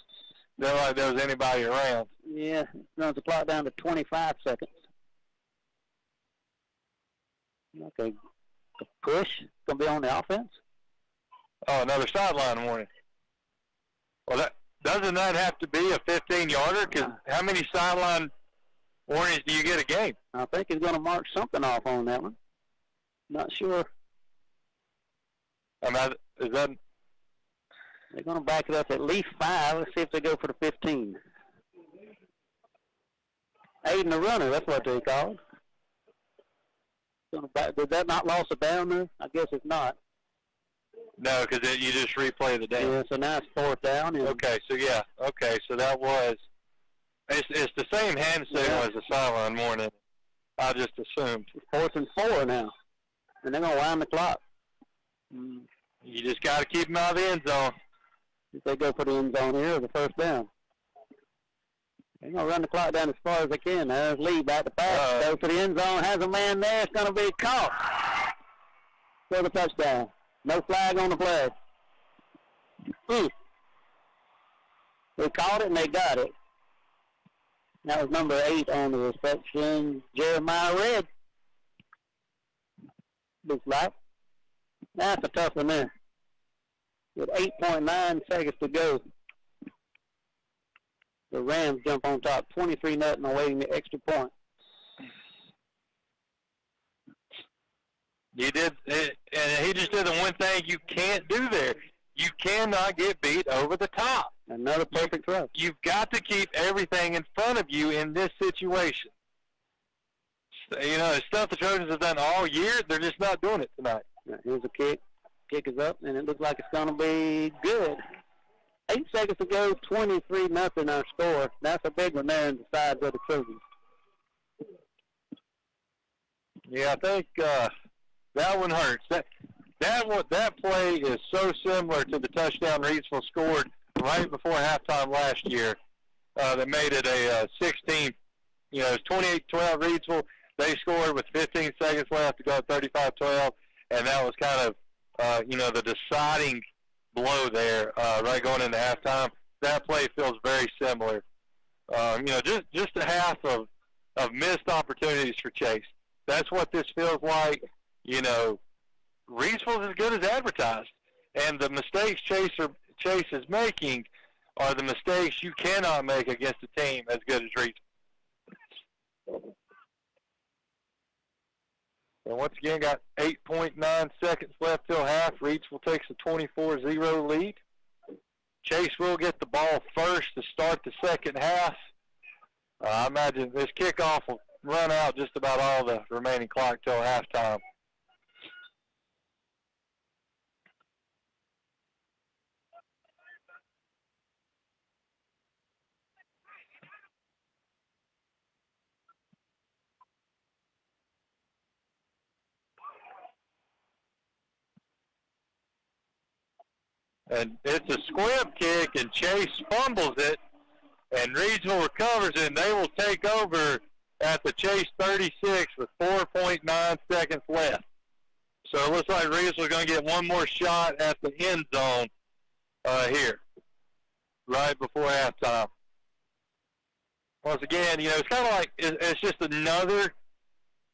they're like there's anybody around. Yeah, runs the clock down to 25 seconds. Okay, the push going to be on the offense. Oh, another sideline warning. Well, doesn't that have to be a 15-yarder? Because how many sideline warnings do you get a game? I think he's going to mark something off on that one. Not sure. Is that? They're going to back it up at least 5. Let's see if they go for the 15. Aiding the runner, that's what they called. Did that not loss a down there? I guess it's not. No, because you just replay the down. Yeah, so now it's 4th down. Okay, so that was. It's the same hand signal as the sideline warning. I just assumed. 4th and 4 now. And they're going to wind the clock. You just got to keep them out of the end zone. if they go for the end zone here, the first down. They're going to run the clock down as far as they can. There's Lee back to pass. Goes to the end zone. Has a man there. It's going to be caught for the touchdown. No flag on the play. They caught it and they got it. That was number 8 on the reception, Jeremiah Red. Looks like. That's a tough one there. With 8.9 seconds to go. The Rams jump on top, 23-0, awaiting the extra point. You did, and he just did the one thing you can't do there. You cannot get beat over the top. Another perfect throw. You've got to keep everything in front of you in this situation. You know, it's stuff the Trojans have done all year. They're just not doing it tonight. Here's a kick. Kick is up, and it looks like it's going to be good. 8 seconds to go, 23-0 our score. That's a big one there in the sides of the Trojans. Yeah, I think that one hurts. That play is so similar to the touchdown Reidsville scored right before halftime last year that made it a 16. You know, it was 28-12 Reidsville. They scored with 15 seconds left to go 35-12, and that was kind of the deciding blow there right going into halftime. That play feels very similar. Just a half of missed opportunities for Chase. That's what this feels like. You know, Reidsville is as good as advertised, and the mistakes Chase is making are the mistakes you cannot make against a team as good as Reidsville. And once again, got 8.9 seconds left till half. Reidsville takes a 24-0 lead. Chase will get the ball first to start the second half. I imagine this kickoff will run out just about all the remaining clock till halftime. And it's a squib kick, and Chase fumbles it, and Reidsville recovers it, and they will take over at the Chase 36 with 4.9 seconds left. So it looks like Reidsville is going to get one more shot at the end zone here, right before halftime. Once again, it's kind of like it's just another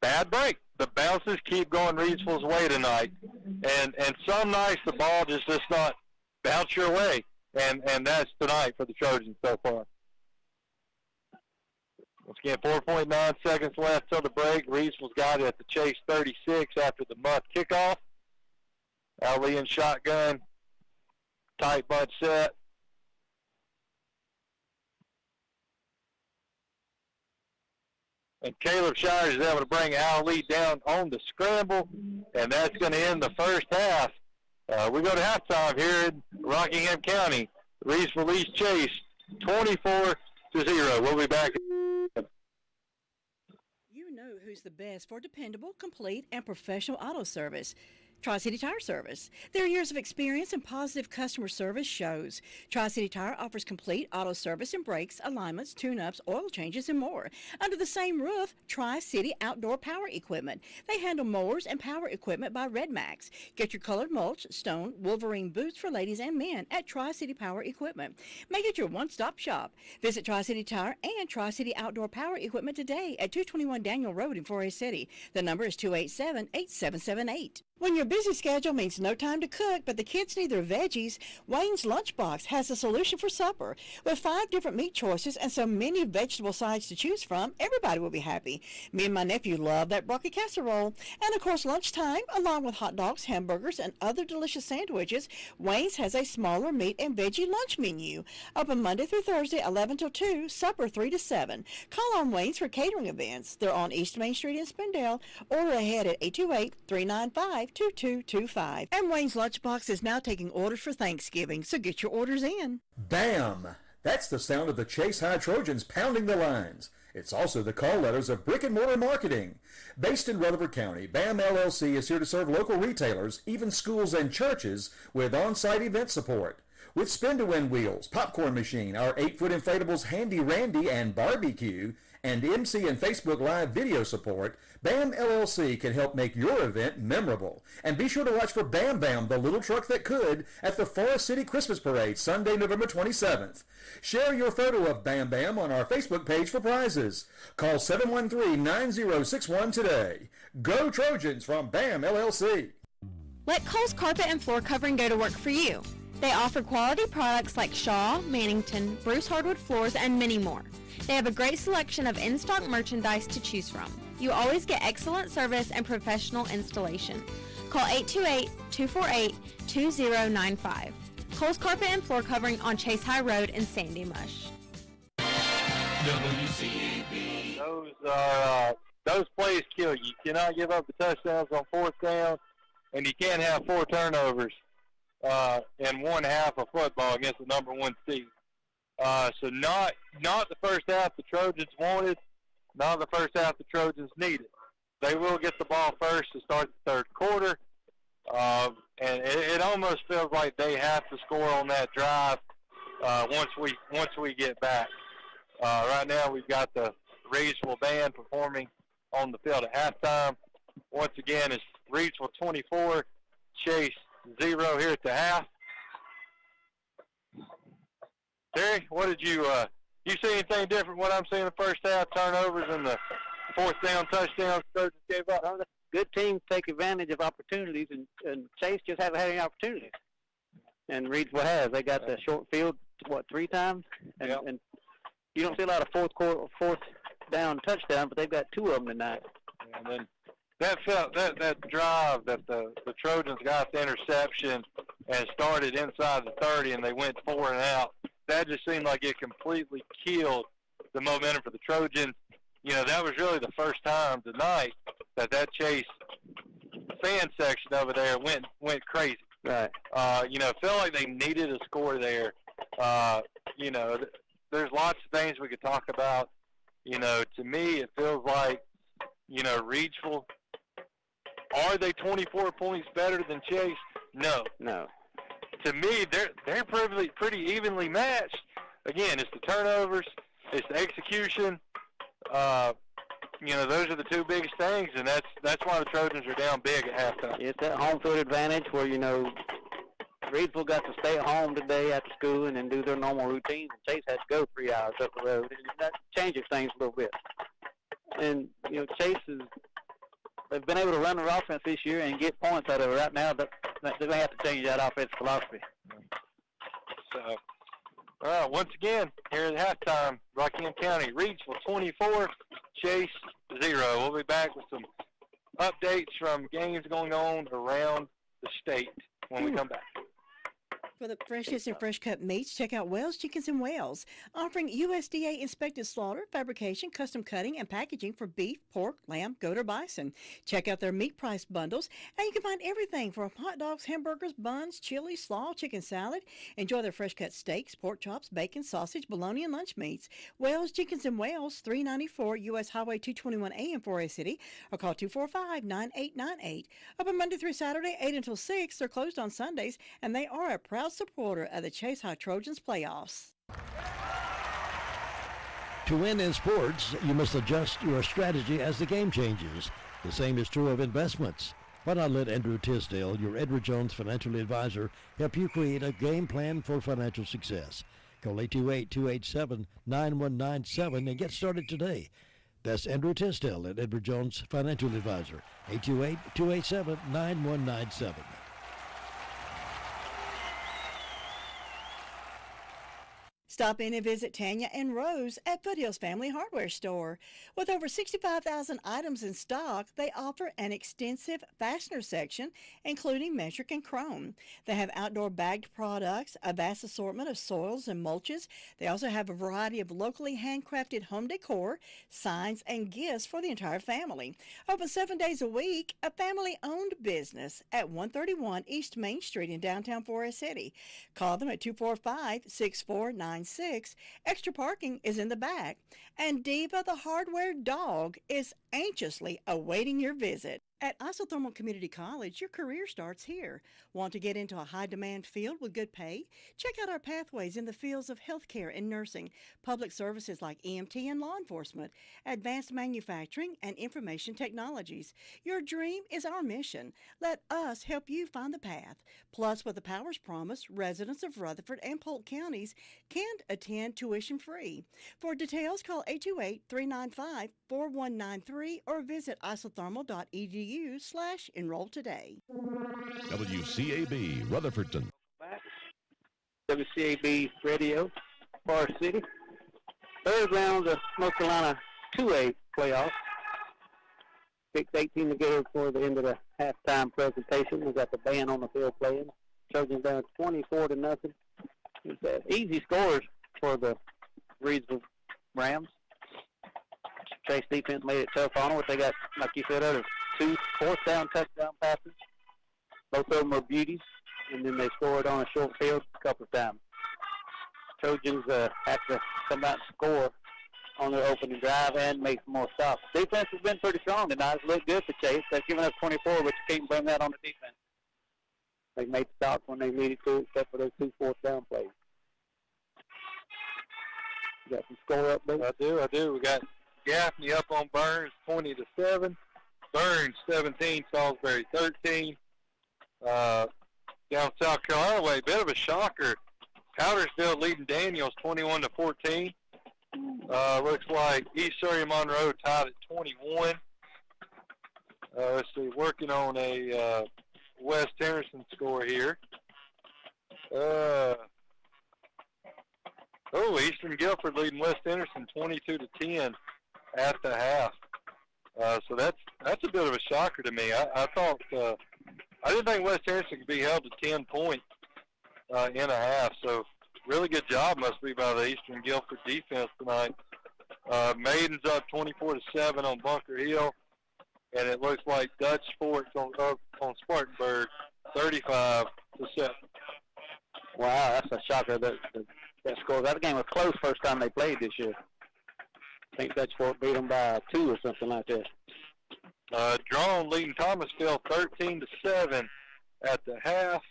bad break. The bounces keep going Reidsville's way tonight, and some nights the ball just does not bounce your way, and that's tonight for the Trojans so far. Once again, 4.9 seconds left till the break. Reidsville's got it at the Chase 36 after the muff kickoff. Ali in shotgun, tight bunch set. And Caleb Shires is able to bring Ali down on the scramble, and that's going to end the first half. We go to halftime here in Rockingham County. Reidsville leads Chase 24-0. We'll be back. You know who's the best for dependable, complete, and professional auto service. Tri-City Tire Service. Their years of experience and positive customer service shows. Tri-City Tire offers complete auto service and brakes, alignments, tune-ups, oil changes, and more. Under the same roof, Tri-City Outdoor Power Equipment. They handle mowers and power equipment by Red Max. Get your colored mulch, stone, Wolverine boots for ladies and men at Tri-City Power Equipment. Make it your one-stop shop. Visit Tri-City Tire and Tri-City Outdoor Power Equipment today at 221 Daniel Road in Forest City. The number is 287-8778. When your busy schedule means no time to cook, but the kids need their veggies, Wayne's Lunchbox has a solution for supper. With 5 different meat choices and so many vegetable sides to choose from, everybody will be happy. Me and my nephew love that broccoli casserole. And of course, lunchtime, along with hot dogs, hamburgers, and other delicious sandwiches, Wayne's has a smaller meat and veggie lunch menu. Open Monday through Thursday, 11 till 2, supper 3 to 7. Call on Wayne's for catering events. They're on East Main Street in Spindale. Order ahead at 828-395-2225. And Wayne's Lunchbox is now taking orders for Thanksgiving, so get your orders in. Bam! That's the sound of the Chase High Trojans pounding the lines. It's also the call letters of Brick and Mortar Marketing. Based in Rutherford County, BAM LLC is here to serve local retailers, even schools and churches, with on-site event support. With spin-to-win wheels, popcorn machine, our 8-foot inflatables Handy Randy and Barbecue, and MC and Facebook Live video support, BAM LLC can help make your event memorable. And be sure to watch for Bam Bam, the little truck that could, at the Forest City Christmas Parade, Sunday, November 27th. Share your photo of Bam Bam on our Facebook page for prizes. Call 713-9061 today. Go Trojans from BAM LLC. Let Kohl's Carpet and Floor Covering go to work for you. They offer quality products like Shaw, Mannington, Bruce Hardwood Floors, and many more. They have a great selection of in-stock merchandise to choose from. You always get excellent service and professional installation. Call 828-248-2095. Kohl's Carpet and Floor Covering on Chase High Road in Sandy Mush. WCAB. Those plays kill you. You cannot give up the touchdowns on fourth down, and you can't have 4 turnovers in one half of football against the number 1 seed. So not the first half the Trojans wanted, not the first half the Trojans needed. They will get the ball first to start the third quarter, and it almost feels like they have to score on that drive once we get back. Right now we've got the Reidsville band performing on the field at halftime. Once again, it's Reidsville 24, Chase 0 here at the half. Terry, what did you see anything different what I'm seeing in the first half, turnovers and the fourth down touchdowns Trojans gave up? Good teams take advantage of opportunities, and Chase just haven't had any opportunities. And Reidsville has. They got the short field, 3 times? And, Yep. and you don't see a lot of fourth down touchdowns, but they've got 2 of them tonight. And then that drive that the Trojans got the interception and started inside the 30 and they went 4 and out, that just seemed like it completely killed the momentum for the Trojans. You know, that was really the first time tonight that Chase fan section over there went crazy. Right. Felt like they needed a score there. There's lots of things we could talk about. To me, it feels like, Reidsville, are they 24 points better than Chase? No. To me, they're pretty evenly matched. Again, it's the turnovers, it's the execution. Those are the 2 biggest things, and that's why the Trojans are down big at halftime. It's that home field advantage where, Reidsville got to stay at home today after school and then do their normal routine. And Chase had to go 3 hours up the road. And that changes things a little bit. And, Chase they've been able to run their offense this year and get points out of it. Right now, they may have to change that offense philosophy. So, once again, here at halftime, Rockingham County, Reidsville 24, Chase 0. We'll be back with some updates from games going on around the state when we come back. For the freshest and fresh cut meats, check out Wells Chickens and Wells, offering USDA inspected slaughter, fabrication, custom cutting, and packaging for beef, pork, lamb, goat, or bison. Check out their meat price bundles, and you can find everything from hot dogs, hamburgers, buns, chili, slaw, chicken salad. Enjoy their fresh cut steaks, pork chops, bacon, sausage, bologna, and lunch meats. Wells Chickens and Wells, 394 U.S. Highway 221A in Forest City, or call 245-9898. Open Monday through Saturday, 8 until 6. They're closed on Sundays, and they are a proud supporter of the Chase High Trojans playoffs. To win in sports, you must adjust your strategy as the game changes. The same is true of investments. Why not let Andrew Tisdale, your Edward Jones financial advisor, help you create a game plan for financial success? Call 828-287-9197 and get started today. That's Andrew Tisdale at Edward Jones Financial Advisor, 828-287-9197. Stop in and visit Tanya and Rose at Foothills Family Hardware Store. With over 65,000 items in stock, they offer an extensive fastener section, including metric and chrome. They have outdoor bagged products, a vast assortment of soils and mulches. They also have a variety of locally handcrafted home decor, signs, and gifts for the entire family. Open 7 days a week, a family-owned business at 131 East Main Street in downtown Forest City. Call them at 245-6496. Extra parking is in the back, and Diva the hardware dog is anxiously awaiting your visit. At Isothermal Community College, your career starts here. Want to get into a high-demand field with good pay? Check out our pathways in the fields of healthcare and nursing, public services like EMT and law enforcement, advanced manufacturing, and information technologies. Your dream is our mission. Let us help you find the path. Plus, with the Powers Promise, residents of Rutherford and Polk counties can attend tuition-free. For details, call 828-395-4193 or visit isothermal.edu/enroll today. WCAB Rutherfordton. WCAB Radio, Forest City. Third round of North Carolina 2A playoffs. Picked 18 together for the end of the halftime presentation. We got the band on the field playing. Trojans down 24-0. It's easy scores for the Reedsville Rams. Chase defense made it tough on them, but they got, like you said earlier, 2 fourth-down touchdown passes. Both of them were beauties, and then they scored on a short field a couple of times. Trojans have to come out and score on their opening drive and make some more stops. Defense has been pretty strong tonight. It's looked good for Chase. They've given up 24, but you can't blame that on the defense. They made stops when they needed to, except for those 2 fourth-down plays. You got some score up there? I do. We got Gaffney up on Burns, 20-7. Burns 17, Salisbury 13. Down South Carolina way, a bit of a shocker. Powdersville leading Daniels 21-14. Looks like East Surrey Monroe tied at 21. Let's see, working on a West Henderson score here. Eastern Guilford leading West Henderson 22-10 at the half. So that's a bit of a shocker to me. I thought I didn't think West Henderson could be held to 10 points in a half. So really good job must be by the Eastern Guilford defense tonight. Maiden's up 24-7 on Bunker Hill, and it looks like Dutch Forks on Spartanburg 35-7. Wow, that's a shocker. That score. That game was close first time they played this year. I think Dutch Fork beat them by 2 or something like that. Drone leading Thomasville 13-7 at the half.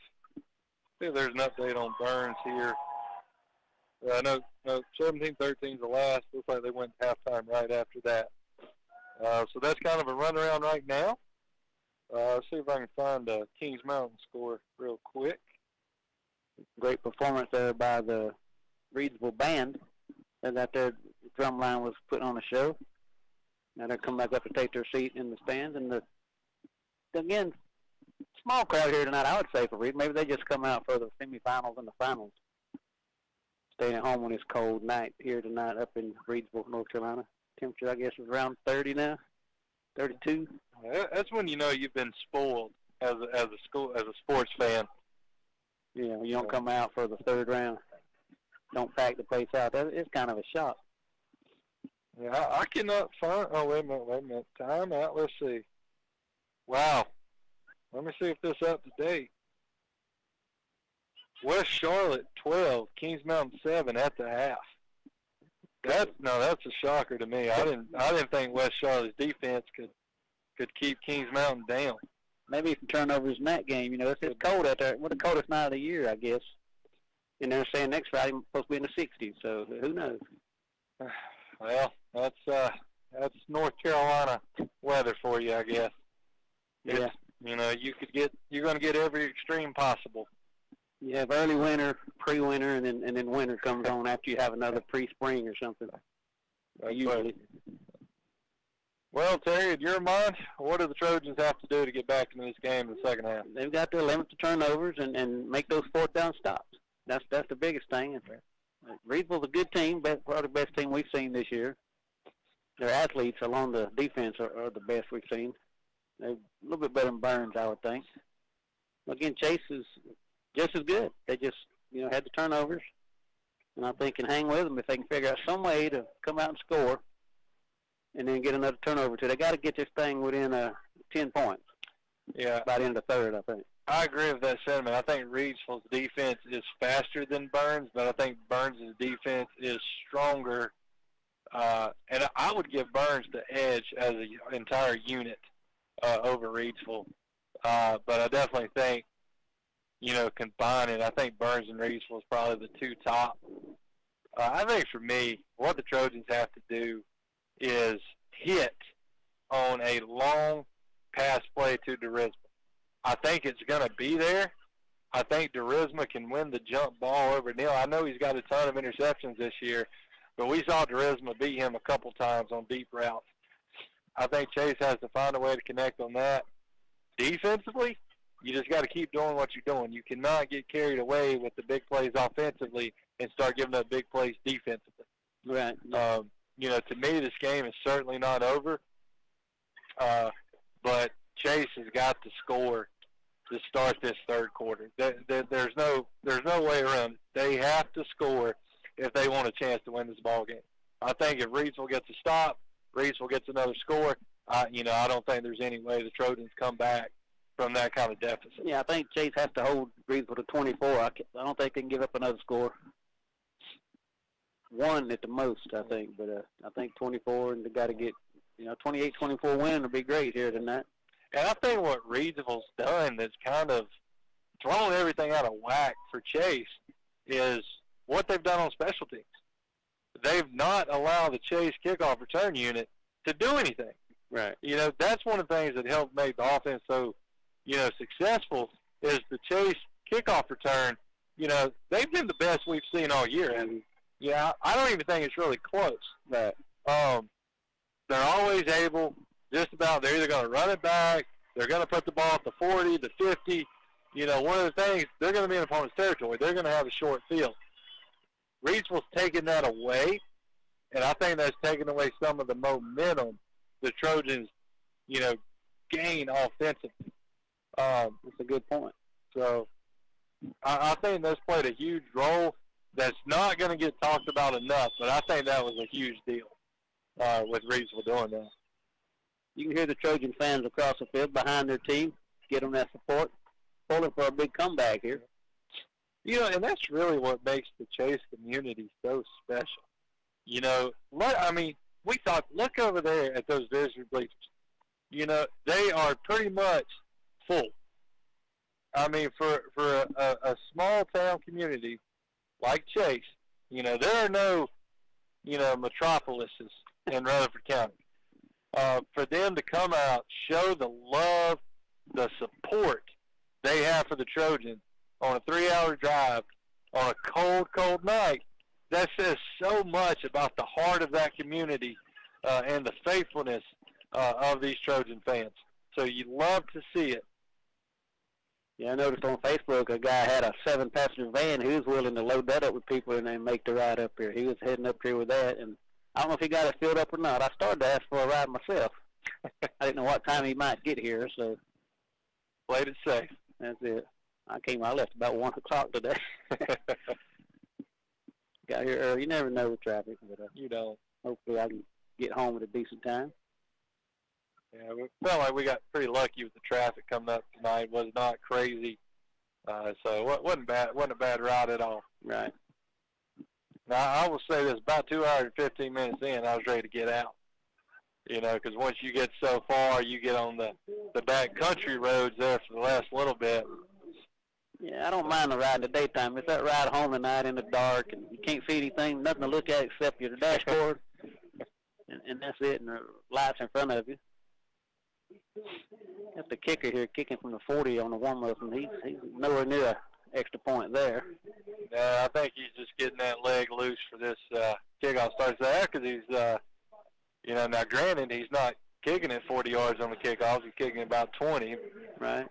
See if there's an update on Burns here. No, 17-13 is the last. Looks like they went halftime right after that. So that's kind of a runaround right now. Let's see if I can find a Kings Mountain score real quick. Great performance there by the Reedsville band. That their drum line was putting on a show. Now they're coming back up to take their seat in the stands. And again, small crowd here tonight, I would say, for Reed. Maybe they just come out for the semifinals and the finals. Staying at home on this cold night here tonight up in Reedsville, North Carolina. Temperature, I guess, is around 30 now, 32. That's when you know you've been spoiled as a sports fan. Yeah, you don't come out for the third round. Don't pack the place out. It's kind of a shock. Yeah, I cannot find. Oh, wait a minute. Time out. Let's see. Wow. Let me see if this is up to date. West Charlotte 12, Kings Mountain 7 at the half. That's a shocker to me. I didn't think West Charlotte's defense could keep Kings Mountain down. Maybe some turnovers in that game. You know, it's cold out there. Well, the coldest night of the year, I guess. And they're saying next Friday it's supposed to be in the 60s. So who knows? Well, that's North Carolina weather for you, I guess. Yeah. You know, you're going to get every extreme possible. You have early winter, pre-winter, and then winter comes on after you have another pre-spring or something. Usually. Well, Terry, in your mind, what do the Trojans have to do to get back into this game in the second half? They've got to limit the turnovers and make those fourth down stops. That's the biggest thing. Reedsville's a good team, probably the best team we've seen this year. Their athletes along the defense are the best we've seen. They're a little bit better than Burns, I would think. Again, Chase is just as good. They just, had the turnovers, and I think can hang with them if they can figure out some way to come out and score and then get another turnover too. They got to get this thing within 10 points. Yeah. By the end of the third, I think. I agree with that sentiment. I think Reedsville's defense is faster than Burns, but I think Burns' defense is stronger. And I would give Burns the edge as an entire unit. over Reidsville. But I definitely think, combining, I think Burns and Reidsville is probably the two top. I think for me, what the Trojans have to do is hit on a long pass play to Derisma. I think it's going to be there. I think Derisma can win the jump ball over Neal. I know he's got a ton of interceptions this year, but we saw Derisma beat him a couple times on deep routes. I think Chase has to find a way to connect on that. Defensively, you just got to keep doing what you're doing. You cannot get carried away with the big plays offensively and start giving up big plays defensively. Right. To me, this game is certainly not over. But Chase has got to score to start this third quarter. There's no way around it. They have to score if they want a chance to win this ball game. I think if Reidsville gets a stop, Reidsville gets another score, I don't think there's any way the Trojans come back from that kind of deficit. Yeah, I think Chase has to hold Reidsville to 24. I don't think they can give up another score. One at the most, I think, but I think 24, and they got to get 28-24 win would be great here tonight. And I think what Reidsville's done that's kind of thrown everything out of whack for Chase is what they've done on special teams. They've not allowed the Chase kickoff return unit to do anything. Right. That's one of the things that helped make the offense so, successful is the Chase kickoff return. They've been the best we've seen all year. And, I don't even think it's really close. Right. They're always able, just about, they're either going to run it back, they're going to put the ball at the 40, the 50. One of the things, they're going to be in opponent's territory. They're going to have a short field. Reidsville's taken that away, and I think that's taken away some of the momentum the Trojans, gain offensively. That's a good point. So I think that's played a huge role that's not going to get talked about enough, but I think that was a huge deal with Reidsville doing that. You can hear the Trojan fans across the field behind their team, get them that support, pulling for a big comeback here. And that's really what makes the Chase community so special. We thought, look over there at those visitor bleachers. They are pretty much full. For a small town community like Chase, there are no, metropolises in Rutherford County. For them to come out, show the love, the support they have for the Trojans on a 3-hour drive on a cold, cold night, that says so much about the heart of that community and the faithfulness of these Trojan fans. So you love to see it. Yeah, I noticed on Facebook a guy had a 7-passenger van. He was willing to load that up with people and then make the ride up here. He was heading up here with that, and I don't know if he got it filled up or not. I started to ask for a ride myself. I didn't know what time he might get here, so played it safe. That's it. I left about 1 o'clock today. Got here early. You never know with traffic, but you don't. Hopefully I can get home at a decent time. Yeah, we felt like we got pretty lucky with the traffic coming up tonight. It was not crazy, so it wasn't bad. Wasn't a bad ride at all. Right. Now I will say this: about 2 hours and 15 minutes in, I was ready to get out. Because once you get so far, you get on the back country roads there for the last little bit. Yeah, I don't mind the ride in the daytime. It's that ride home at night in the dark, and you can't see anything, nothing to look at except your dashboard, and that's it, and the lights in front of you. That's the kicker here, kicking from the 40 on the warm-up, and he's nowhere near an extra point there. I think he's just getting that leg loose for this kickoff start there, because he's, now granted, he's not kicking it 40 yards on the kickoff. He's kicking about 20. Right.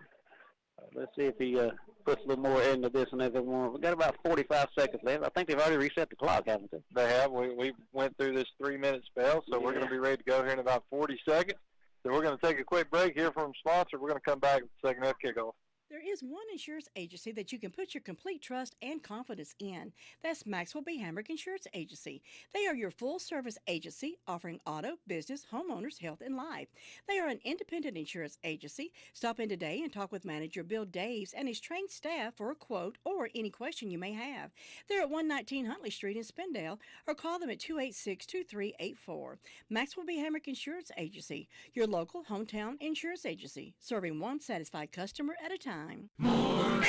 Let's see if he puts a little more into this and everyone. We've got about 45 seconds left. I think they've already reset the clock, haven't they? They have. We went through this 3-minute spell, so we're going to be ready to go here in about 40 seconds. So we're going to take a quick break here from sponsor. We're going to come back with the second half kickoff. There is one insurance agency that you can put your complete trust and confidence in. That's Maxwell B. Hamrick Insurance Agency. They are your full-service agency offering auto, business, homeowners, health, and life. They are an independent insurance agency. Stop in today and talk with manager Bill Daves and his trained staff for a quote or any question you may have. They're at 119 Huntley Street in Spindale, or call them at 286-2384. Maxwell B. Hamrick Insurance Agency, your local hometown insurance agency, serving one satisfied customer at a time. More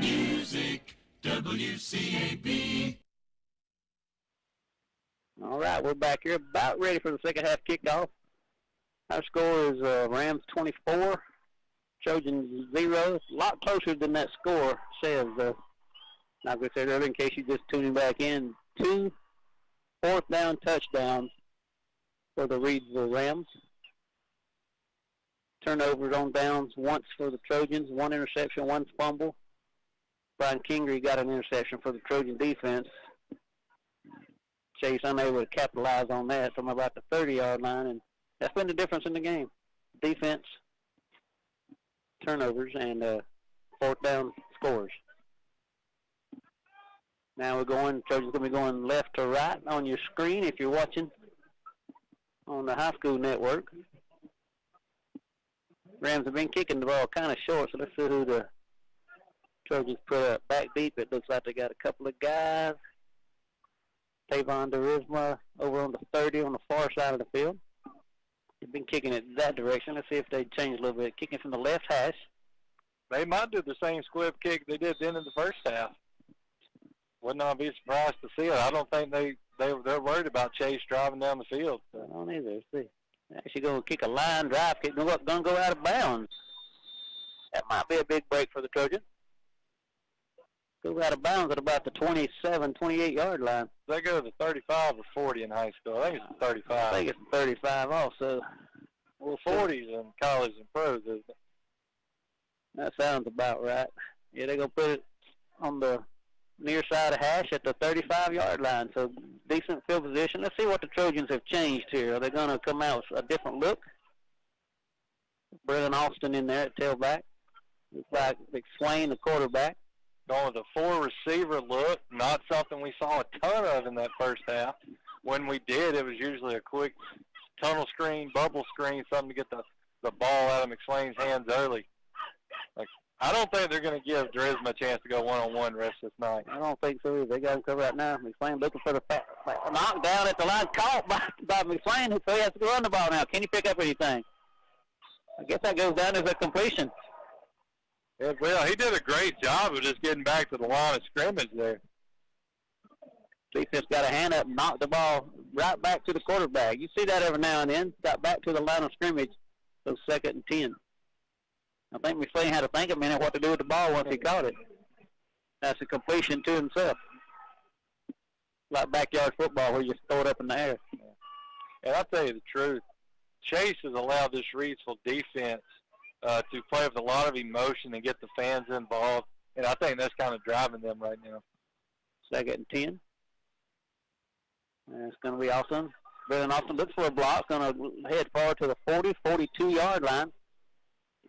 music, WCAB. All right, we're back here about ready for the second half kickoff. Our score is Rams 24, Trojans 0. A lot closer than that score says. Like I said earlier, in case you're just tuning back in, 2 fourth down touchdowns for the Reedsville Rams. Turnovers on downs once for the Trojans, 1 interception, 1 fumble. Brian Kingery got an interception for the Trojan defense. Chase unable to capitalize on that from about the 30-yard line, and that's been the difference in the game. Defense, turnovers, and fourth down scores. Now we're going, Trojans going to be going left to right on your screen if you're watching on the high school network. Rams have been kicking the ball kind of short, so let's see who the Trojans put up. Back deep, it looks like they got a couple of guys. Tavon Derisma over on the 30 on the far side of the field. They've been kicking it that direction. Let's see if they change a little bit. Kicking from the left hash. They might do the same squib kick they did then in the first half. Would not be surprised to see it. I don't think they're worried about Chase driving down the field. I don't either. Let's see. Actually going to kick a line drive kick. Going to go out of bounds. That might be a big break for the Trojans. Go out of bounds at about the 27, 28-yard line. They go to the 35 or 40 in high school. I think it's the 35. I think it's the 35 also. Well, 40s in college and pros, isn't it? That sounds about right. Yeah, they're going to put it on the near side of hash at the 35-yard line. So decent field position. Let's see what the Trojans have changed here. Are they going to come out with a different look? Brennan Austin in there at tailback. Looks like McSwain, the quarterback. Going with a 4-receiver look, not something we saw a ton of in that first half. When we did, it was usually a quick tunnel screen, bubble screen, something to get the ball out of McSwain's hands early. I don't think they're going to give Derisma a chance to go one-on-one the rest of this night. I don't think so either. They got him covered right now. McSwain looking for the knockdown at the line, caught by McSwain, so he has to run the ball now. Can he pick up anything? I guess that goes down as a completion. Yeah, well, he did a great job of just getting back to the line of scrimmage there. Defense got a hand up, knocked the ball right back to the quarterback. You see that every now and then. Got back to the line of scrimmage, so 2nd and 10. I think McSwain had to think a minute what to do with the ball once he caught it. That's a completion to himself. Like backyard football where you just throw it up in the air. And I'll tell you the truth, Chase has allowed this Reedsville defense to play with a lot of emotion and get the fans involved, and I think that's kind of driving them right now. 2nd and 10. And it's going to be Austin. Brennan Austin looks for a block, going to head forward to the 40, 42-yard line.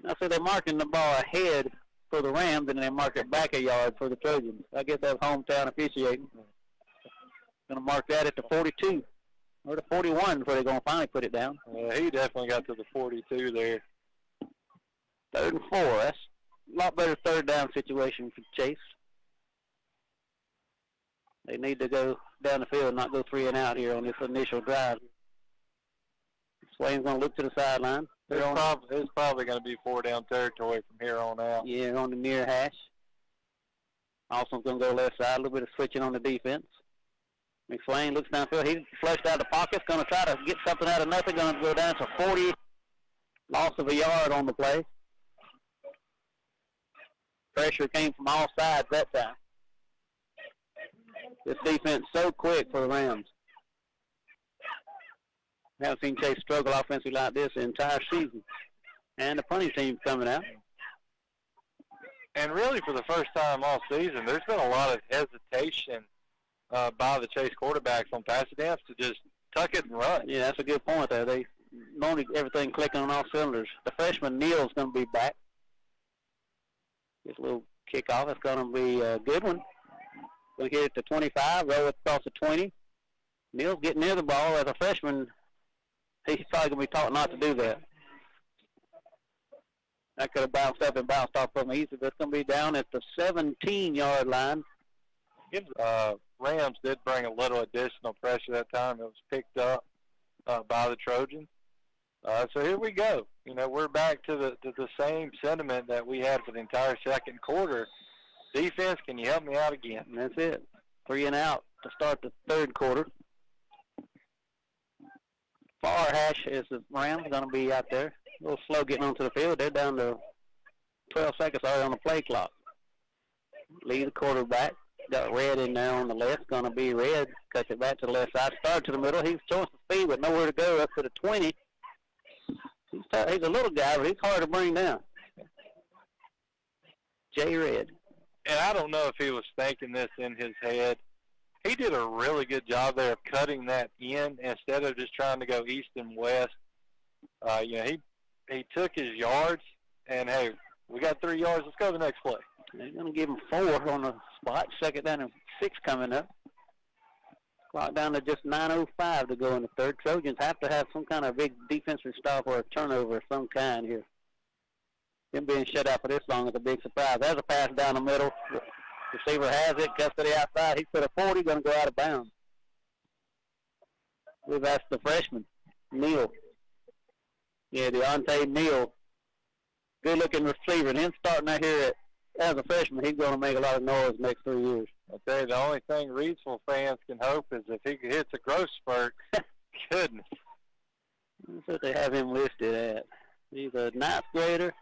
I say they're marking the ball ahead for the Rams, and they mark it back a yard for the Trojans. I guess that's hometown officiating. Going to mark that at the 42 or the 41 before they're going to finally put it down. Yeah, he definitely got to the 42 there. 3rd and 4. That's a lot better third down situation for Chase. They need to go down the field and not go 3 and out here on this initial drive. Swain's going to look to the sideline. It's probably going to be 4-down territory from here on out. Yeah, on the near hash. Austin's going to go left side. A little bit of switching on the defense. McSwain looks downfield. He flushed out the pocket. Going to try to get something out of nothing. Going to go down to 40. Loss of a yard on the play. Pressure came from all sides that time. This defense so quick for the Rams. Haven't seen Chase struggle offensively like this the entire season. And the punting team's coming out. And really for the first time all season, there's been a lot of hesitation by the Chase quarterbacks on pass attempts to just tuck it and run. Yeah, that's a good point there. They normally everything clicking on all cylinders. The freshman Neal's going to be back. This little kickoff is going to be a good one. Going to hit it to 25, roll it across the 20. Neal's getting near the ball as a freshman. He's probably going to be taught not to do that. That could have bounced up and bounced off from easy, but it's going to be down at the 17-yard line. Rams did bring a little additional pressure that time. It was picked up by the Trojans. So here we go. You know, we're back to the same sentiment that we had for the entire second quarter. Defense, can you help me out again? And that's it. 3 and out to start the third quarter. Far hash is the Rams going to be out there. A little slow getting onto the field. They're down to 12 seconds already on the play clock. Lead the quarterback. Got Red in there on the left. Going to be Red. Cuts it back to the left side. Start to the middle. He's showing some speed with nowhere to go up to the 20. He's a little guy, but he's hard to bring down. Jay Red. And I don't know if he was thinking this in his head. He did a really good job there of cutting that in instead of just trying to go east and west. You know, he took his yards, and, hey, we got 3 yards. Let's go to the next play. They're going to give him 4 on the spot. Second down and 6 coming up. Clock down to just 9:05 to go in the third. Trojans have to have some kind of big defensive stop or a turnover of some kind here. Them being shut out for this long is a big surprise. There's a pass down the middle. Receiver has it, cuts to the outside. He's to the 40, going to go out of bounds. We've asked the freshman, Neal. Yeah, Deontay Neal. Good-looking receiver. And him starting out here as a freshman, he's going to make a lot of noise the next 3 years. I'll tell you, the only thing Reidsville fans can hope is if he hits a growth spurt, goodness. That's what they have him listed at. He's a ninth grader.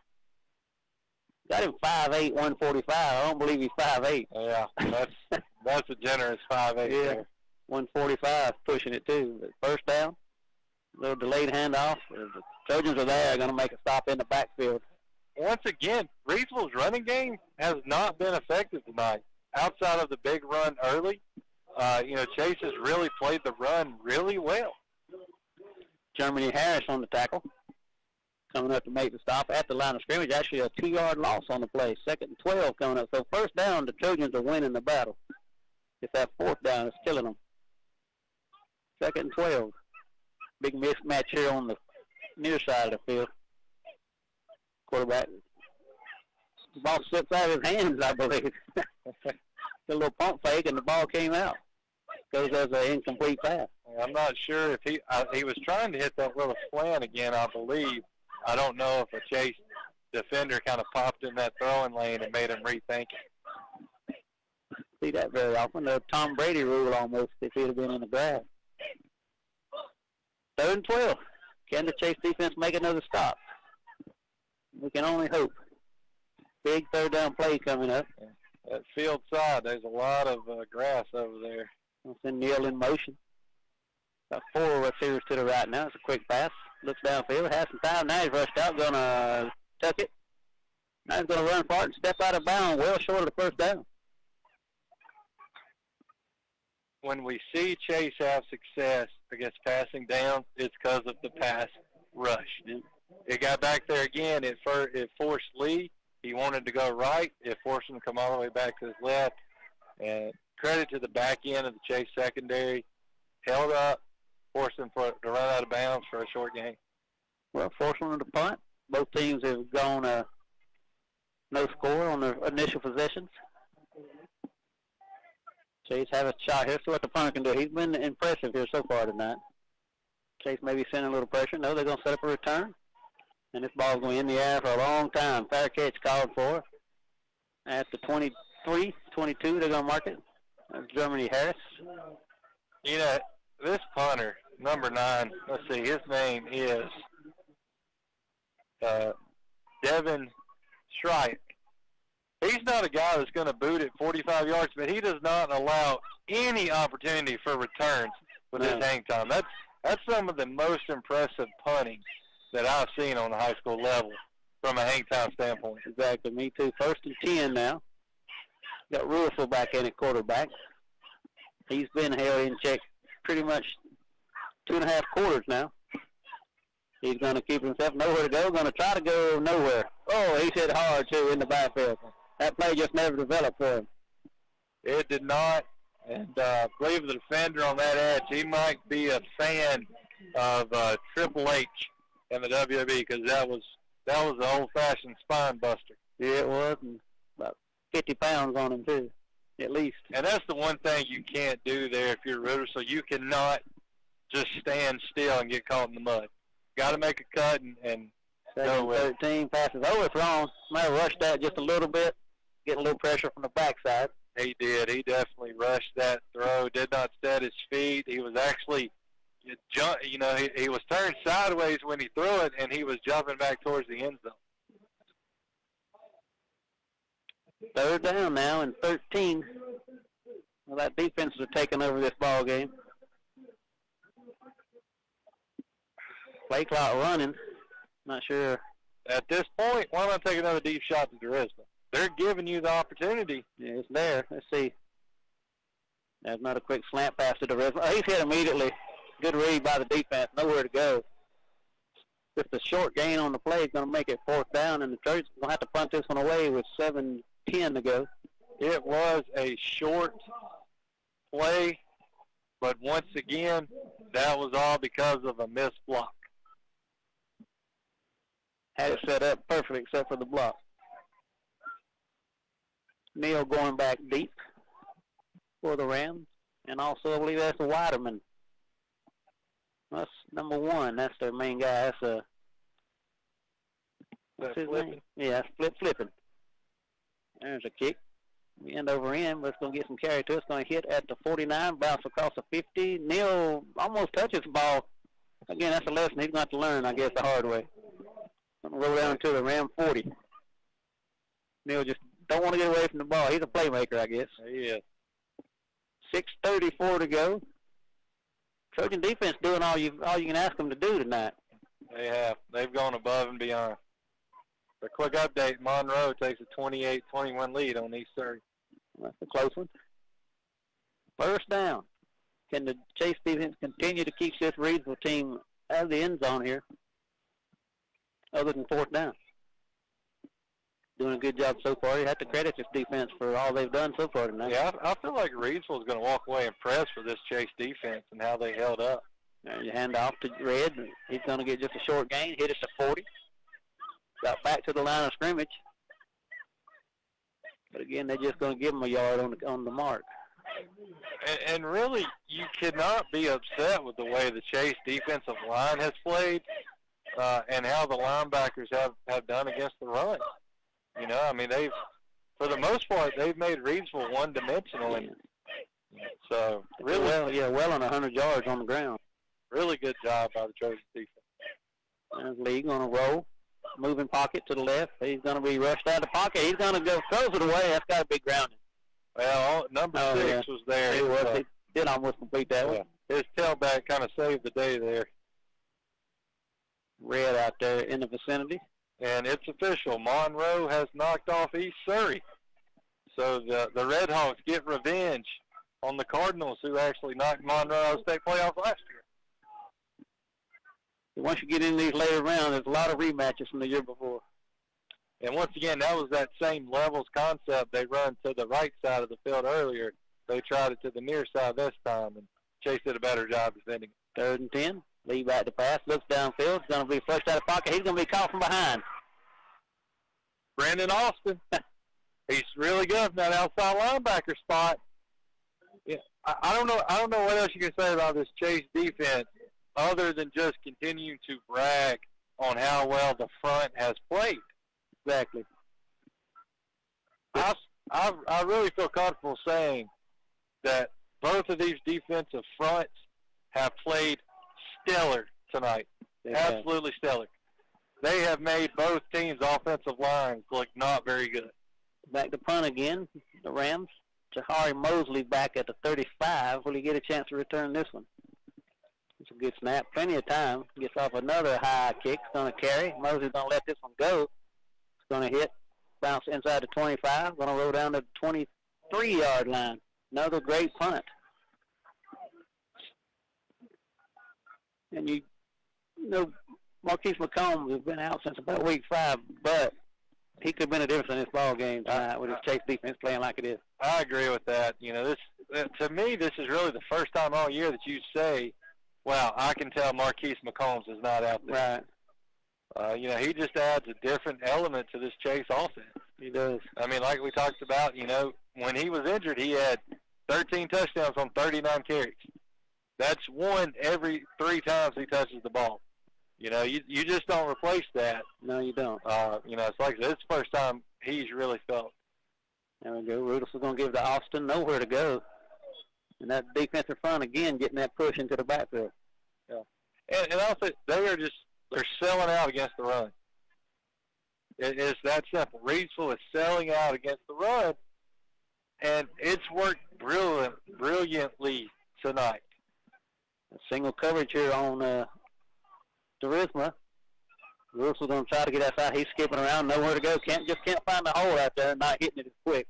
Got him 5'8", 145. I don't believe he's 5'8". Yeah, that's a generous 5'8". Yeah, there. 145 pushing it too. But first down, a little delayed handoff. The Trojans are there, going to make a stop in the backfield. Once again, Reidsville's running game has not been effective tonight. Outside of the big run early, you know, Chase has really played the run really well. Germany Harris on the tackle. Coming up to make the stop at the line of scrimmage. Actually a 2-yard loss on the play. 2nd and 12 coming up. So first down, the Trojans are winning the battle. It's that 4th down that's killing them. 2nd and 12. Big mismatch here on the near side of the field. Quarterback. The ball slips out of his hands, I believe. A little pump fake, and the ball came out. Goes as an incomplete pass. I'm not sure if he was trying to hit that little slant again, I believe. I don't know if a Chase defender kind of popped in that throwing lane and made him rethink it. See that very often. The Tom Brady rule almost if he'd have been in the grass. 3rd and 12. Can the Chase defense make another stop? We can only hope. Big 3rd down play coming up. That field side, there's a lot of grass over there. It's in Neal in motion. Got 4 receivers to the right now. It's a quick pass. Looks downfield. Has some time. Now he's rushed out. Going to tuck it. Now he's going to run for it and step out of bounds well short of the first down. When we see Chase have success against passing down, it's because of the pass rush. It got back there again. It forced Lee. He wanted to go right. It forced him to come all the way back to his left. And credit to the back end of the Chase secondary. Held up, forced him to run out of bounds for a short game. Well, forced him to punt. Both teams have gone no score on their initial possessions. Chase have a shot here. See what the punter can do. He's been impressive here so far tonight. Chase maybe sending a little pressure. No, they're going to set up a return. And this ball's going in the air for a long time. Fair catch called for. At the 23, 22, they're going to mark it. That's Germany Harris. You know, this punter, number 9, let's see, his name is Devin Shrike. He's not a guy that's going to boot it 45 yards, but he does not allow any opportunity for returns with his hang time. That's some of the most impressive punting that I've seen on the high school level from a hang time standpoint. Exactly, me too. 1st and 10 now. Got Ruefel back in at quarterback. He's been held in check pretty much 2.5 quarters now. He's going to keep himself nowhere to go. Going to try to go nowhere. Oh, he's hit hard, too, in the backfield. That play just never developed for him. It did not. And I believe the defender on that edge, he might be a fan of Triple H in the WWE because that was an old-fashioned spine buster. Yeah, it was. And about 50 pounds on him, too, at least. And that's the one thing you can't do there if you're a rooter, so you cannot just stand still and get caught in the mud. Got to make a cut and go with it. 13 passes. Oh, it's wrong. Might have rushed that just a little bit, get a little pressure from the backside. He did. He definitely rushed that throw, did not steady his feet. He was actually, he was turned sideways when he threw it, and he was jumping back towards the end zone. Third down now and 13. Well, that defense is taking over this ball game. Play clock running. Not sure. At this point, why not take another deep shot to Derisma? They're giving you the opportunity. Yeah, it's there. Let's see. There's another quick slant pass to Derisma. Oh, he's hit immediately. Good read by the defense. Nowhere to go. Just a short gain on the play is going to make it fourth down, and the Trojans going to have to punt this one away with 7:10 to go. It was a short play, but once again, that was all because of a missed block. Had it set up perfect except for the block. Neal going back deep for the Rams. And also, I believe that's a Widerman. That's number 1. That's their main guy. That's what's his name? Yeah, that's flipping. There's a kick. End over end, but it's going to get some carry to it. It's going to hit at the 49, bounce across the 50. Neal almost touches the ball. Again, that's a lesson he's going to have to learn, I guess, the hard way. Going to roll down to the Ram 40. Neal just don't want to get away from the ball. He's a playmaker, I guess. He is. 6:34 to go. Trojan defense doing all you can ask them to do tonight. They have. They've gone above and beyond. For a quick update, Monroe takes a 28-21 lead on East Surrey. That's a close one. First down. Can the Chase defense continue to keep this Reedsville team out of the end zone here, other than fourth down? Doing a good job so far. You have to credit this defense for all they've done so far tonight. Yeah, I feel like Reedsville is going to walk away impressed with this Chase defense and how they held up. And you hand off to Red. He's going to get just a short gain, hit it to 40. Got back to the line of scrimmage. But again, they're just going to give him a yard on the mark. And really, you cannot be upset with the way the Chase defensive line has played and how the linebackers have done against the run. You know, I mean, for the most part, they've made Reedsville one-dimensional. And so, really, well on 100 yards on the ground. Really good job by the Trojans defense. And Lee going to roll, moving pocket to the left. He's going to be rushed out of the pocket. He's going to go, throws it away. That's got to be grounded. Well, number 6 was there. He was. He did almost complete that one. His tailback kind of saved the day there. Red out there in the vicinity. And it's official. Monroe has knocked off East Surrey. So the Red Hawks get revenge on the Cardinals, who actually knocked Monroe out of state playoffs last year. Once you get in these later rounds, there's a lot of rematches from the year before. And once again, that was that same levels concept. They run to the right side of the field earlier. They tried it to the near side this time, and Chase did a better job defending it. 3rd and 10. Lee back to pass, looks downfield. He's going to be flushed out of pocket. He's going to be caught from behind. Brandon Austin. He's really good from that outside linebacker spot. Yeah, I don't know what else you can say about this Chase defense other than just continuing to brag on how well the front has played. Exactly. I really feel comfortable saying that both of these defensive fronts have played stellar tonight. Absolutely stellar. They have made both teams' offensive lines look not very good. Back to punt again, the Rams. Jahari Mosley back at the 35. Will he get a chance to return this one? It's a good snap. Plenty of time. Gets off another high kick. It's going to carry. Mosley's going to let this one go. It's going to hit. Bounce inside the 25. Going to roll down to the 23-yard line. Another great punt. And you know, Marquise McCombs has been out since about week 5, but he could have been a difference in this ball game tonight with his Chase defense playing like it is. I agree with that. You know, to me, this is really the first time all year that you say, wow, I can tell Marquise McCombs is not out there. Right. You know, he just adds a different element to this Chase offense. He does. I mean, like we talked about, you know, when he was injured, he had 13 touchdowns on 39 carries. That's one every 3 times he touches the ball. You know, you just don't replace that. No, you don't. You know, it's like it's the first time he's really felt. There we go. Rudolph's going to give to Austin nowhere to go. And that defensive front, again, getting that push into the backfield. Yeah. And also, they're selling out against the run. It's that simple. Reidsville is selling out against the run, and it's worked brilliantly tonight. A single coverage here on Charisma. Russell's going to try to get outside. He's skipping around, nowhere to go. Can't find the hole out there and not hitting it as quick.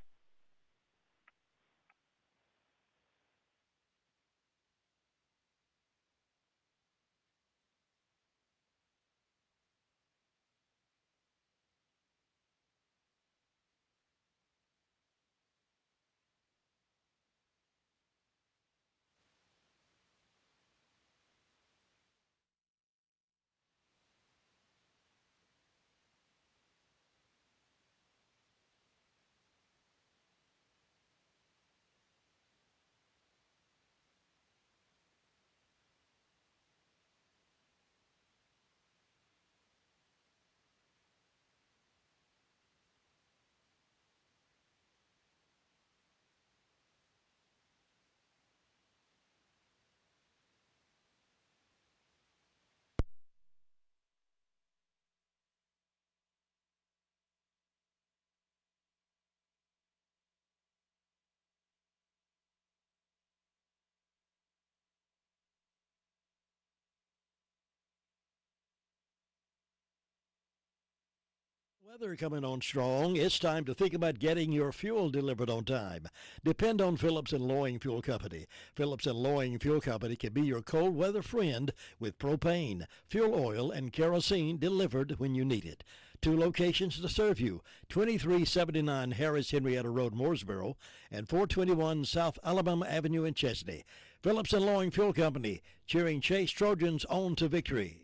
Weather coming on strong. It's time to think about getting your fuel delivered on time. Depend on Phillips and Loring Fuel Company. Phillips and Loring Fuel Company can be your cold weather friend with propane, fuel oil, and kerosene delivered when you need it. 2 locations to serve you, 2379 Harris Henrietta Road, Mooresboro, and 421 South Alabama Avenue in Chesney. Phillips and Loring Fuel Company, cheering Chase Trojans on to victory.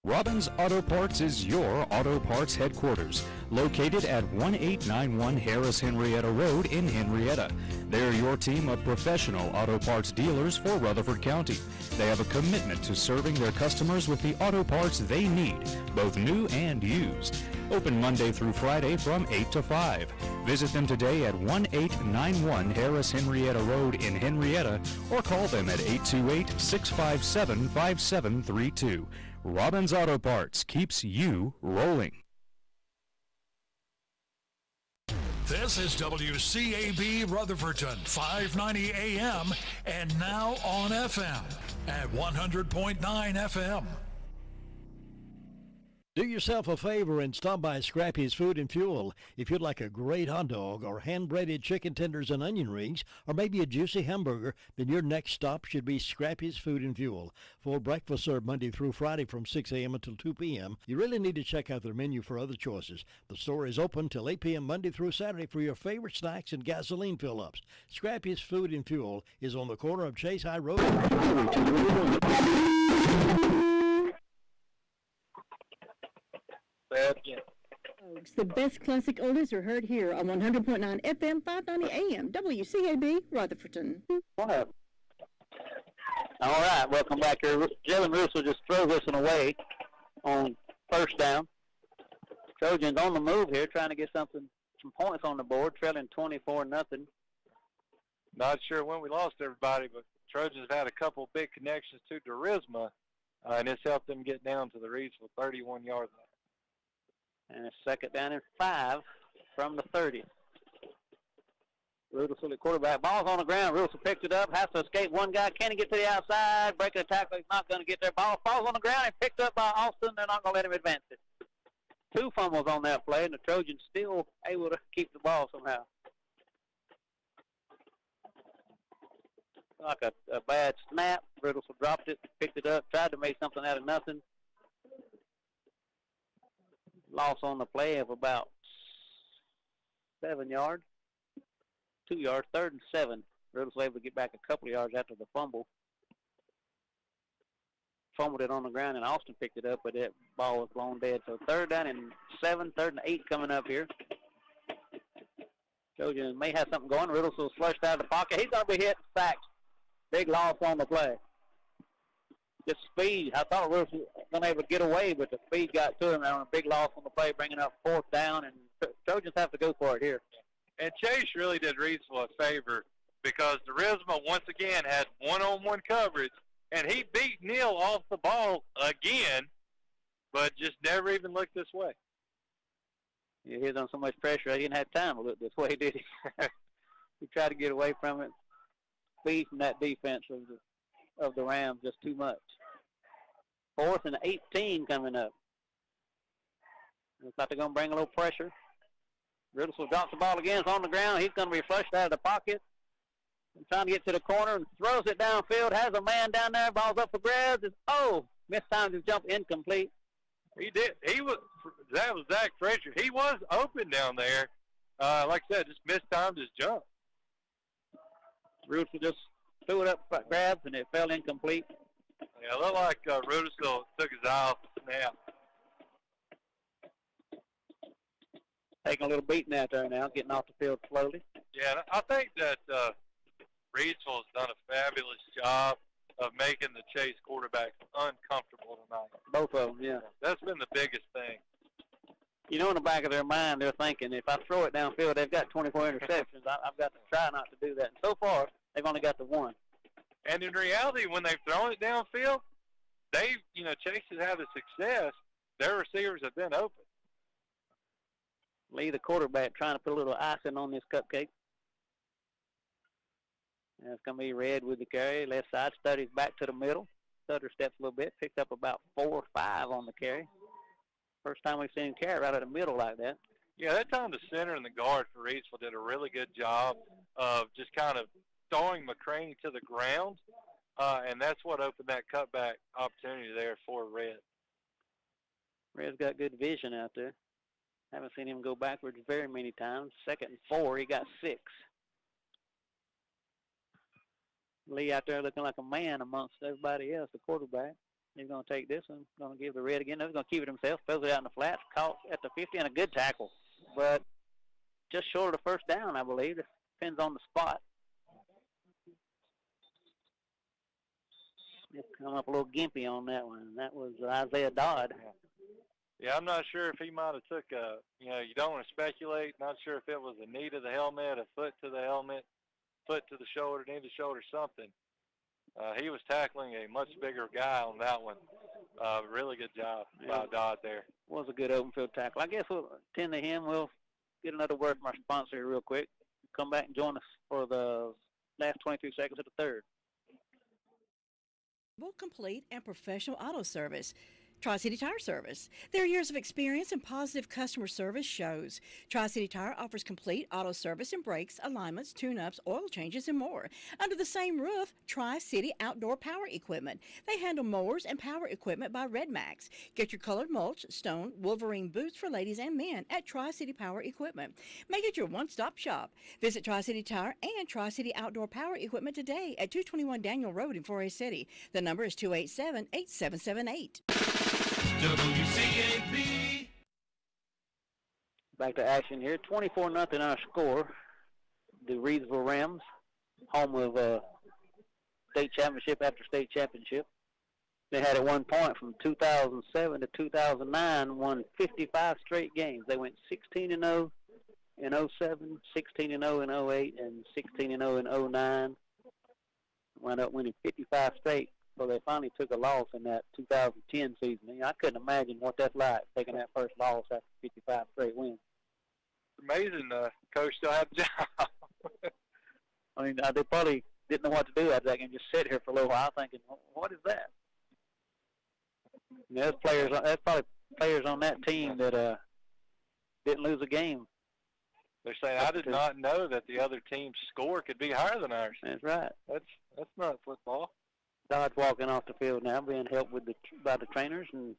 Robbins Auto Parts is your auto parts headquarters, located at 1891 Harris Henrietta Road in Henrietta. They're your team of professional auto parts dealers for Rutherford County. They have a commitment to serving their customers with the auto parts they need, both new and used. Open Monday through Friday from 8 to 5. Visit them today at 1891 Harris Henrietta Road in Henrietta or call them at 828-657-5732. Robbins Auto Parts keeps you rolling. This is WCAB Rutherfordton, 590 AM and now on FM at 100.9 FM. Do yourself a favor and stop by Scrappy's Food and Fuel. If you'd like a great hot dog or hand-breaded chicken tenders and onion rings or maybe a juicy hamburger, then your next stop should be Scrappy's Food and Fuel. Full breakfast served Monday through Friday from 6 a.m. until 2 p.m. You really need to check out their menu for other choices. The store is open till 8 p.m. Monday through Saturday for your favorite snacks and gasoline fill-ups. Scrappy's Food and Fuel is on the corner of Chase High Road. The best classic oldies are heard here on 100.9 FM, 590 AM, WCAB, Rutherfordton. What? All right, welcome back here. Jalen Russell just throw this one away on first down. Trojans on the move here, trying to get some points on the board, trailing 24-0. Not sure when we lost everybody, but Trojans have had a couple big connections to Charisma, and it's helped them get down to the Reidsville 31-yard line. And it's second down and 5 from the 30. Russell, the quarterback. Ball's on the ground. Russell picked it up. Has to escape one guy. Can he get to the outside? Breaking the tackle. He's not going to get there. Ball falls on the ground and picked up by Austin. They're not going to let him advance it. 2 fumbles on that play, and the Trojans still able to keep the ball somehow. Like a bad snap. Russell dropped it, picked it up, tried to make something out of nothing. loss on the play of about 7 yards, 2 yards, 3rd and 7. Riddles was able to get back a couple of yards after the fumble. Fumbled it on the ground, and Austin picked it up, but that ball was blown dead. So 3rd down and 7, 3rd and 8 coming up here. Trojan may have something going. Riddles was flushed out of the pocket. He's going to be hit, sacked. Big loss on the play. Just speed. I thought Riddles was going to be able to get away, but the speed got to him on a big loss on the play, bringing up 4th down, and Trojans have to go for it here. And Chase really did Reidsville a favor because Turismo once again had one-on-one coverage, and he beat Neal off the ball again, but just never even looked this way. Yeah, he was on so much pressure, he didn't have time to look this way, did he? He tried to get away from it. Speed from that defense of the Rams just too much. 4th and 18 coming up. Looks like they're going to bring a little pressure. Riddles will drop the ball again. It's on the ground. He's going to be flushed out of the pocket. And trying to get to the corner and throws it downfield. Has a man down there. Ball's up for grabs. Missed time to jump, incomplete. He did. That was Zach Frazier. He was open down there. Like I said, just missed time to jump. Riddles just threw it up for grabs, and it fell incomplete. Yeah, it looked like Riddlesville took his eye off the snap. Taking a little beating out there now, getting off the field slowly. Yeah, and I think that Reidsville has done a fabulous job of making the Chase quarterbacks uncomfortable tonight. Both of them, yeah. That's been the biggest thing. You know, in the back of their mind, they're thinking, if I throw it downfield, they've got 24 interceptions. I've got to try not to do that. And so far, they've only got the 1. And in reality, when they've thrown it downfield, Chase has had the success. Their receivers have been open. Lee, the quarterback, trying to put a little icing on this cupcake. And it's going to be Red with the carry. Left side, studies back to the middle. Stutter steps a little bit, picked up about 4 or 5 on the carry. First time we've seen him carry right at the middle like that. Yeah, that time the center and the guard for Reidsville did a really good job of just kind of throwing McCraney to the ground, and that's what opened that cutback opportunity there for Red. Red's got good vision out there. Haven't seen him go backwards very many times. 2nd and 4, he got 6. Lee out there looking like a man amongst everybody else, the quarterback. He's going to take this one, going to give the Red again. He's going to keep it himself, throws it out in the flats, caught at the 50, and a good tackle. But just short of the 1st down, I believe. It depends on the spot. Just come up a little gimpy on that one. That was Isaiah Dodd. Yeah, I'm not sure if he might have took you don't want to speculate. Not sure if it was a knee to the helmet, a foot to the helmet, foot to the shoulder, knee to the shoulder, something. He was tackling a much bigger guy on that one. Really good job by Dodd there. Was a good open field tackle. I guess we'll tend to him. We'll get another word from our sponsor here real quick. Come back and join us for the last 22 seconds of the 3rd. Complete and professional auto service. Tri-City Tire Service. Their years of experience and positive customer service shows. Tri-City Tire offers complete auto service and brakes, alignments, tune-ups, oil changes, and more. Under the same roof, Tri-City Outdoor Power Equipment. They handle mowers and power equipment by Red Max. Get your colored mulch, stone, Wolverine boots for ladies and men at Tri-City Power Equipment. Make it your one-stop shop. Visit Tri-City Tire and Tri-City Outdoor Power Equipment today at 221 Daniel Road in Forest City. The number is 287-8778. WCAB. Back to action here. 24-0 our score. The Reidsville Rams, home of state championship after state championship. They had at one point from 2007 to 2009 won 55 straight games. They went 16-0 in 07, 16-0 in 08, and 16-0 in 09. Wound up winning 55 straight. So they finally took a loss in that 2010 season. I couldn't imagine what that's like, taking that first loss after 55 straight wins. Amazing, Coach still had a job. I mean, they probably didn't know what to do after that and just sit here for a little while thinking, what is that? You know, there's probably players on that team that didn't lose a game. They're saying, I did not know that the other team's score could be higher than ours. That's right. That's not football. Dodd's walking off the field now, being helped by the trainers, and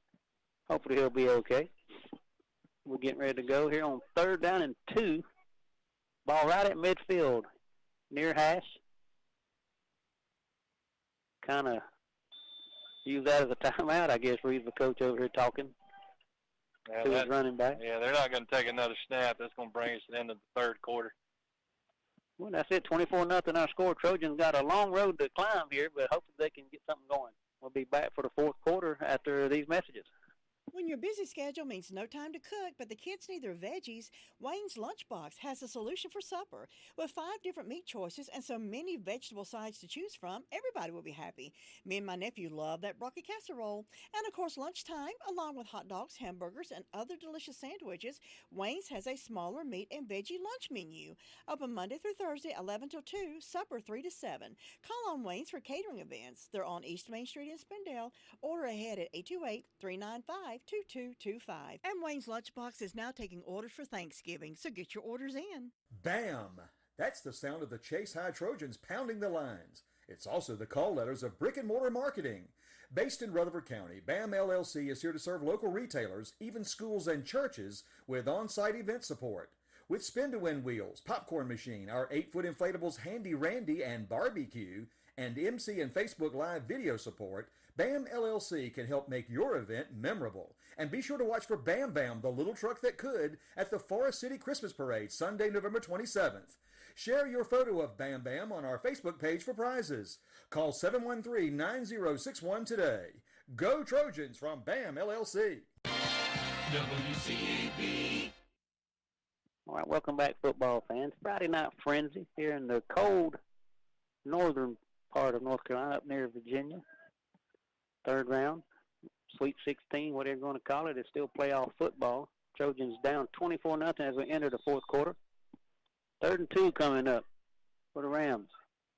hopefully he'll be okay. We're getting ready to go here on 3rd down and 2. Ball right at midfield, near hash. Kind of use that as a timeout, I guess. Reads the coach over here talking to his running back. Yeah, they're not going to take another snap. That's going to bring us to the end of the 3rd quarter. Well, that's it. 24-0 our score. Trojans got a long road to climb here, but hopefully they can get something going. We'll be back for the 4th quarter after these messages. When your busy schedule means no time to cook, but the kids need their veggies, Wayne's Lunchbox has a solution for supper. With 5 different meat choices and so many vegetable sides to choose from, everybody will be happy. Me and my nephew love that broccoli casserole. And of course, lunchtime, along with hot dogs, hamburgers, and other delicious sandwiches, Wayne's has a smaller meat and veggie lunch menu. Open Monday through Thursday, 11 till 2, supper 3 to 7. Call on Wayne's for catering events. They're on East Main Street in Spindale. Order ahead at 828-395-2225. And Wayne's Lunchbox is now taking orders for Thanksgiving, so get your orders in. BAM! That's the sound of the Chase High Trojans pounding the lines. It's also the call letters of brick and mortar marketing. Based in Rutherford County, BAM LLC is here to serve local retailers, even schools and churches, with on-site event support. With spin-to-win wheels, popcorn machine, our 8-foot inflatables Handy Randy and Barbecue, and MC and Facebook Live video support, BAM LLC can help make your event memorable. And be sure to watch for Bam Bam, the little truck that could, at the Forest City Christmas Parade, Sunday, November 27th. Share your photo of Bam Bam on our Facebook page for prizes. Call 713-9061 today. Go Trojans from BAM LLC. WCAB. All right, welcome back, football fans. Friday Night Frenzy here in the cold northern part of North Carolina, up near Virginia. 3rd round, Sweet 16, whatever you want to call it. It's still playoff football. Trojans down 24-0 as we enter the 4th quarter. 3rd and 2 coming up for the Rams.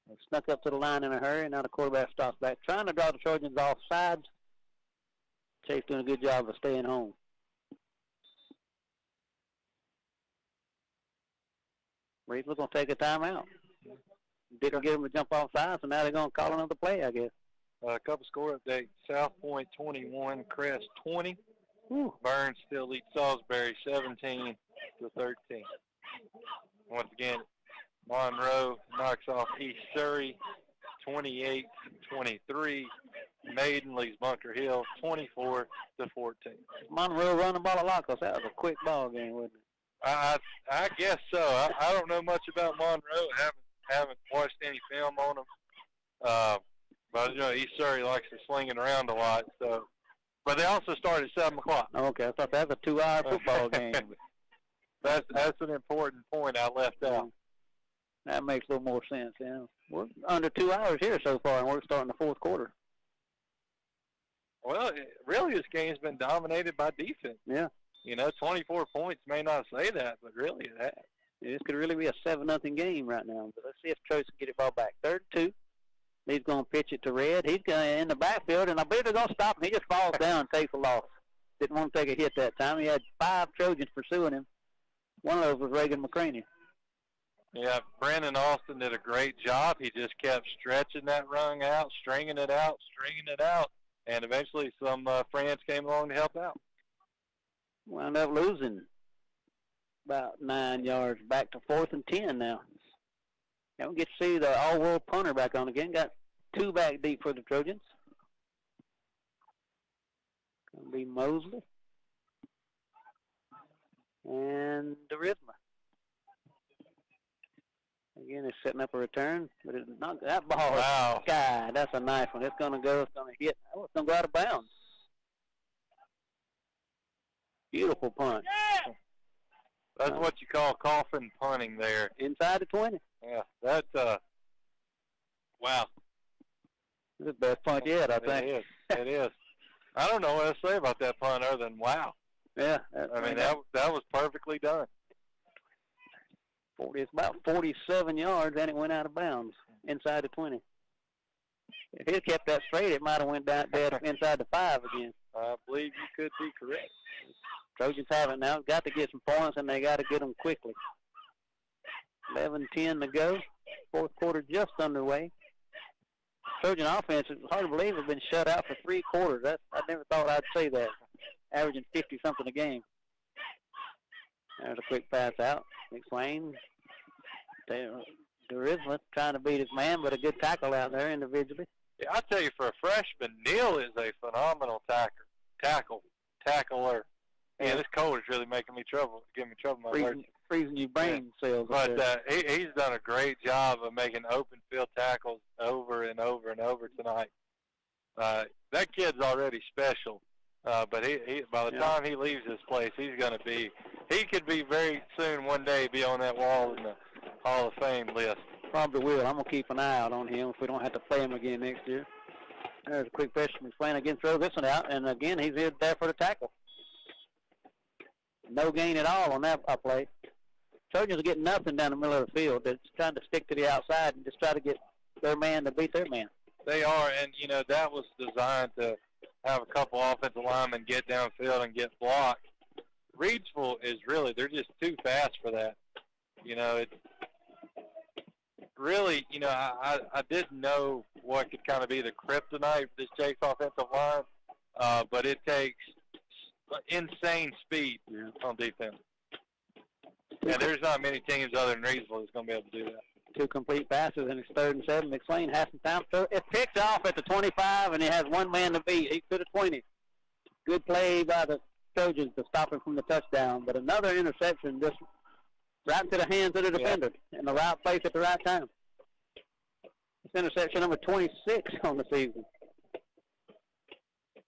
They snuck up to the line in a hurry. Now the quarterback stops back, trying to draw the Trojans off sides. Chase doing a good job of staying home. Reeves going to take a timeout. Didn't get them to jump off sides, so now they're going to call another play, I guess. A couple score updates. South Point 21, Crest 20. Whew. Burns still leads Salisbury 17-13. Once again, Monroe knocks off East Surrey 28-23. Maiden leads Bunker Hill 24-14. Monroe run the ball a lot because that was a quick ball game, wasn't it? I guess so. I don't know much about Monroe. Haven't watched any film on them. But you know, East Surrey likes to sling it around a lot. So, but they also start at 7 o'clock. Okay, I thought that was a 2-hour football game. That's an important point I left out. That makes a little more sense. Yeah, we're under 2 hours here so far, and we're starting the 4th quarter. Well, really, this game's been dominated by defense. Yeah. You know, 24 points may not say that, but really it has. This could really be a 7-0 game right now. But let's see if Troyes can get it ball back. 3rd and 2. He's going to pitch it to Red. He's going in the backfield, and I believe they're going to stop him. He just falls down and takes a loss. Didn't want to take a hit that time. He had 5 Trojans pursuing him. One of those was Reagan McCraney. Yeah, Brandon Austin did a great job. He just kept stretching that run out, stringing it out, and eventually some friends came along to help out. Wound up losing about 9 yards, back to 4th and 10 now. And we get to see the all-world punter back on again. Got 2 back deep for the Trojans. Going to be Mosley and DeRisma. Again, it's setting up a return, but it's not that ball. Wow. God, that's a nice one. It's going to go. It's going to hit. Oh, it's going to go out of bounds. Beautiful punt. That's what you call coffin punting there. Inside the 20. Yeah, that's, wow. This is the best punt yet, I think. It is. It is. I don't know what to say about that punt other than wow. Yeah. I mean, that was perfectly done. It's about 47 yards, and it went out of bounds inside the 20. If he had kept that straight, it might have went down dead inside the 5 again. I believe you could be correct. Trojans have it now. Got to get some points, and they got to get them quickly. 11:10 to go. 4th quarter just underway. Trojan offense, it's hard to believe, has been shut out for 3 quarters. I never thought I'd say that. Averaging 50-something a game. There's a quick pass out. McSwain. Durisma trying to beat his man, but a good tackle out there individually. Yeah, I tell you, for a freshman, Neal is a phenomenal tackler. Man, this cold is really making me trouble, giving me trouble in my words. Freezing your brain cells. But he's done a great job of making open field tackles over and over and over tonight. That kid's already special, but he by the time he leaves this place, he could be very soon one day be on that wall in the Hall of Fame list. Probably will. I'm going to keep an eye out on him if we don't have to play him again next year. There's a quick pass from McSwain again, throw this one out, and again he's there for the tackle. No gain at all on that play. Trojans are getting nothing down the middle of the field. They're trying to stick to the outside and just try to get their man to beat their man. They are, and, that was designed to have a couple offensive linemen get downfield and get blocked. Reedsville is really, they're just too fast for that. It's really, I didn't know what could kind of be the kryptonite for this Chase offensive line, but it takes insane speed on defense. And there's not many teams other than Reedsville that's going to be able to do that. 2 complete passes, and it's 3rd and 7. McSwain has some time to throw. It picks off at the 25, and he has one man to beat. He could have 20. Good play by the Trojans to stop him from the touchdown. But another interception just right into the hands of the defender in the right place at the right time. It's interception number 26 on the season.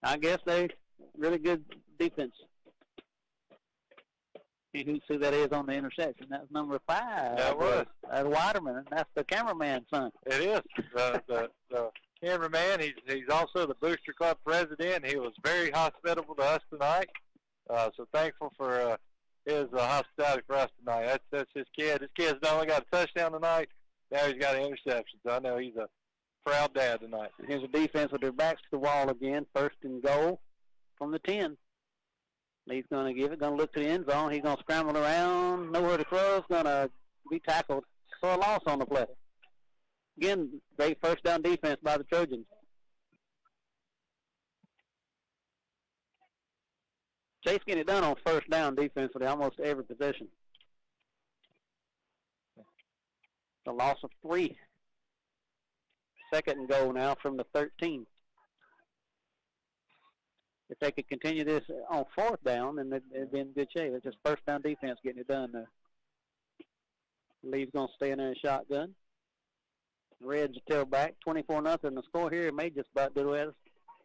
I guess they really good defense. You can see that is on the interception. That's number 5. That was. That's Waterman. That's the cameraman's son. It is. The cameraman, he's also the Booster Club president. He was very hospitable to us tonight. So thankful for his hospitality for us tonight. That's his kid. His kid's not only got a touchdown tonight, now he's got an interception. So I know he's a proud dad tonight. Here's a defense with their backs to the wall again. 1st and goal from the 10. He's going to give it, going to look to the end zone. He's going to scramble around, nowhere to throw. He's going to be tackled for a loss on the play. Again, great first down defense by the Trojans. Chase getting it done on first down defensively almost every possession. A loss of 3. 2nd and goal now from the 13. If they could continue this on 4th down, then they'd be in good shape. It's just first down defense getting it done there. Lee's going to stay in there and shotgun. Red's tailback, 24-0. The score here may just about do it.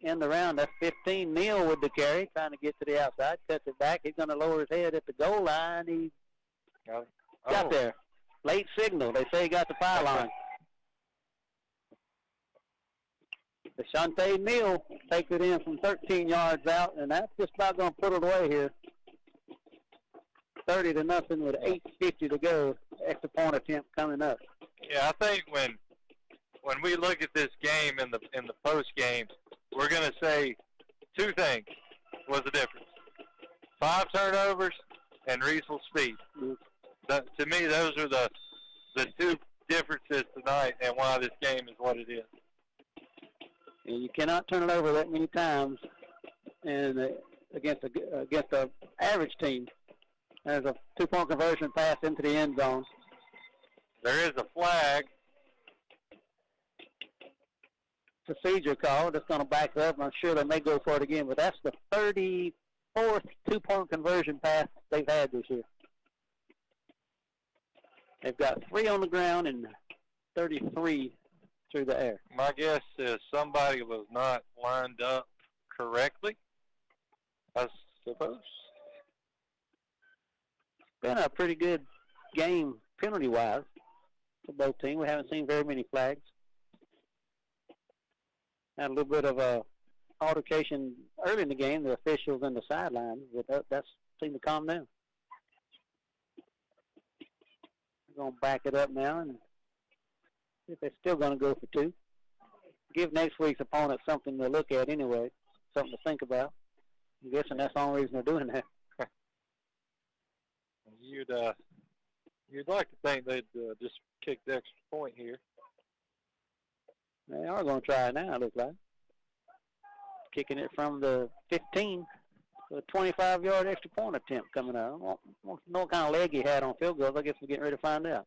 End the round. That's 15. Neal with the carry, trying to get to the outside. Cuts it back. He's going to lower his head at the goal line. He got there. Late signal. They say he got the pylon. Deshante Neal takes it in from 13 yards out, and that's just about going to put it away here. 30-0 with 8:50 to go. Extra point attempt coming up. Yeah, I think when we look at this game in the post game, we're going to say 2 things was the difference: 5 turnovers and Reedsville speed. To me, those are the 2 differences tonight, and why this game is what it is. And you cannot turn it over that many times, and against the average team. There's a 2-point conversion pass into the end zone. There is a flag. Procedure call. That's going to back up. I'm sure they may go for it again, but that's the 34th 2-point conversion pass they've had this year. They've got 3 on the ground and 33 through the air. My guess is somebody was not lined up correctly, I suppose. Been a pretty good game penalty-wise for both teams. We haven't seen very many flags. Had a little bit of a altercation early in the game, the officials in the sideline, but that seemed to calm down. We're going to back it up now and see if they're still going to go for 2. Give next week's opponent something to look at anyway, something to think about. I'm guessing that's the only reason they're doing that. You'd like to think they'd just kick the extra point here. They are going to try it now, it looks like. Kicking it from the 15. A 25-yard extra point attempt coming up. I don't know what kind of leg he had on field goals. I guess we're getting ready to find out.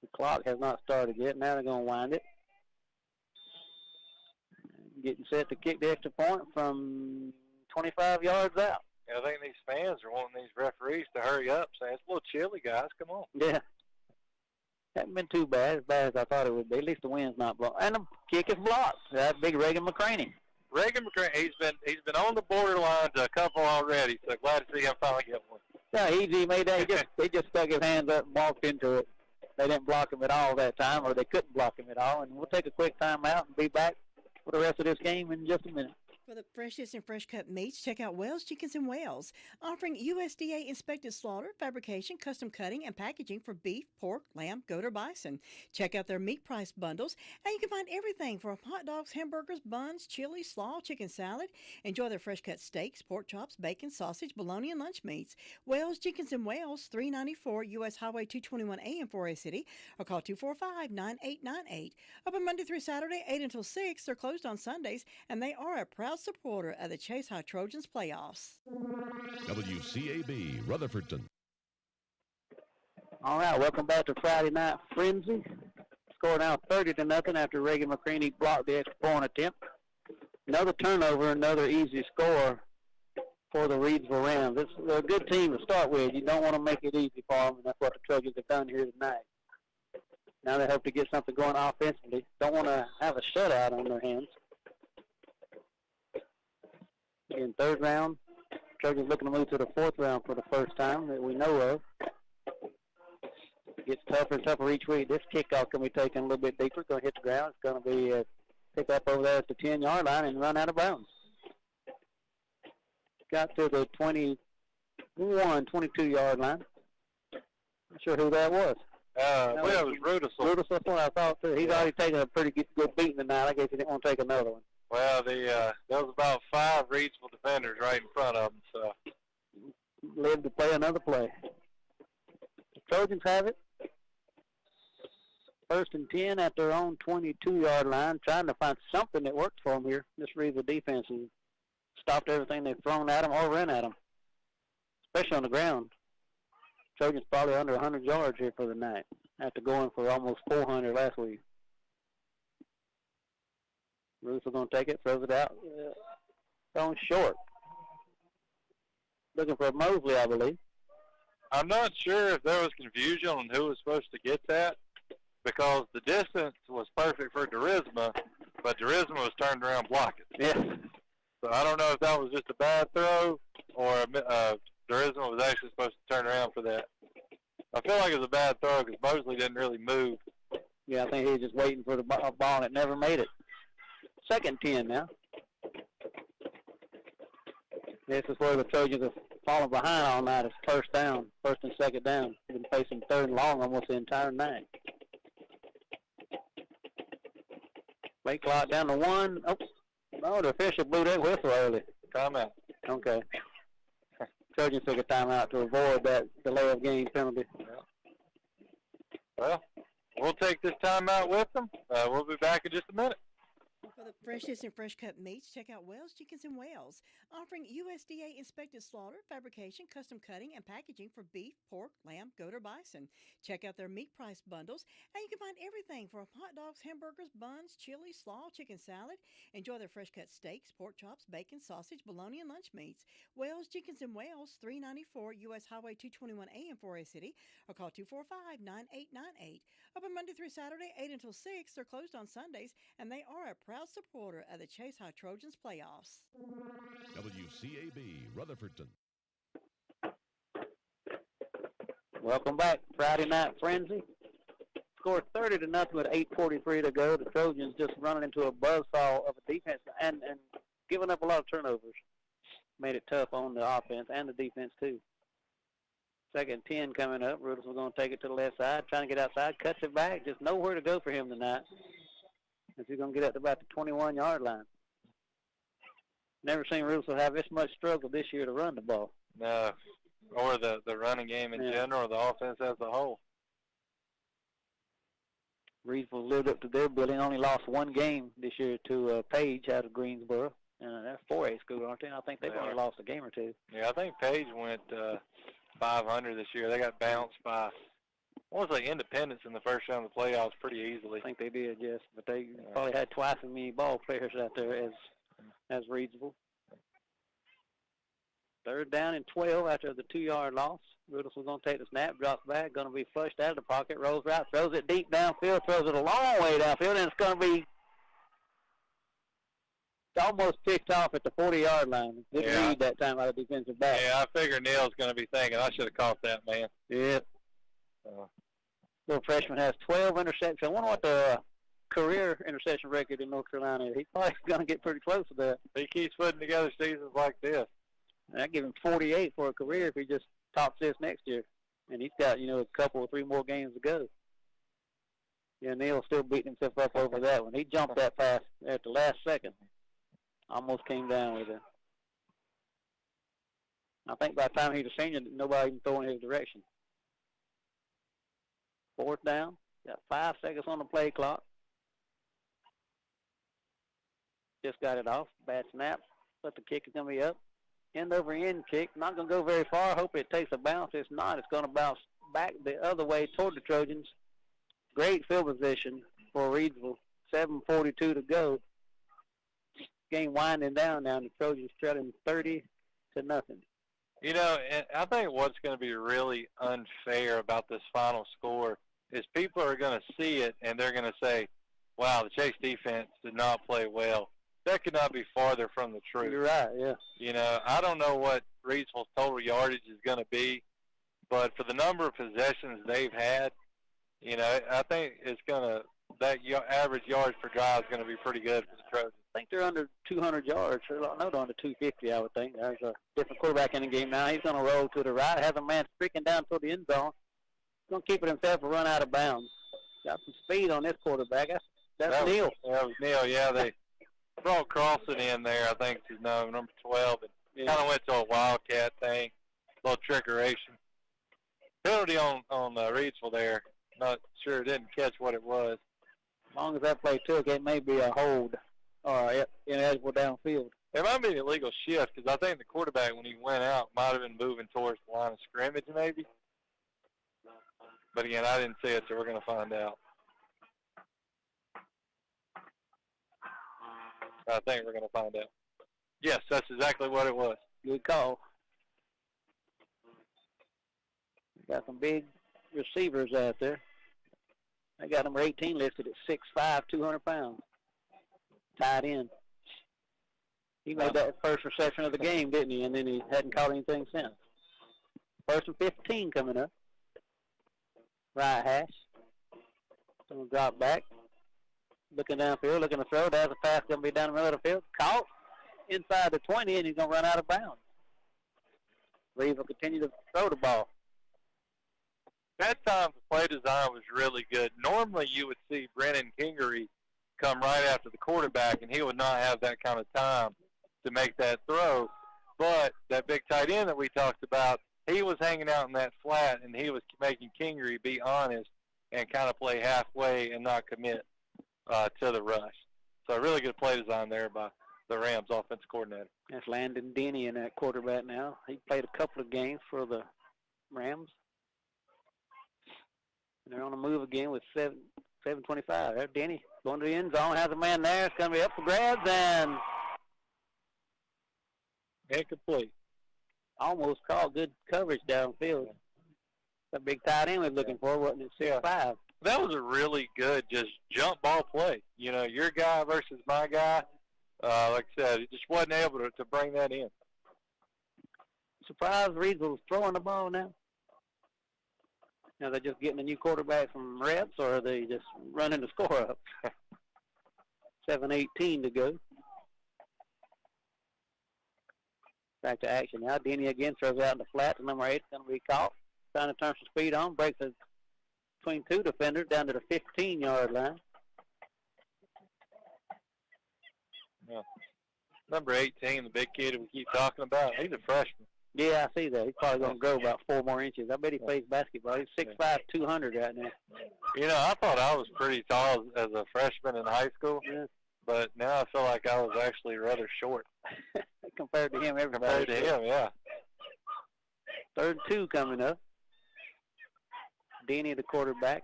The clock has not started yet. Now they're going to wind it. Getting set to kick the extra point from 25 yards out. Yeah, I think these fans are wanting these referees to hurry up, saying it's a little chilly, guys. Come on. Yeah. Hasn't been too bad, as bad as I thought it would be. At least the wind's not blowing. And the kick is blocked. That big Reagan McCraney. Reagan McCraney, he's been on the borderline to a couple already, so glad to see him finally get one. Yeah, easy made that. He just stuck his hands up and walked into it. They didn't block him at all that time, or they couldn't block him at all. And we'll take a quick timeout and be back for the rest of this game in just a minute. For the freshest and fresh cut meats, check out Wells Chickens and Wells, offering USDA inspected slaughter, fabrication, custom cutting, and packaging for beef, pork, lamb, goat, or bison. Check out their meat price bundles, and you can find everything from hot dogs, hamburgers, buns, chili, slaw, chicken salad. Enjoy their fresh cut steaks, pork chops, bacon, sausage, bologna, and lunch meats. Wells Chickens and Wells, 394 U.S. Highway 221A in Forest City, or call 245-9898. Open Monday through Saturday, 8 until 6. They're closed on Sundays, and they are a proud supporter of the Chase High Trojans playoffs. WCAB Rutherfordton. All right, welcome back to Friday Night Frenzy. Score now 30-0 after Reagan McCraney blocked the extra point attempt. Another turnover, another easy score for the Reedsville Rams. They're a good team to start with. You don't want to make it easy for them, and that's what the Trojans have done here tonight. Now they hope to get something going offensively. Don't want to have a shutout on their hands. In third round, Trojans looking to move to the fourth round for the first time that we know of. Gets tougher and tougher each week. This kickoff can be taken a little bit deeper. Going to hit the ground. It's going to be pick up over there at the 10-yard line and run out of bounds. Got to the 22-yard line. Not sure who that was. Well, it was Rudisell. Rudisell, that's what I thought, too. He's already taken a pretty good beating tonight. I guess he didn't want to take another one. Well, there was about 5 Reedsville defenders right in front of him, so. Lived to play another play. The Trojans have it. 1st and 10 at their own 22-yard line, trying to find something that works for them here. This Reedsville defense has stopped everything they've thrown at them or run at them, especially on the ground. Trojans probably under 100 yards here for the night after going for almost 400 last week. Ruth is going to take it, throws it out. Thrown short. Looking for Mosley, I believe. I'm not sure if there was confusion on who was supposed to get that because the distance was perfect for Durisma, but Durisma was turned around blocking. Yeah. So I don't know if that was just a bad throw or Durisma was actually supposed to turn around for that. I feel like it was a bad throw because Mosley didn't really move. Yeah, I think he was just waiting for the ball and it never made it. 2nd and 10 now. This is where the Trojans have fallen behind all night. It's 1st down, 1st and 2nd down. They've been facing 3rd and long almost the entire night. Play clock down to 1. Oh, the official blew that whistle early. Timeout. Okay. Trojans took a timeout to avoid that delay of game penalty. Yeah. Well, we'll take this timeout with them. We'll be back in just a minute. For the freshest and fresh cut meats, check out Wells Chickens and Wells, offering USDA inspected slaughter, fabrication, custom cutting, and packaging for beef, pork, lamb, goat, or bison. Check out their meat price bundles, and you can find everything from hot dogs, hamburgers, buns, chili, slaw, chicken salad. Enjoy their fresh cut steaks, pork chops, bacon, sausage, bologna, and lunch meats. Wells Chickens and Wells, 394 U.S. Highway 221A in Forest City, or call 245-9898. Open Monday through Saturday, 8 until 6. They're closed on Sundays, and they are a proud supporter of the Chase High Trojans playoffs. WCAB Rutherfordton. Welcome back, Friday Night Frenzy. Scored 30-0 with 8:43 to go. The Trojans just running into a buzzsaw of a defense and giving up a lot of turnovers. Made it tough on the offense and the defense, too. 2nd and 10 coming up. Rudolph's going to take it to the left side, trying to get outside, cuts it back. Just nowhere to go for him tonight. As he's going to get up to about the 21-yard line. Never seen Rudolph have this much struggle this year to run the ball. No, or the running game in general, or the offense as a whole. Reedsville lived up to their billing. Only lost one game this year to Page out of Greensboro. They're 4A school, aren't they? I think they've only lost a game or two. Yeah, I think Page went 500 this year. They got bounced by, I want to say, Independence in the first round of the playoffs pretty easily. I think they did, yes. But they probably had twice as many ball players out there as Reedsville. 3rd down and 12 after the 2-yard loss. Rudolph's going to take the snap, drops back, going to be flushed out of the pocket, rolls right, throws it deep downfield, throws it a long way downfield, and it's going to be almost picked off at the 40-yard line. Didn't read that time out of defensive back. Yeah, I figure Neil's going to be thinking, I should have caught that, man. Yeah. Little freshman has 12 interceptions. I wonder what the career interception record in North Carolina is. He's probably going to get pretty close to that. He keeps putting together seasons like this. And I give him 48 for a career if he just tops this next year. And he's got, a couple or 3 more games to go. Yeah, Neil's still beating himself up over that one. He jumped that pass at the last second. Almost came down with it. I think by the time he was a senior, nobody even threw in his direction. 4th down. Got 5 seconds on the play clock. Just got it off. Bad snap. But the kick is going to be up. End-over-end kick. Not going to go very far. Hope it takes a bounce. It's not. It's going to bounce back the other way toward the Trojans. Great field position for Reedsville. 7:42 to go. Game winding down now. The Trojans trailing 30-0. And I think what's going to be really unfair about this final score is people are going to see it and they're going to say, wow, the Chase defense did not play well. That could not be farther from the truth. You're right, yeah. I don't know what Reedsville's total yardage is going to be, but for the number of possessions they've had, I think it's going to, that average yards per drive is going to be pretty good for the Trojans. I think they're under 200 yards. No, they're under 250, I would think. There's a different quarterback in the game now. He's going to roll to the right, has a man streaking down toward the end zone. He's going to keep it himself and run out of bounds. Got some speed on this quarterback. That's Neil. That was Neil, yeah. They brought Carlson in there, I think is number 12, and kind of went to a Wildcat thing, a little trickeration. Penalty on Reedsville there. Not sure, didn't catch what it was. As long as that play took, it may be a hold or ineligible downfield. It might be an illegal shift because I think the quarterback, when he went out, might have been moving towards the line of scrimmage maybe. But, again, I didn't see it, so we're going to find out. I think we're going to find out. Yes, that's exactly what it was. Good call. Got some big receivers out there. They got number 18 listed at 6'5", 200 pounds. Tied in. He made that first reception of the game, didn't he? And then he hadn't caught anything since. 1st and 15 coming up. Right hash. Going to drop back. Looking downfield, looking to throw. There's a pass going to be down the middle of the field. Caught inside the 20, and he's going to run out of bounds. Reeves will continue to throw the ball. That time the play design was really good. Normally you would see Brennan Kingery come right after the quarterback, and he would not have that kind of time to make that throw. But that big tight end that we talked about, he was hanging out in that flat, and he was making Kingery be honest and kind of play halfway and not commit to the rush. So a really good play design there by the Rams offensive coordinator. That's Landon Denny in that quarterback now. He played a couple of games for the Rams. And they're on the move again with 7:25. There's Denny going to the end zone. Has a man there. It's going to be up for grabs and incomplete. Almost caught. Good coverage downfield. That big tight end was looking for, wasn't it? 6'5". That was a really good just jump ball play. Your guy versus my guy. Like I said, he just wasn't able to bring that in. Surprised Reedsville's throwing the ball now. Are they just getting a new quarterback from reps, or are they just running the score up? 7:18 to go. Back to action now. Denny again throws out in the flat. The number 8 is going to be caught. Trying to turn some speed on. Breaks it between two defenders down to the 15-yard line. Yeah. Number 18, the big kid we keep talking about, he's a freshman. Yeah, I see that. He's probably going to grow about 4 more inches. I bet he plays basketball. He's 6'5", 200 right now. You know, I thought I was pretty tall as a freshman in high school, but now I feel like I was actually rather short. Compared to him, everybody. Compared to him, yeah. 3rd and 2 coming up. Denny, the quarterback.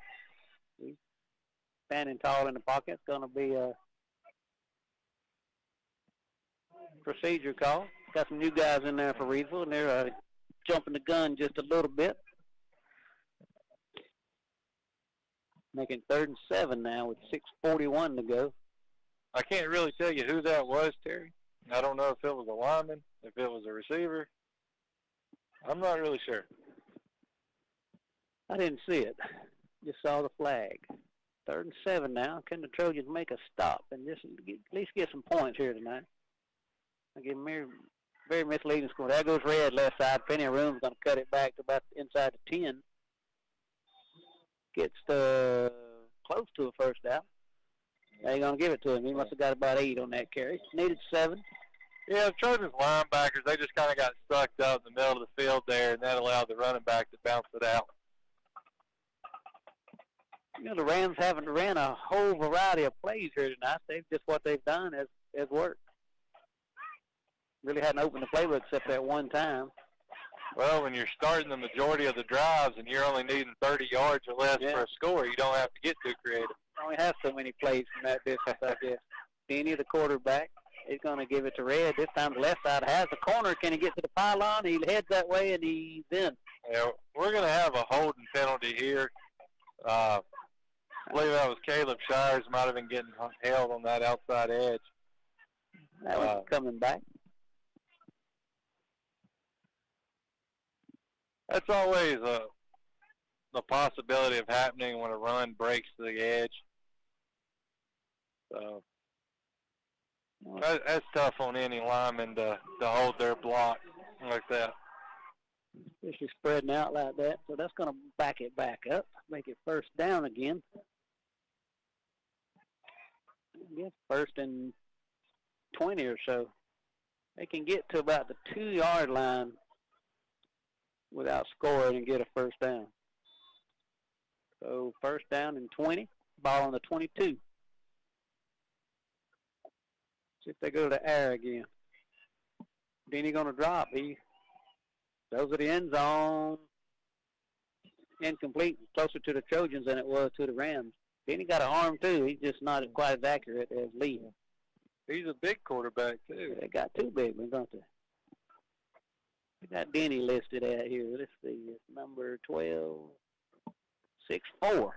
He's standing tall in the pocket. It's going to be a procedure call. Got some new guys in there for Reedsville, and they're jumping the gun just a little bit. Making 3rd and 7 now with 6:41 to go. I can't really tell you who that was, Terry. I don't know if it was a lineman, if it was a receiver. I'm not really sure. I didn't see it. Just saw the flag. 3rd and 7 now. Can the Trojans make a stop and just at least get some points here tonight? I give them very misleading score. There goes red left side. Plenty of room. Going to cut it back to about inside the 10. Gets close to a first down. They're going to give it to him. He must have got about 8 on that carry. Needed 7. Yeah, the Trojans linebackers, they just kind of got sucked up in the middle of the field there, and that allowed the running back to bounce it out. You know, the Rams haven't ran a whole variety of plays here tonight. Just what they've done has worked. Really hadn't opened the playbook except that one time. Well, when you're starting the majority of the drives and you're only needing 30 yards or less for a score, you don't have to get too creative. You only have so many plays from that distance, I guess. Denny, the quarterback, is going to give it to Red. This time the left side has the corner. Can he get to the pylon? He heads that way, and he's in. Yeah, we're going to have a holding penalty here. I believe that was Caleb Shires might have been getting held on that outside edge. That was coming back. That's always the possibility of happening when a run breaks to the edge. So that's tough on any lineman to hold their block like that. Especially spreading out like that. So that's going to back it back up, make it first down again. I guess 1st and 20 or so. They can get to about the 2-yard line without scoring and get a first down. So 1st down and 20, ball on the 22. See if they go to the air again. Denny going to drop. He goes to the end zone. Incomplete, closer to the Trojans than it was to the Rams. Denny got an arm too. He's just not quite as accurate as Lee. He's a big quarterback too. They got 2 big ones, don't they? We got Denny listed out here. Let's see. It's number 12, 6'4".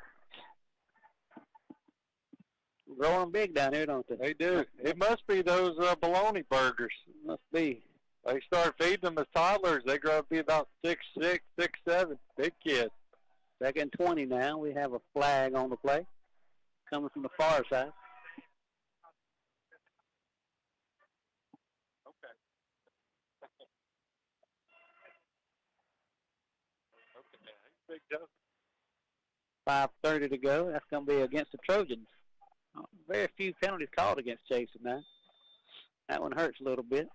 Growing big down here, don't they? They do. It must be those bologna burgers. Must be. They start feeding them as toddlers. They grow up to be about 6'6", 6'7". Big kids. 2nd and 20 now. We have a flag on the play coming from the far side. Big joke. 5:30 to go. That's going to be against the Trojans. Very few penalties called against Chase tonight. That one hurts a little bit.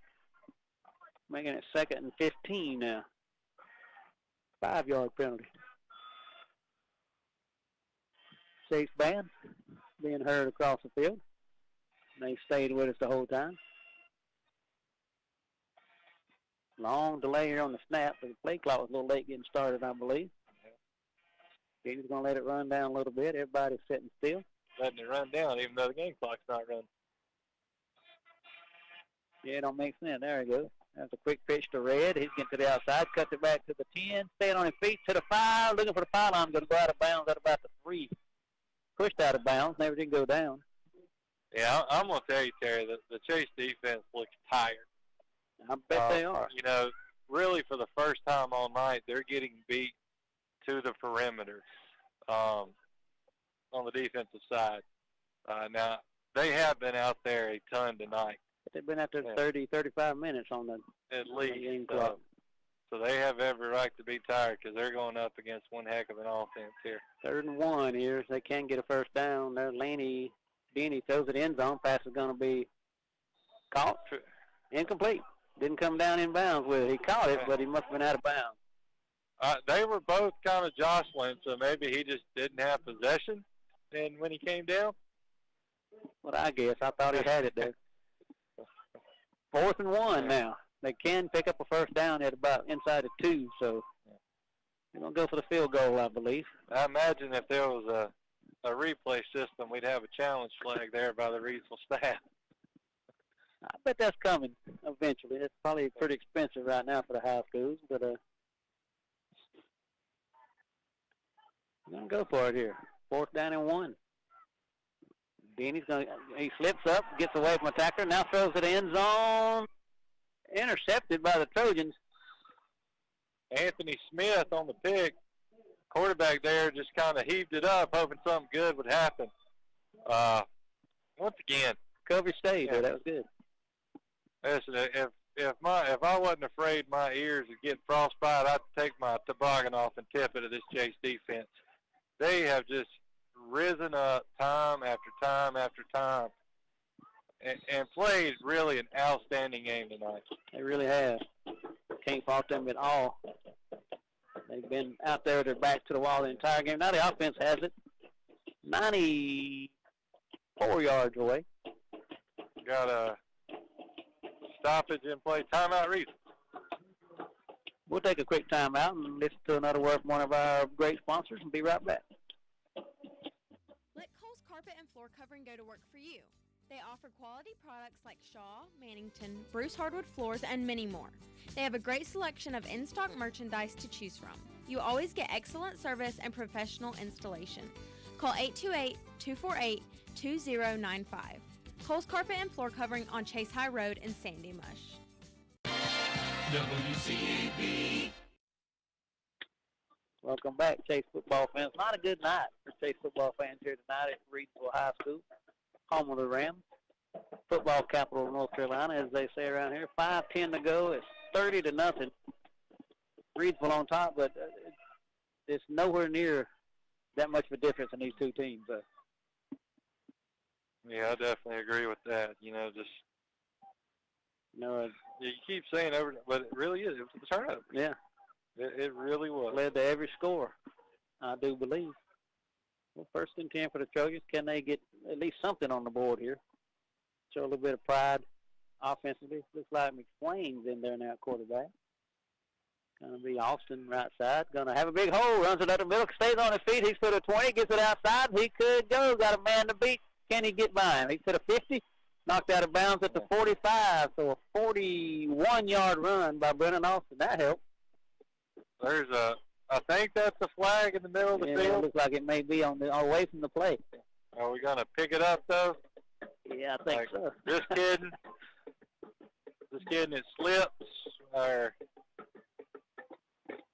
Making it 2nd and 15 now. 5-yard penalty. Chase band being heard across the field. They stayed with us the whole time. Long delay here on the snap, but the play clock was a little late getting started, I believe. He's going to let it run down a little bit. Everybody's sitting still. Letting it run down, even though the game clock's not running. Yeah, it don't make sense. There he goes. That's a quick pitch to Red. He's getting to the outside, cuts it back to the 10, staying on his feet to the 5, looking for the pylon, going to go out of bounds at about the 3. Pushed out of bounds, never did go down. Yeah, I'm going to tell you, Terry, the Chase defense looks tired. I bet they are. You know, really for the first time all night, they're getting beat to the perimeter on the defensive side. Now, they have been out there a ton tonight. They've been out there 30, 35 minutes on the at least. game clock. So they have every right to be tired because they're going up against one heck of an offense here. 3rd and 1 here. They can get a first down. There, Denny throws it end zone. Pass is going to be caught. Incomplete. Didn't come down in bounds with it. He caught it, but he must have been out of bounds. They were both kind of jostling, so maybe he just didn't have possession. And when he came down, What I guess, I thought he had it there. 4th and 1 now. They can pick up a first down at about inside of 2, so they're going to go for the field goal, I believe. I imagine if there was a replay system, we'd have a challenge flag there by the Reidsville staff. I bet that's coming eventually. It's probably pretty expensive right now for the high schools, but we're going to go for it here. 4th down and 1. Denny's he slips up, gets away from a tackler, now throws it end zone. Intercepted by the Trojans. Anthony Smith on the pick. Quarterback there just kind of heaved it up, hoping something good would happen. Once again, coverage stayed there. That was good. Listen, if I wasn't afraid my ears would get frostbite, I'd take my toboggan off and tip it at this Chase defense. They have just risen up time after time after time and played really an outstanding game tonight. They really have. Can't fault them at all. They've been out there with their back to the wall the entire game. Now the offense has it 94 yards away. Got a stoppage in play. Timeout, Reed. We'll take a quick timeout and listen to another word from one of our great sponsors and be right back. Let Kohl's Carpet and Floor Covering go to work for you. They offer quality products like Shaw, Mannington, Bruce Hardwood Floors, and many more. They have a great selection of in-stock merchandise to choose from. You always get excellent service and professional installation. Call 828-248-2095. Kohl's Carpet and Floor Covering on Chase High Road in Sandy Mush. WCAB. Welcome back, Chase football fans. Not a good night for Chase football fans here tonight at Reidsville High School, home of the Rams, football capital of North Carolina, as they say around here. 5:10 to go. It's 30-0. Reidsville on top, but it's nowhere near that much of a difference in these two teams. Yeah, I definitely agree with that. You keep saying over, but it really is. It was a turnover. Yeah. It really was. Led to every score, I do believe. Well, 1st and 10 for the Trojans. Can they get at least something on the board here? Show a little bit of pride offensively. Looks like McSwain's in there now, quarterback. Going to be Austin right side. Going to have a big hole. Runs it up the middle. Stays on his feet. He's put a 20. Gets it outside. He could go. Got a man to beat. Can he get by him? He's put a 50. Knocked out of bounds at the 45. So a 41-yard run by Brennan Austin. That helped. I think that's a flag in the middle of the field. It looks like it may be away from the play. Are we going to pick it up, though? Yeah, I think so. Just kidding. It slips. Or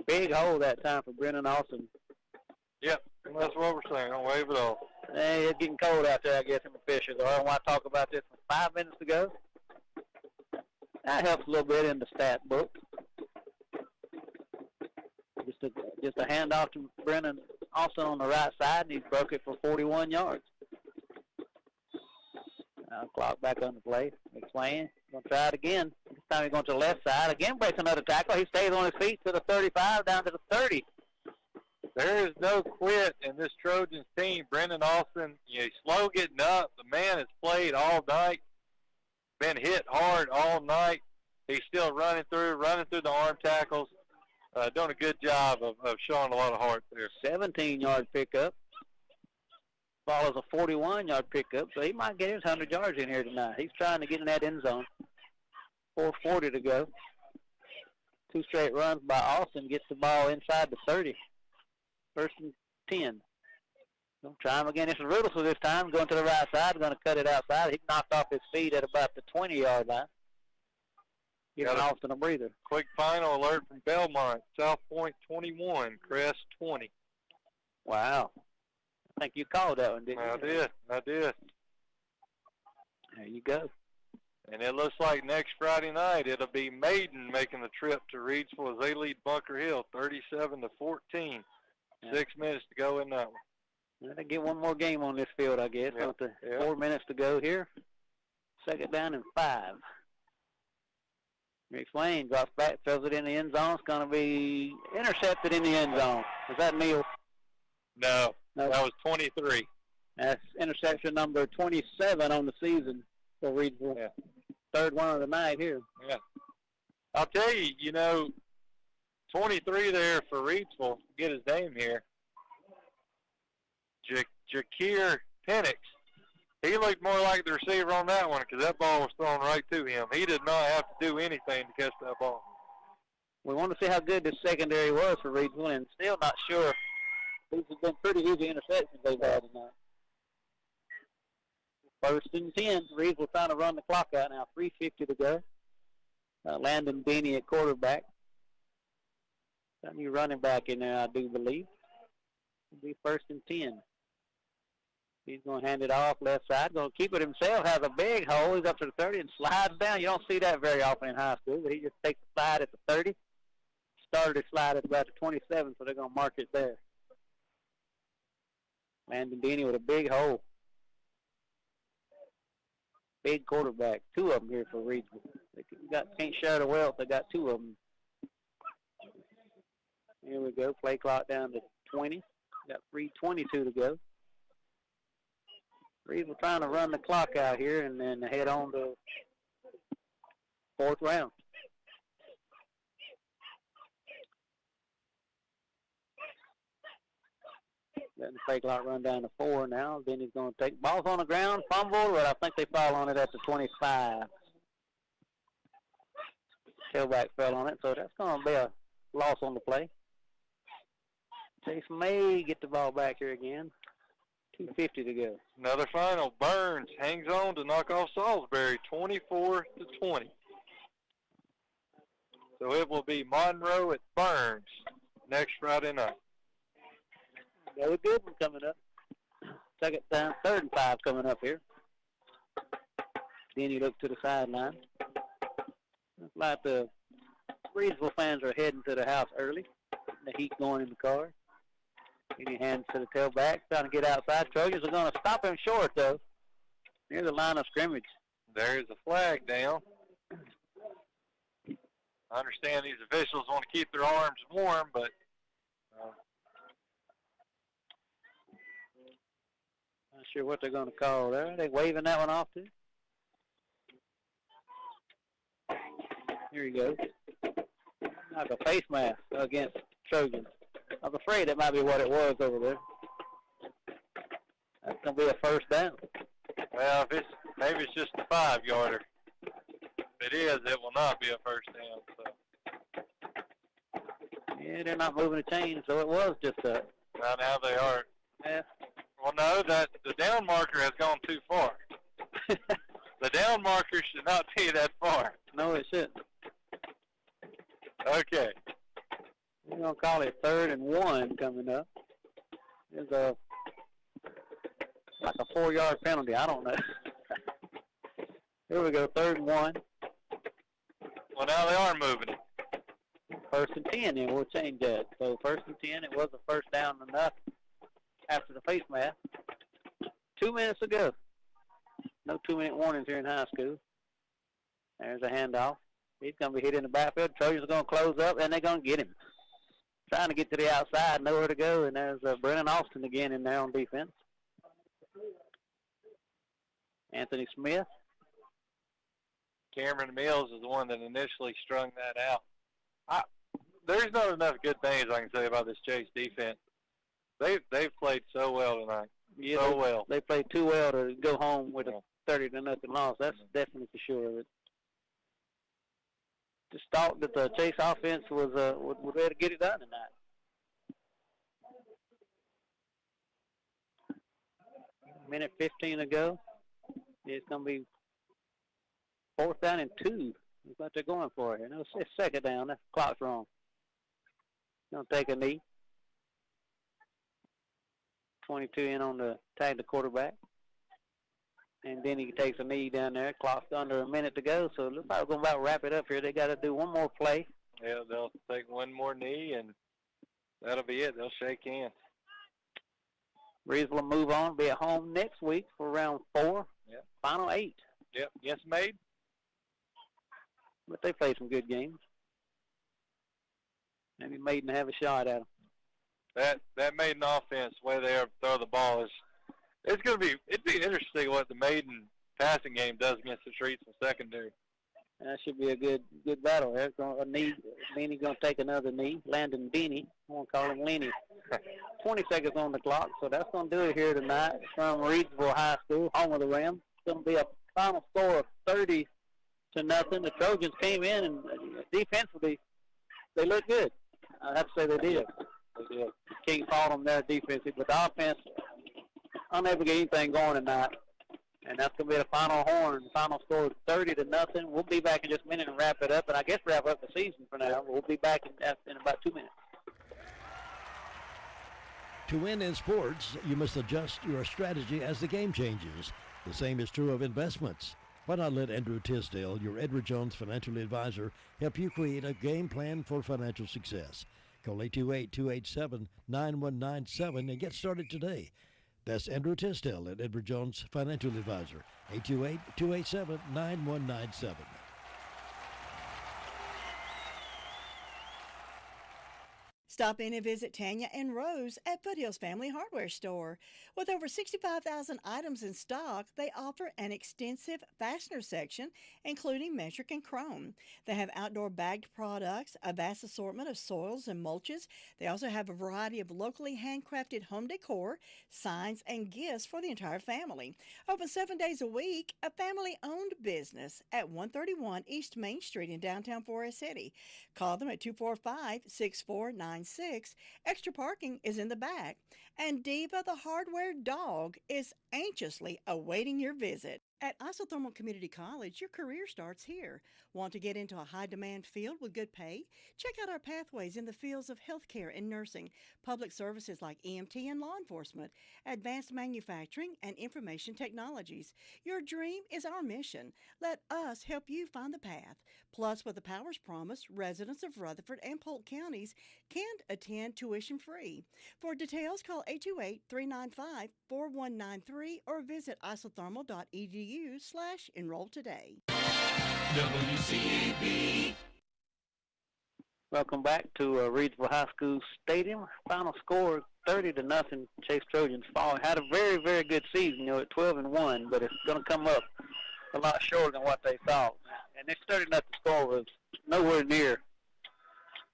big hole that time for Brennan Austin. Yep, that's what we're saying. Don't wave it off. Hey, it's getting cold out there, I guess, in the Fishers. I don't want to talk about this for 5 minutes to go. That helps a little bit in the stat book. Just a handoff to Brennan Austin on the right side, and he broke it for 41 yards. Clock back on the play. McSwain going to try it again. This time he's going to the left side. Again breaks another tackle. He stays on his feet to the 35, down to the 30. There is no quit in this Trojans team. Brennan Austin, he's slow getting up. The man has played all night, been hit hard all night. He's still running through the arm tackles. Doing a good job of showing a lot of heart there. 17-yard pickup. Follows a 41-yard pickup, so he might get his 100 yards in here tonight. He's trying to get in that end zone. 4:40 to go. 2 straight runs by Austin. Gets the ball inside the 30. 1st and 10. Don't try him again. It's Rudolph this time. Going to the right side. Going to cut it outside. He knocked off his feet at about the 20-yard line. Giving Austin a breather. Quick final alert from Belmont. South Point 21, Crest 20. Wow. I think you called that one, didn't you? I did. There you go. And it looks like next Friday night it'll be Maiden making the trip to Reidsville as they lead Bunker Hill 37-14. Yeah. 6 minutes to go in that one. Well, they get one more game on this field, I guess. Yep. 4 minutes to go here. 2nd down and 5. Rick Swain drops back, throws it in the end zone. It's going to be intercepted in the end zone. Was that Neal? No, that was 23. That's interception number 27 on the season for Reedsville. Yeah. Third one of the night here. Yeah. I'll tell you, 23 there for Reedsville. Get his name here. Jakir Penix. He looked more like the receiver on that one because that ball was thrown right to him. He did not have to do anything to catch that ball. We want to see how good this secondary was for Reedsville, and still not sure. These have been pretty easy interceptions they've had tonight. First and 10. Reedsville trying to run the clock out now. 3:50 to go. Landon Beanie at quarterback. Got a new running back in there, I do believe. It'll be first and 10. He's going to hand it off left side. Going to keep it himself. Has a big hole. He's up to the 30 and slides down. You don't see that very often in high school, but he just takes a slide at the 30. Started to slide at about the 27, so they're going to mark it there. Landon Beanie with a big hole. Big quarterback. Two of them here for Reedsville. They can't share the wealth. They got two of them. Here we go. Play clock down to 20. Got 3:22 to go. Reedsville trying to run the clock out here and then head on to fourth round. Letting the play clock run down to 4 now. Then he's going to take balls on the ground, fumble, but I think they fall on it at the 25. Tailback fell on it, so that's going to be a loss on the play. Chase may get the ball back here again. 2:50 to go. Another final. Burns hangs on to knock off Salisbury, 24-20. So it will be Monroe at Burns next Friday night. Another good one coming up. Second down, 3rd and 5 coming up here. Then you look to the sideline. Looks like the Reedsville fans are heading to the house early. The heat going in the car. And he hands to the tailback, trying to get outside. Trojans are going to stop him short, though, near the line of scrimmage. There's a flag down. I understand these officials want to keep their arms warm, but not sure what they're going to call there. Are they waving that one off, too? Here he goes. Like a face mask against Trojans. I was afraid that might be what it was over there. That's going to be a first down. Well, maybe it's just a 5-yarder. If it is, it will not be a first down. So. Yeah, they're not moving the chain, so it was just a. Now they are. Yeah. Well, no, that the down marker has gone too far. The down marker should not be that far. No, it shouldn't. Okay. We're going to call it 3rd and 1 coming up. There's like a 4-yard penalty. I don't know. Here we go, 3rd and 1. Well, now they are moving it. 1st and 10, then we'll change that. So 1st and 10, it was a first down enough after the face mask. 2 minutes ago. No 2-minute warnings here in high school. There's a handoff. He's going to be hit in the backfield. Trojans are going to close up, and they're going to get him. Trying to get to the outside, nowhere to go, and there's Brennan Austin again in there on defense. Anthony Smith. Cameron Mills is the one that initially strung that out. There's not enough good things I can say about this Chase defense. They've played so well tonight. Yeah, so well. They played too well to go home with a 30-0 loss. That's definitely for sure. Just thought that the Chase offense was ready to get it done tonight. Minute 15 to go. It's going to be 4th down and 2. That's what they're going for here. No, it's 2nd down. That clock's wrong. Going to take a knee. 22 in on the tag the quarterback. And then he takes a knee down there. Clock's under a minute to go, so it looks like we're going to about wrap it up here. They got to do one more play. Yeah, they'll take one more knee, and that'll be it. They'll shake hands. Reedsville will move on, be at home next week for round 4. Yep. Final 8. Yep. Yes, made. But they play some good games. Maybe Maiden have a shot at them. That Maiden offense, the way they throw the ball it'd be interesting what the Maiden passing game does against the Treason secondary. That should be a good battle. There's a knee. Beanie's going to take another knee. Landon Beanie. I want to call him Lenny. 20 seconds on the clock, so that's going to do it here tonight from Reedsville High School, home of the Ram. It's going to be a final score of 30-0. The Trojans came in, and defensively, they looked good. I have to say they did. They did. Can't fault them there defensively, but the offense, unable to get anything going tonight. And that's going to be the final horn. The final score is 30-0. We'll be back in just a minute and wrap it up, and I guess wrap up the season for now. We'll be back in about 2 minutes. To win in sports, you must adjust your strategy as the game changes. The same is true of investments. Why not let Andrew Tisdale, your Edward Jones financial advisor, help you create a game plan for financial success? Call 828-287-9197 and get started today. That's Andrew Tisdale at Edward Jones Financial Advisor, 828-287-9197. Stop in and visit Tanya and Rose at Foothills Family Hardware Store. With over 65,000 items in stock, they offer an extensive fastener section, including metric and chrome. They have outdoor bagged products, a vast assortment of soils and mulches. They also have a variety of locally handcrafted home decor, signs, and gifts for the entire family. Open 7 days a week, a family-owned business at 131 East Main Street in downtown Forest City. Call them at 245-6496. Extra parking is in the back. And Diva the Hardware Dog is anxiously awaiting your visit. At Isothermal Community College, your career starts here. Want to get into a high-demand field with good pay? Check out our pathways in the fields of healthcare and nursing, public services like EMT and law enforcement, advanced manufacturing, and information technologies. Your dream is our mission. Let us help you find the path. Plus, with the Powers Promise, residents of Rutherford and Polk counties can attend tuition-free. For details, call 828-395-4193 or visit isothermal.edu/enroll today. WCAB. Welcome back to Reedsville High School Stadium. Final score 30-0. Chase Trojans fall. Had a very, very good season, at 12-1, but it's going to come up a lot shorter than what they thought. And this 30-0 score was nowhere near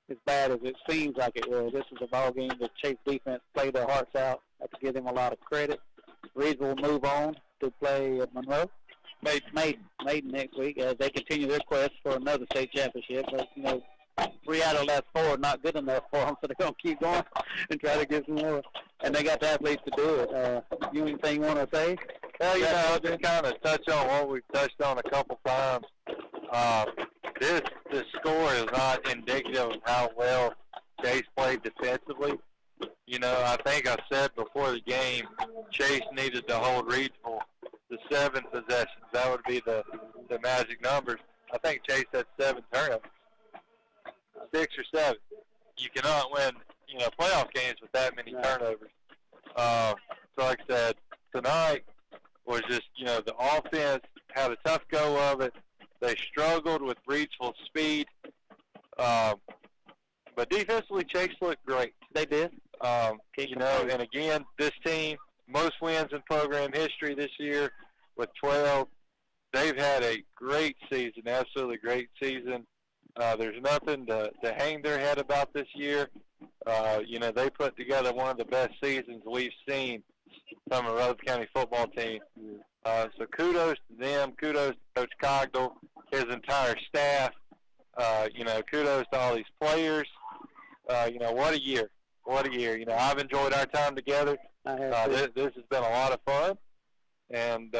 as bad as it seems like it was. This is a ball game that Chase defense played their hearts out. I have to give them a lot of credit. Reedsville will move on to play at Monroe. Maiden next week as they continue their quest for another state championship. But, 3 out of the last 4 are not good enough for them, so they're going to keep going and try to get some more. And they got the athletes to do it. You anything you want to say? Well, just kind of touch on what we've touched on a couple times. This score is not indicative of how well Chase played defensively. I think I said before the game, Chase needed to hold Reedsville to 7 possessions. That would be the magic numbers. I think Chase had 7 turnovers, 6 or 7. You cannot win, playoff games with that many turnovers. So like I said, tonight was just, the offense had a tough go of it. They struggled with Reedsville's speed. But defensively, Chase looked great. They did. And again, this team, most wins in program history this year with 12. They've had a great season, absolutely great season. There's nothing to hang their head about this year. They put together one of the best seasons we've seen from a Rutherford County football team. So kudos to them. Kudos to Coach Cogdell, his entire staff. Kudos to all these players. What a year. What a year. I've enjoyed our time together. This has been a lot of fun. And,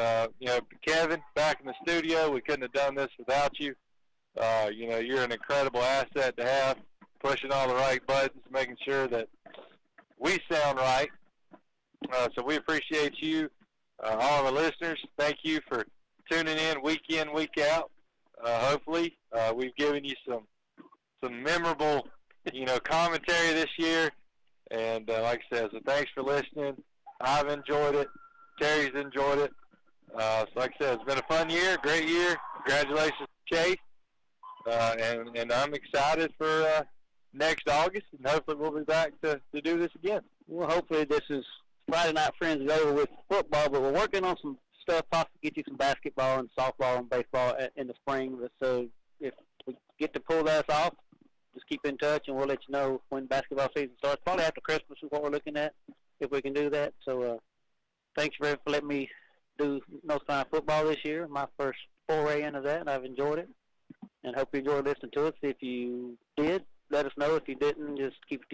Kevin, back in the studio, we couldn't have done this without you. You're an incredible asset to have, pushing all the right buttons, making sure that we sound right. So we appreciate you. All of our listeners, thank you for tuning in, week out. Hopefully, we've given you some memorable, commentary this year. And like I said, so thanks for listening. I've enjoyed it. Terry's enjoyed it. So like I said, it's been a fun year, great year. Congratulations, Chase. and I'm excited for next August, and hopefully we'll be back to do this again. Well, hopefully this is Friday Night Friends is over with football, but we're working on some stuff, possibly get you some basketball and softball and baseball in the spring. So if we get to pull that off, just keep in touch, and we'll let you know when basketball season starts. Probably after Christmas is what we're looking at, if we can do that. So thanks for letting me do North Carolina football this year, my first foray into that, and I've enjoyed it. And hope you enjoyed listening to us. If you did, let us know. If you didn't, just keep it to